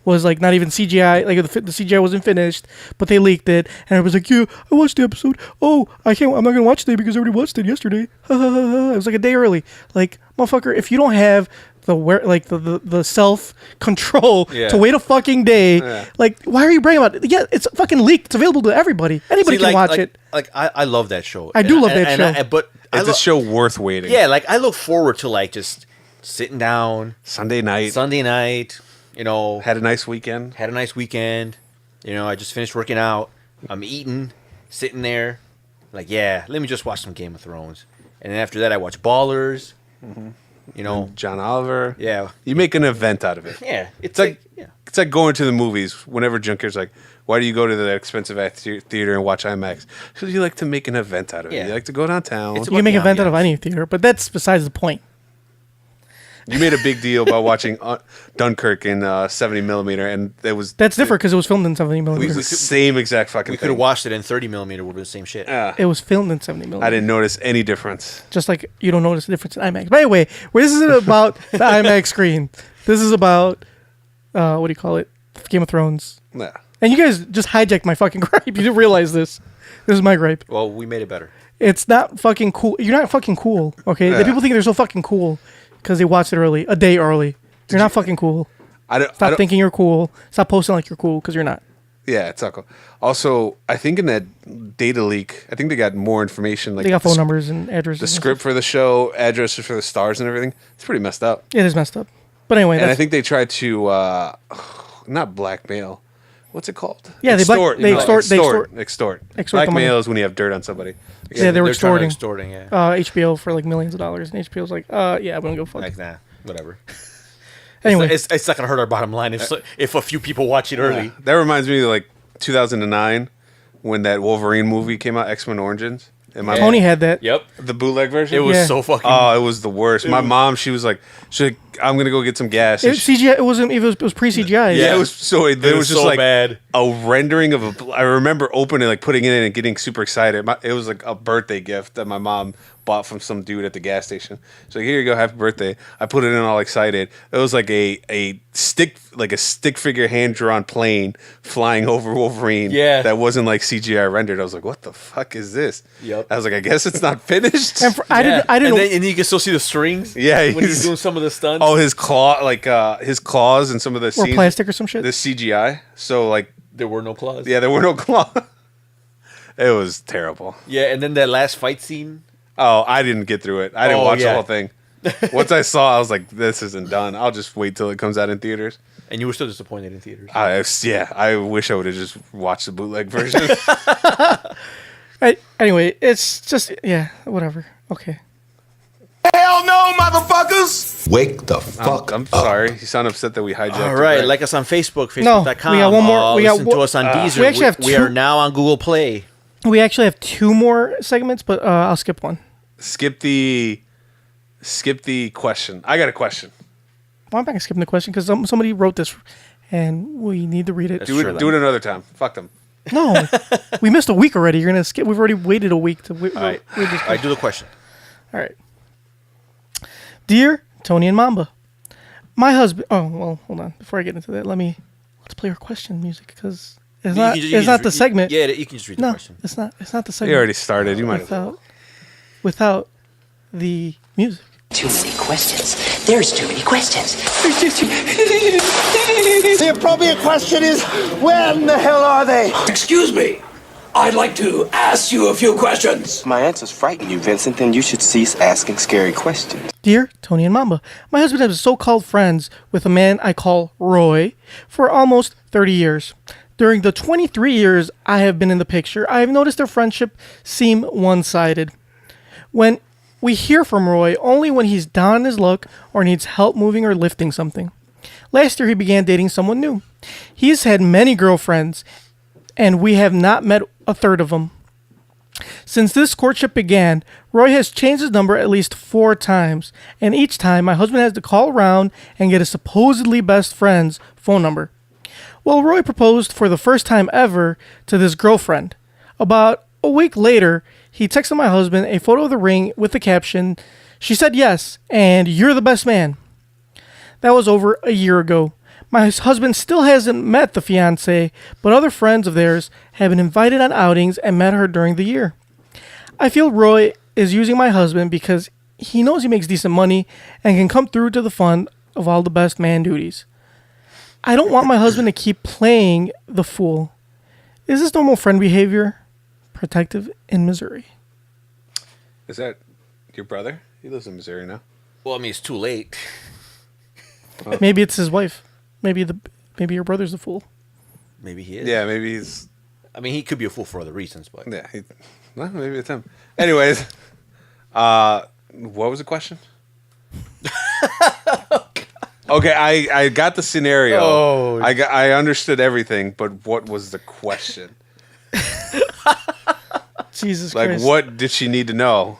was not even CGI. Like the CGI wasn't finished, but they leaked it, and everybody's like, "Yeah, I watched the episode. Oh, I'm not gonna watch today because I already watched it yesterday." It was like a day early. Like, motherfucker, if you don't have the self control to wait a fucking day, why are you bragging about it? Yeah, it's fucking leaked. It's available to everybody. Anybody can watch it. Like I love that show. I do love that show. But it's a show worth waiting. Yeah, I look forward to just sitting down Sunday night. Had a nice weekend. I just finished working out. I'm eating, sitting there, let me just watch some Game of Thrones. And then after that, I watch Ballers. Mm-hmm. And John Oliver. Yeah. You make an event out of it. Yeah. It's like going to the movies. Whenever Junker's like, why do you go to the expensive theater and watch IMAX? Because you like to make an event out of it. Yeah. You like to go downtown. You can make an event out of any theater, but that's besides the point. You made a big deal about watching Dunkirk in 70 millimeter, and that's different because it was filmed in 70 millimeter. It was the same exact fucking. We could have watched it in 30 millimeter. Would have been the same shit. It was filmed in 70 millimeter. I didn't notice any difference. Just like you don't notice the difference in IMAX. But anyway, this isn't about the IMAX screen. This is about what do you call it? Game of Thrones. Yeah. And you guys just hijacked my fucking gripe. You didn't realize this. This is my gripe. Well, we made it better. It's not fucking cool. You're not fucking cool. Okay. Yeah. The people think they're so fucking cool because they watched it a day early. You're not fucking cool. Stop thinking you're cool. Stop posting like you're cool because you're not. Yeah, it's not cool. Also, I think in that data leak, I think they got more information. They got phone numbers and addresses. The script for the show, addresses for the stars and everything. It's pretty messed up. It is messed up. But anyway. And I think they tried to, not blackmail. What's it called? Yeah, extort. Extort. Blackmail is when you have dirt on somebody. Yeah, they were extorting. Yeah. HBO for millions of dollars, and HBO's like, yeah, I'm gonna go fuck. Nah, whatever. Anyway, it's not gonna hurt our bottom line if a few people watch it early. That reminds me of 2009 when that Wolverine movie came out, X-Men Origins. Tony had that. Yep. The bootleg version. It was so fucking. Oh, it was the worst. My mom, she was like, I'm gonna go get some gas. CGI. It was pre-CGI. Yeah, it was so. It was just so bad. A rendering of I remember opening, putting it in and getting super excited. It was like a birthday gift that my mom bought from some dude at the gas station. So here you go, happy birthday. I put it in all excited. It was like a stick figure hand drawn plane flying over Wolverine. Yeah, that wasn't CGI rendered. I was like, what the fuck is this? Yep. I was like, I guess it's not finished. And I didn't. And you can still see the strings. Yeah, when he's doing some of the stunts. Oh, his claws and some of the scenes, plastic or some shit. The CGI. So there were no claws. Yeah, there were no claws. It was terrible. Yeah, and then that last fight scene. Oh, I didn't get through it. I didn't watch the whole thing. Once I saw, I was like, "This isn't done. I'll just wait till it comes out in theaters." And you were still disappointed in theaters. I wish I would have just watched the bootleg version. Anyway, it's just whatever. Okay. Hell no, motherfuckers! Wake the fuck I'm sorry. You sound upset that we hijacked. All right, like us on Facebook, Facebook.com. We got one more. Listen to us on Deezer. We actually have we are now on Google Play. We actually have 2 more segments, but I'll skip one. Skip the question. I got a question. Well, I'm not gonna skip the question because somebody wrote this, and we need to read it. Do it another time. Fuck them. No, we missed a week already. You're gonna skip. We've already waited a week to. All right. I do the question. All right. Dear Tony and Momba, my husband. Oh well, hold on. Before I get into that, let's play our question music because it's not the segment. Yeah, you can just read the question. It's not the segment. You already started. You might have. Without the music. Too many questions. There's too many questions. The appropriate question is, when the hell are they? Excuse me. I'd like to ask you a few questions. My answers frighten you, Vincent, then you should cease asking scary questions. Dear Tony and Momba, my husband has been so-called friends with a man I call Roy for almost 30 years. During the 23 years I have been in the picture, I have noticed their friendship seem one-sided. When we hear from Roy only when he's down on his luck or needs help moving or lifting something. Last year he began dating someone new. He's had many girlfriends, and we have not met a third of them. Since this courtship began, Roy has changed his number at least 4 times, and each time my husband has to call around and get his supposedly best friend's phone number. Well, Roy proposed for the first time ever to this girlfriend. About a week later, he texted my husband a photo of the ring with the caption, "She said yes, and you're the best man." That was over a year ago. My husband still hasn't met the fiancée, but other friends of theirs have been invited on outings and met her during the year. I feel Roy is using my husband because he knows he makes decent money and can come through to the fun of all the best man duties. I don't want my husband to keep playing the fool. Is this normal friend behavior? Protective in Missouri. Is that your brother? He lives in Missouri now. Well, I mean, it's too late. Maybe it's his wife. Maybe your brother's the fool. Maybe he is. Yeah, maybe he's... I mean, he could be a fool for other reasons, but... Yeah, well, maybe it's him. Anyways, what was the question? Okay, I got the scenario. Oh. I understood everything, but what was the question? Jesus like, Christ. what did she need to know?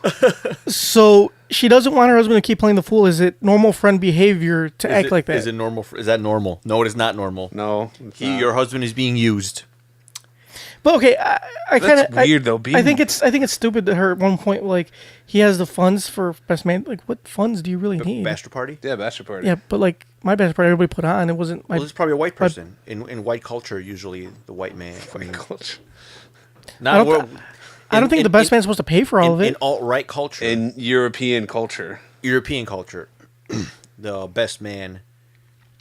So she doesn't want her husband to keep playing the fool. Is it normal friend behavior to act like that? Is it normal? Is that normal? No, it is not normal. No, your husband is being used. But okay, I kind of weird though. I think it's stupid that her at one point like he has the funds for best man. Like, what funds do you really need? Bachelor party? Yeah, bachelor party. Yeah, but like my bachelor party, everybody put on. It wasn't. Well, it's probably a white person in white culture. Usually, the white man. White culture. I don't think the best man's supposed to pay for all of it. In alt-right culture. In European culture. The best man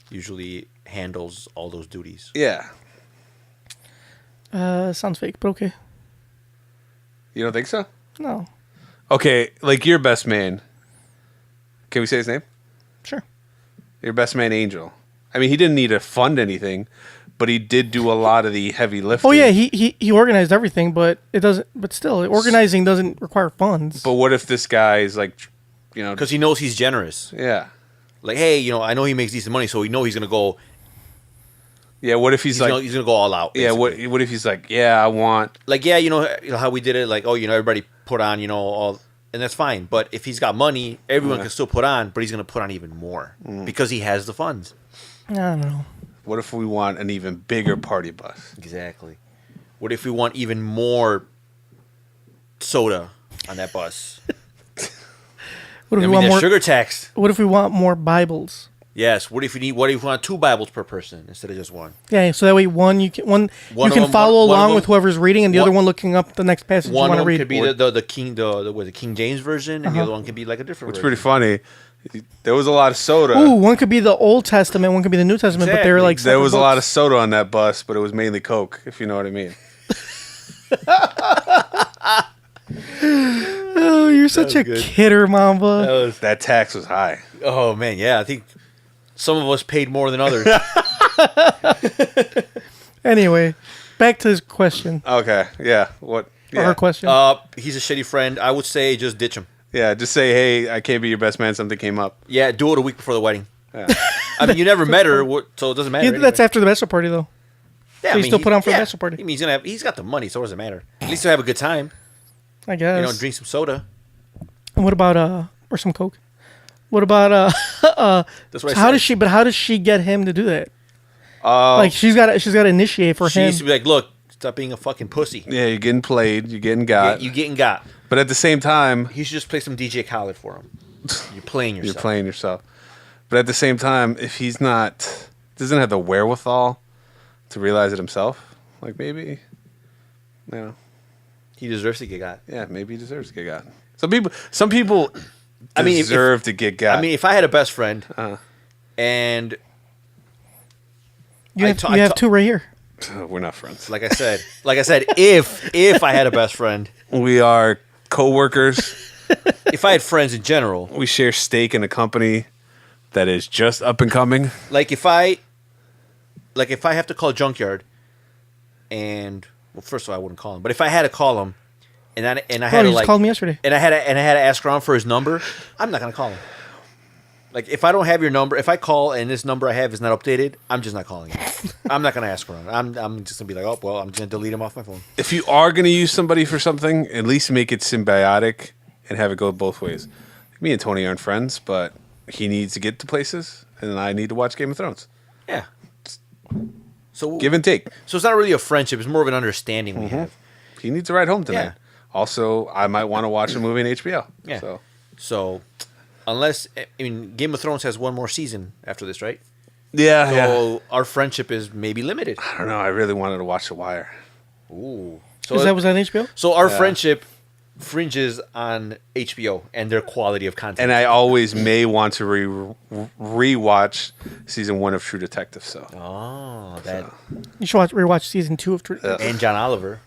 usually handles all those duties. Yeah. Sounds fake, but okay. You don't think so? No. Okay, like your best man. Can we say his name? Sure. Your best man, Angel. I mean, he didn't need to fund anything, but he did do a lot of the heavy lifting. Oh yeah, he organized everything, but it doesn't. But still, organizing doesn't require funds. But what if this guy is like, because he knows he's generous. Yeah. Like, hey, I know he makes decent money, so we know he's gonna go. Yeah. What if he's like, he's gonna go all out? Basically. Yeah. What if he's like, yeah, I want. Like, yeah, you know how we did it. Like, everybody put on, all, and that's fine. But if he's got money, everyone can still put on, but he's gonna put on even more because he has the funds. I don't know. What if we want an even bigger party bus? Exactly. What if we want even more soda on that bus? What if we want want more sugar tax? What if we want more Bibles? Yes. What if we want 2 Bibles per person instead of just 1? Yeah, so that way you can follow along with whoever's reading, and the other one looking up the next passage you want to read. One could be the King James version, and the other one could be like a different. It's version. pretty funny. There was a lot of soda. Ooh, one could be the Old Testament, one could be the New Testament, but they're like there was a lot of soda on that bus, but it was mainly Coke, if you know what I mean. Oh, you're such a kidder, Mamba. That tax was high. Oh man, yeah. I think some of us paid more than others. Anyway, back to his question. Okay, yeah. What? Or her question. He's a shitty friend. I would say just ditch him. Yeah, just say, hey, I can't be your best man. Something came up. Yeah, do it a week before the wedding. Yeah. I mean, you never met her, so it doesn't matter. Yeah, that's after the bachelor party, though. Yeah, so you still put on for the bachelor party. I mean, he's got the money, so it doesn't matter. At least he'll have a good time. I guess. Drink some soda. And what about or some Coke? What about That's what how does she get him to do that? Like she's got to initiate for she him. needs to be like, look, stop being a fucking pussy. Yeah, you're getting played. You're getting got. You're getting got. But at the same time, he should just play some DJ Khaled for him. You're playing yourself. You're playing yourself. But at the same time, if he's doesn't have the wherewithal to realize it himself, like maybe, he deserves to get got. Yeah, maybe he deserves to get got. Some people deserve to get got. I mean, if I had a best friend, and you have 2 right here. We're not friends. Like I said, if I had a best friend, we are co-workers. If I had friends in general, we share stake in a company that is just up and coming. Like if I have to call Junkyard, and first of all, I wouldn't call him. But if I had to call him, and I had to called me yesterday, and I had to ask around for his number, I'm not gonna call him. Like, if I don't have your number, if I call and this number I have is not updated, I'm just not calling you. I'm not going to ask for it. I'm just going to be like, oh, well, I'm just going to delete him off my phone. If you are going to use somebody for something, at least make it symbiotic and have it go both ways. Me and Tony aren't friends, but he needs to get to places, and I need to watch Game of Thrones. Yeah. So give and take. So it's not really a friendship. It's more of an understanding we have. He needs to ride home tonight. Yeah. Also, I might want to watch a movie on HBO. Yeah. So unless, I mean, Game of Thrones has one more season after this, right? Yeah. So our friendship is maybe limited. I don't know. I really wanted to watch The Wire. Ooh. Was that on HBO? So our friendship fringes on HBO and their quality of content. And I always may want to rewatch season 1 of True Detective. So. Oh, that. You should rewatch season 2 of True Detective. And John Oliver.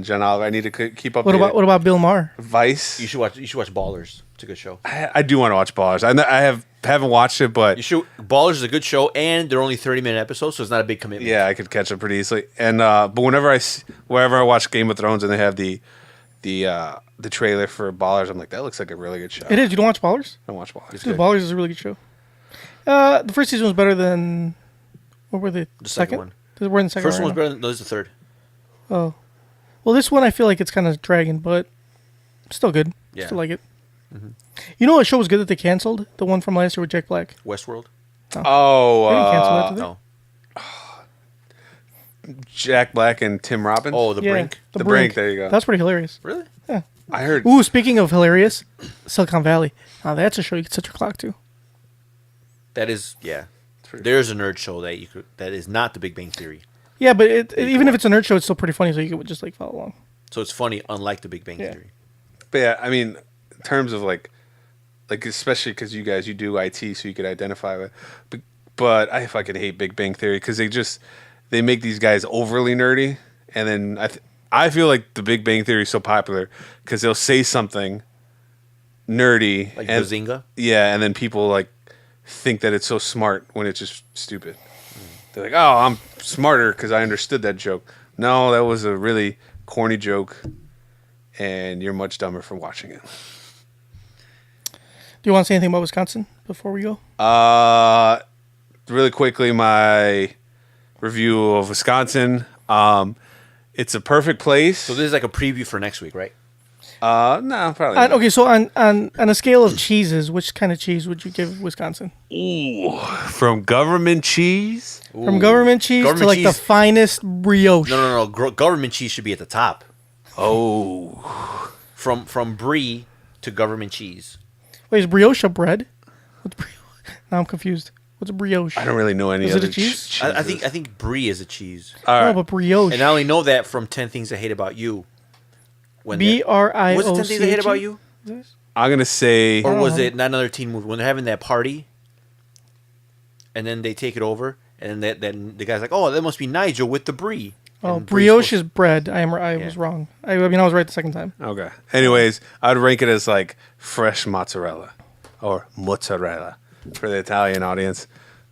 John Oliver. I need to keep up. What about Bill Maher? Vice. You should watch Ballers. It's a good show. I do want to watch Ballers. I haven't watched it, but you should. Ballers is a good show, and they're only 30-minute episodes, so it's not a big commitment. Yeah, I could catch up pretty easily. And but whenever I watch Game of Thrones and they have the trailer for Ballers, I'm like, that looks like a really good show. It is. You don't watch Ballers? I don't watch Ballers. Dude, Ballers is a really good show. The first season was better than. What were they? The second one. We're in the second. First one one was better than the third. Oh, well, this one I feel like it's kind of dragging, but still good. Yeah. Still like it. Mm-hmm. You know what show was good that they canceled? The one from last year with Jack Black. Westworld. Oh, they didn't cancel that, did they? No. Jack Black and Tim Robbins. Oh, The Brink. The Brink. There you go. That's pretty hilarious. Really? Yeah. I heard. Ooh, speaking of hilarious, Silicon Valley. Now that's a show you can set your clock to. That is, yeah. There's a nerd show that is not The Big Bang Theory. Yeah, but even if it's a nerd show, it's still pretty funny, so you could just like follow along. So it's funny, unlike The Big Bang Theory. But yeah, I mean, in terms of like especially because you do IT, so you could identify with. But I fucking hate Big Bang Theory because they make these guys overly nerdy, and then I feel like The Big Bang Theory is so popular because they'll say something nerdy, like Bazinga. Yeah, and then people like think that it's so smart when it's just stupid. They're like, "Oh, I'm smarter because I understood that joke." No, that was a really corny joke, and you're much dumber for watching it. Do you want to say anything about Wisconsin before we go? Really quickly, my review of Wisconsin. It's a perfect place. So this is like a preview for next week, right? No, probably not. Okay, so on a scale of cheeses, which kind of cheese would you give Wisconsin? Ooh, from government cheese? From government cheese to like the finest brioche. No. Government cheese should be at the top. Oh. From brie to government cheese. Wait, is brioche a bread? What's brioche? Now I'm confused. What's a brioche? I don't really know any Is other it a cheese? I think brie is a cheese. No, but brioche. And I only know that from 10 Things I Hate About You. BRIOCH. Was it 10 Things I Hate About You? I'm going to say... Or was it not another teen movie? When they're having that party, and then they take it over, and then the guy's like, oh, that must be Nigel with the brie. Oh, brioche is bread. I was wrong. I mean, I was right the second time. Okay. Anyways, I'd rank it as like fresh mozzarella or mozzarella for the Italian audience.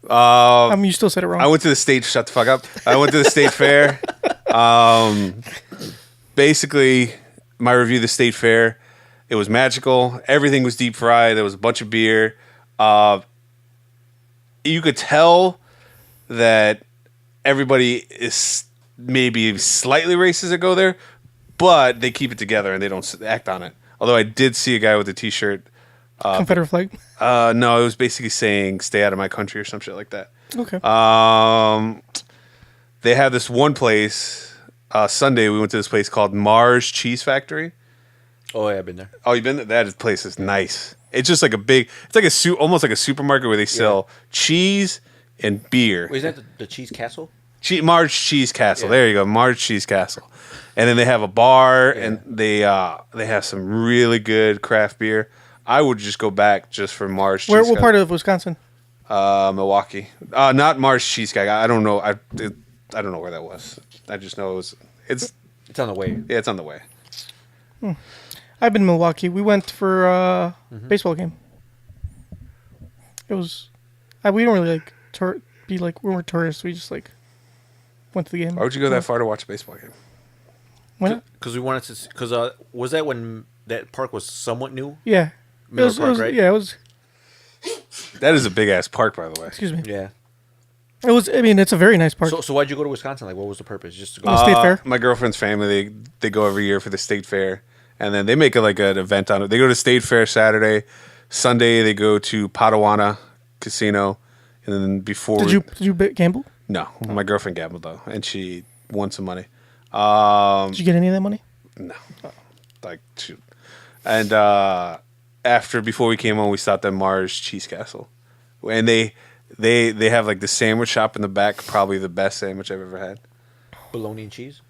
You still said it wrong. I went to the state. Shut the fuck up. I went to the state fair. Basically, my review of the state fair, it was magical. Everything was deep fried. There was a bunch of beer. You could tell that everybody is maybe slightly racist that go there, but they keep it together and they don't act on it. Although I did see a guy with a T-shirt. Confederate flag? No, it was basically saying "Stay out of my country" or some shit like that. Okay. They have this one place. Sunday we went to this place called Mars Cheese Factory. Oh yeah, I've been there. Oh, you've been there? That place is nice. It's just like it's like almost like a supermarket where they sell cheese and beer. Wait, is that the Cheese Castle? Mars Cheese Castle. Yeah. There you go, Mars Cheese Castle. And then they have a bar, and they have some really good craft beer. I would just go back just for Mars Cheese Castle. What part of Wisconsin? Milwaukee. Not Mars Cheesecake. I don't know. I don't know where that was. I just know it's on the way. Yeah, it's on the way. I've been in Milwaukee. We went for a baseball game. It was. We don't really we weren't tourists. We just went to the game. Why would you go that far to watch a baseball game? Why not? Because we wanted to. Because was that when that park was somewhat new? Yeah. Miller Park, right? Yeah, it was. That is a big ass park, by the way. Excuse me. Yeah. It was. I mean, it's a very nice park. So why'd you go to Wisconsin? Like, what was the purpose? Just to go The state fair? My girlfriend's family, they go every year for the state fair, and then they make it like an event on it. They go to state fair Saturday, Sunday they go to Padawana Casino, and then before. Did you gamble? No, my girlfriend gambled though, and she won some money. Did you get any of that money? No, like shoot. And before we came home, we stopped at Mars Cheese Castle, and they have like the sandwich shop in the back, probably the best sandwich I've ever had. bologna and cheese.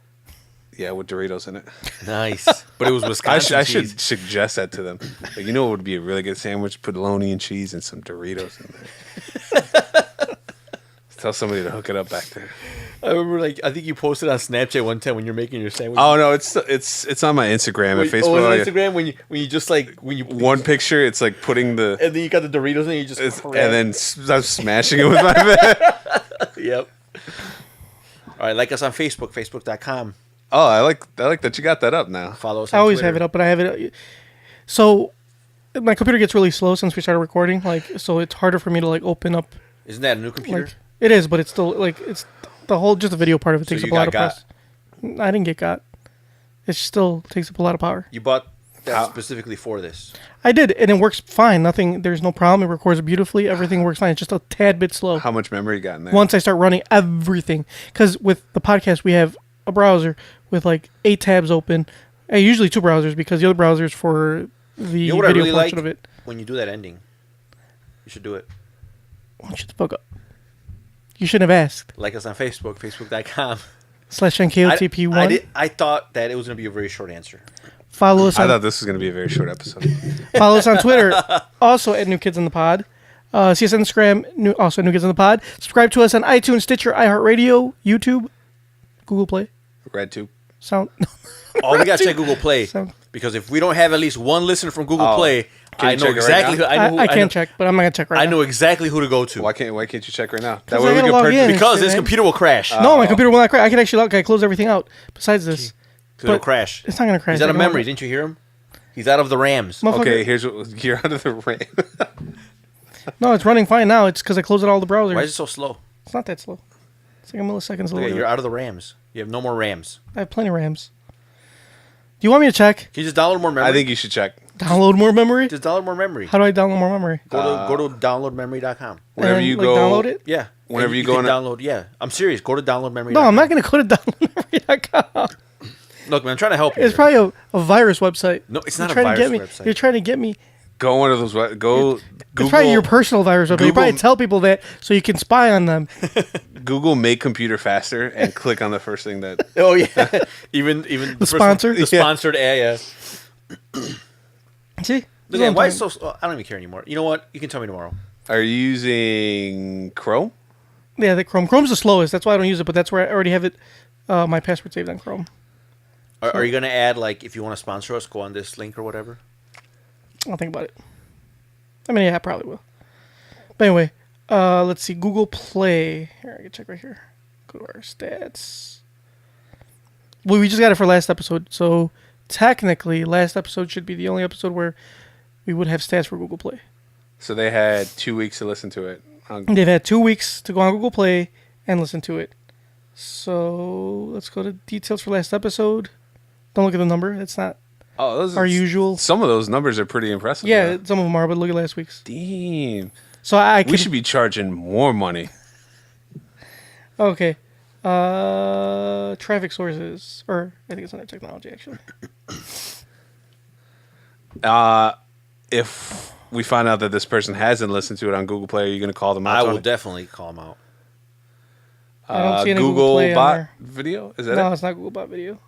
Yeah, with Doritos in it. Nice, but it was Wisconsin. I should suggest that to them. Like, you know what would be a really good sandwich? Put bologna and cheese and some Doritos in there. Tell somebody to hook it up back there. I remember, like, I think you posted on Snapchat one time when you're making your sandwich. Oh no, it's on my Instagram and Facebook. Oh, on Instagram when you just like when you one picture, it's like putting the and then you got the Doritos and you just and then I'm smashing it with my bed. Yep. All right, like us on Facebook, facebook.com. Oh, I like that you got that up now. Follow us on I always Twitter. have it up, but I have it. So my computer gets really slow since we started recording. Like, so it's harder for me to like open up. Isn't that a new computer? Like, it is, but it's still like it's the whole just the video part of it So takes you up a lot got of press. I didn't get got. It still takes up a lot of power. You bought that specifically for this. I did, and it works fine. Nothing. There's no problem. It records beautifully. Everything works fine. It's just a tad bit slow. How much memory you got in there? Once I start running everything, because with the podcast we have a browser with like 8 tabs open. Usually 2 browsers because the other browser's for the You know what I video really portion like? of it. When you do that ending, you should do it. Why don't you shut the fuck up? You shouldn't have asked. Like us on Facebook, facebook.com. /NKOTP1. I thought that it was going to be a very short answer. Follow us I on thought this was going to be a very short episode. Follow us on Twitter, also at New Kids in the Pod. See us on Instagram, also at New Kids in the Pod. Subscribe to us on iTunes, Stitcher, iHeartRadio, YouTube, Google Play. RedTube. Sound. Oh, we got to check Google Play. Because if we don't have at least one listener from Google Play, I know exactly. I can't check, but I'm not gonna check right now. I know exactly who to go to. Why can't you check right now? That way we can purchase. Because this computer will crash. No, my computer will not crash. I can actually log. I close everything out. Besides this, It'll crash. It's not gonna crash. He's out of I can memory. log Didn't you hear him? He's out of the RAMs. Okay, here's what you're out of the RAM. No, it's running fine now. It's because I closed all the browsers. Why is it so slow? It's not that slow. It's like a millisecond slow. Okay, you're out of the RAMs. You have no more RAMs. I have plenty of RAMs. Do you want me to check? Can you just download more memory? I think you should check. Download more memory? Just download more memory. How do I download more memory? Go to downloadmemory.com. Whenever you go, download it? Yeah. Whenever And you go can on download, yeah. I'm serious. Go to downloadmemory.com. No, I'm not going to go to downloadmemory.com. Look, man, I'm trying to help you. It's probably a virus website. No, it's You're not a trying to virus get me. website. You're trying to get me. Go one of those. Go It's Google. probably your personal virus website. You Google- probably tell people that so you can spy on them. Google make computer faster and click on the first thing that. Oh yeah, even the first sponsor? one, the sponsored ad. See, Look at why is so? I don't even care anymore. You know what? You can tell me tomorrow. Are you using Chrome? Yeah, the Chrome. Chrome's the slowest. That's why I don't use it. But that's where I already have it. My password saved on Chrome. Are you gonna add like if you want to sponsor us, go on this link or whatever? I'll think about it. I mean, yeah, I probably will. But anyway, let's see. Google Play. Here, I can check right here. Go to our stats. Well, we just got it for last episode, so technically, last episode should be the only episode where we would have stats for Google Play. So they had 2 weeks to listen to it. They've had 2 weeks to go on Google Play and listen to it. So let's go to details for last episode. Don't look at the number. That's not those our usual. Some of those numbers are pretty impressive. Yeah, some of them are, but look at last week's. Damn. So we should be charging more money. Okay. Traffic sources. Or I think it's under technology, actually. If we find out that this person hasn't listened to it on Google Play, are you going to call them out? I on will it? definitely call them out. I don't see any Google Play on bot there. video? Is that No, it? it's not Google Bot Video.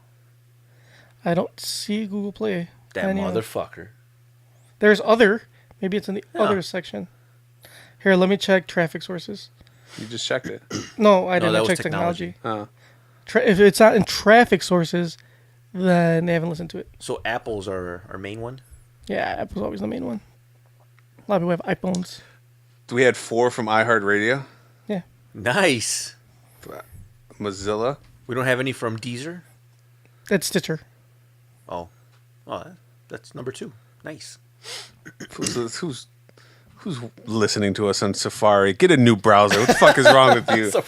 I don't see Google Play. That Any of- motherfucker. There's other. Maybe it's in the Yeah. other section. Here, let me check traffic sources. You just checked it. No, I No, didn't that was check technology. technology. If it's not in traffic sources, then they haven't listened to it. So Apple's our main one. Yeah, Apple's always the main one. A lot of people have iPhones. We had 4 from iHeartRadio. Yeah. Nice. Mozilla. We don't have any from Deezer. It's Stitcher. Oh, that's number 2. Nice. Who's Who's listening to us on Safari? Get a new browser. What the fuck is wrong with you? It'd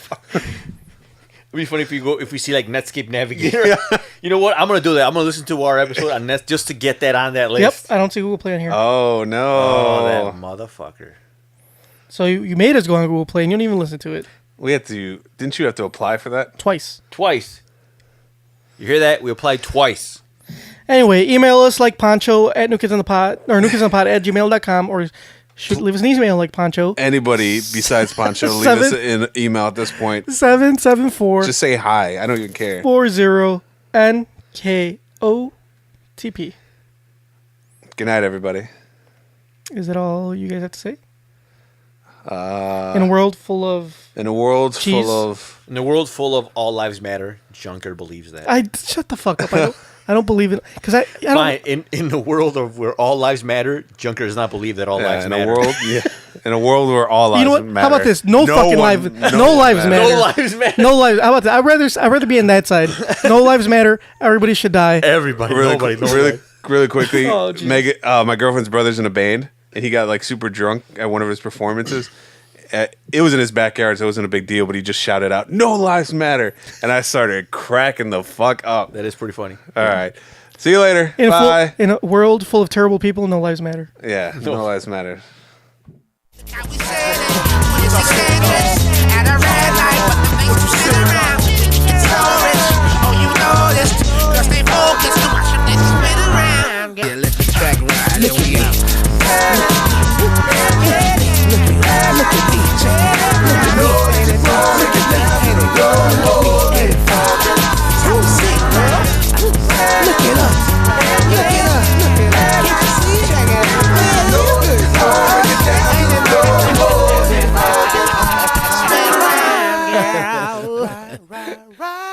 be funny if we see like Netscape Navigator. You know what? I'm gonna do that. I'm gonna listen to our episode on Net just to get that on that list. Yep, I don't see Google Play on here. Oh no! Oh, that motherfucker. So you made us go on Google Play and you didn't even listen to it. We had to. Didn't you have to apply for that? Twice. You hear that? We applied twice. Anyway, email us like Pancho at newkidsonthepod or newkidsonthepod@gmail.com or leave us an email like Pancho. Anybody besides Pancho, leave us an email at this point. 774. Just say hi. I don't even care. 40 NKOTP. Good night, everybody. Is that all you guys have to say? In a world full of cheese? In a world full of all lives matter, Junker believes that. Shut the fuck up. I don't believe it because I don't. Fine. In the world of where all lives matter, Junker does not believe that all lives matter. In a world where all lives matter. How about this? No lives matter. No lives matter. No lives. How about that? I'd rather be on that side. No lives matter. Everybody should die. Everybody. Really quickly. Megan, my girlfriend's brother's in a band, and he got like super drunk at one of his performances. It was in his backyard, so it wasn't a big deal, but he just shouted out, "No lives matter." And I started cracking the fuck up. That is pretty funny. All right. See you later. Bye. In a world full of terrible people, no lives matter. Yeah, no lives matter. Right.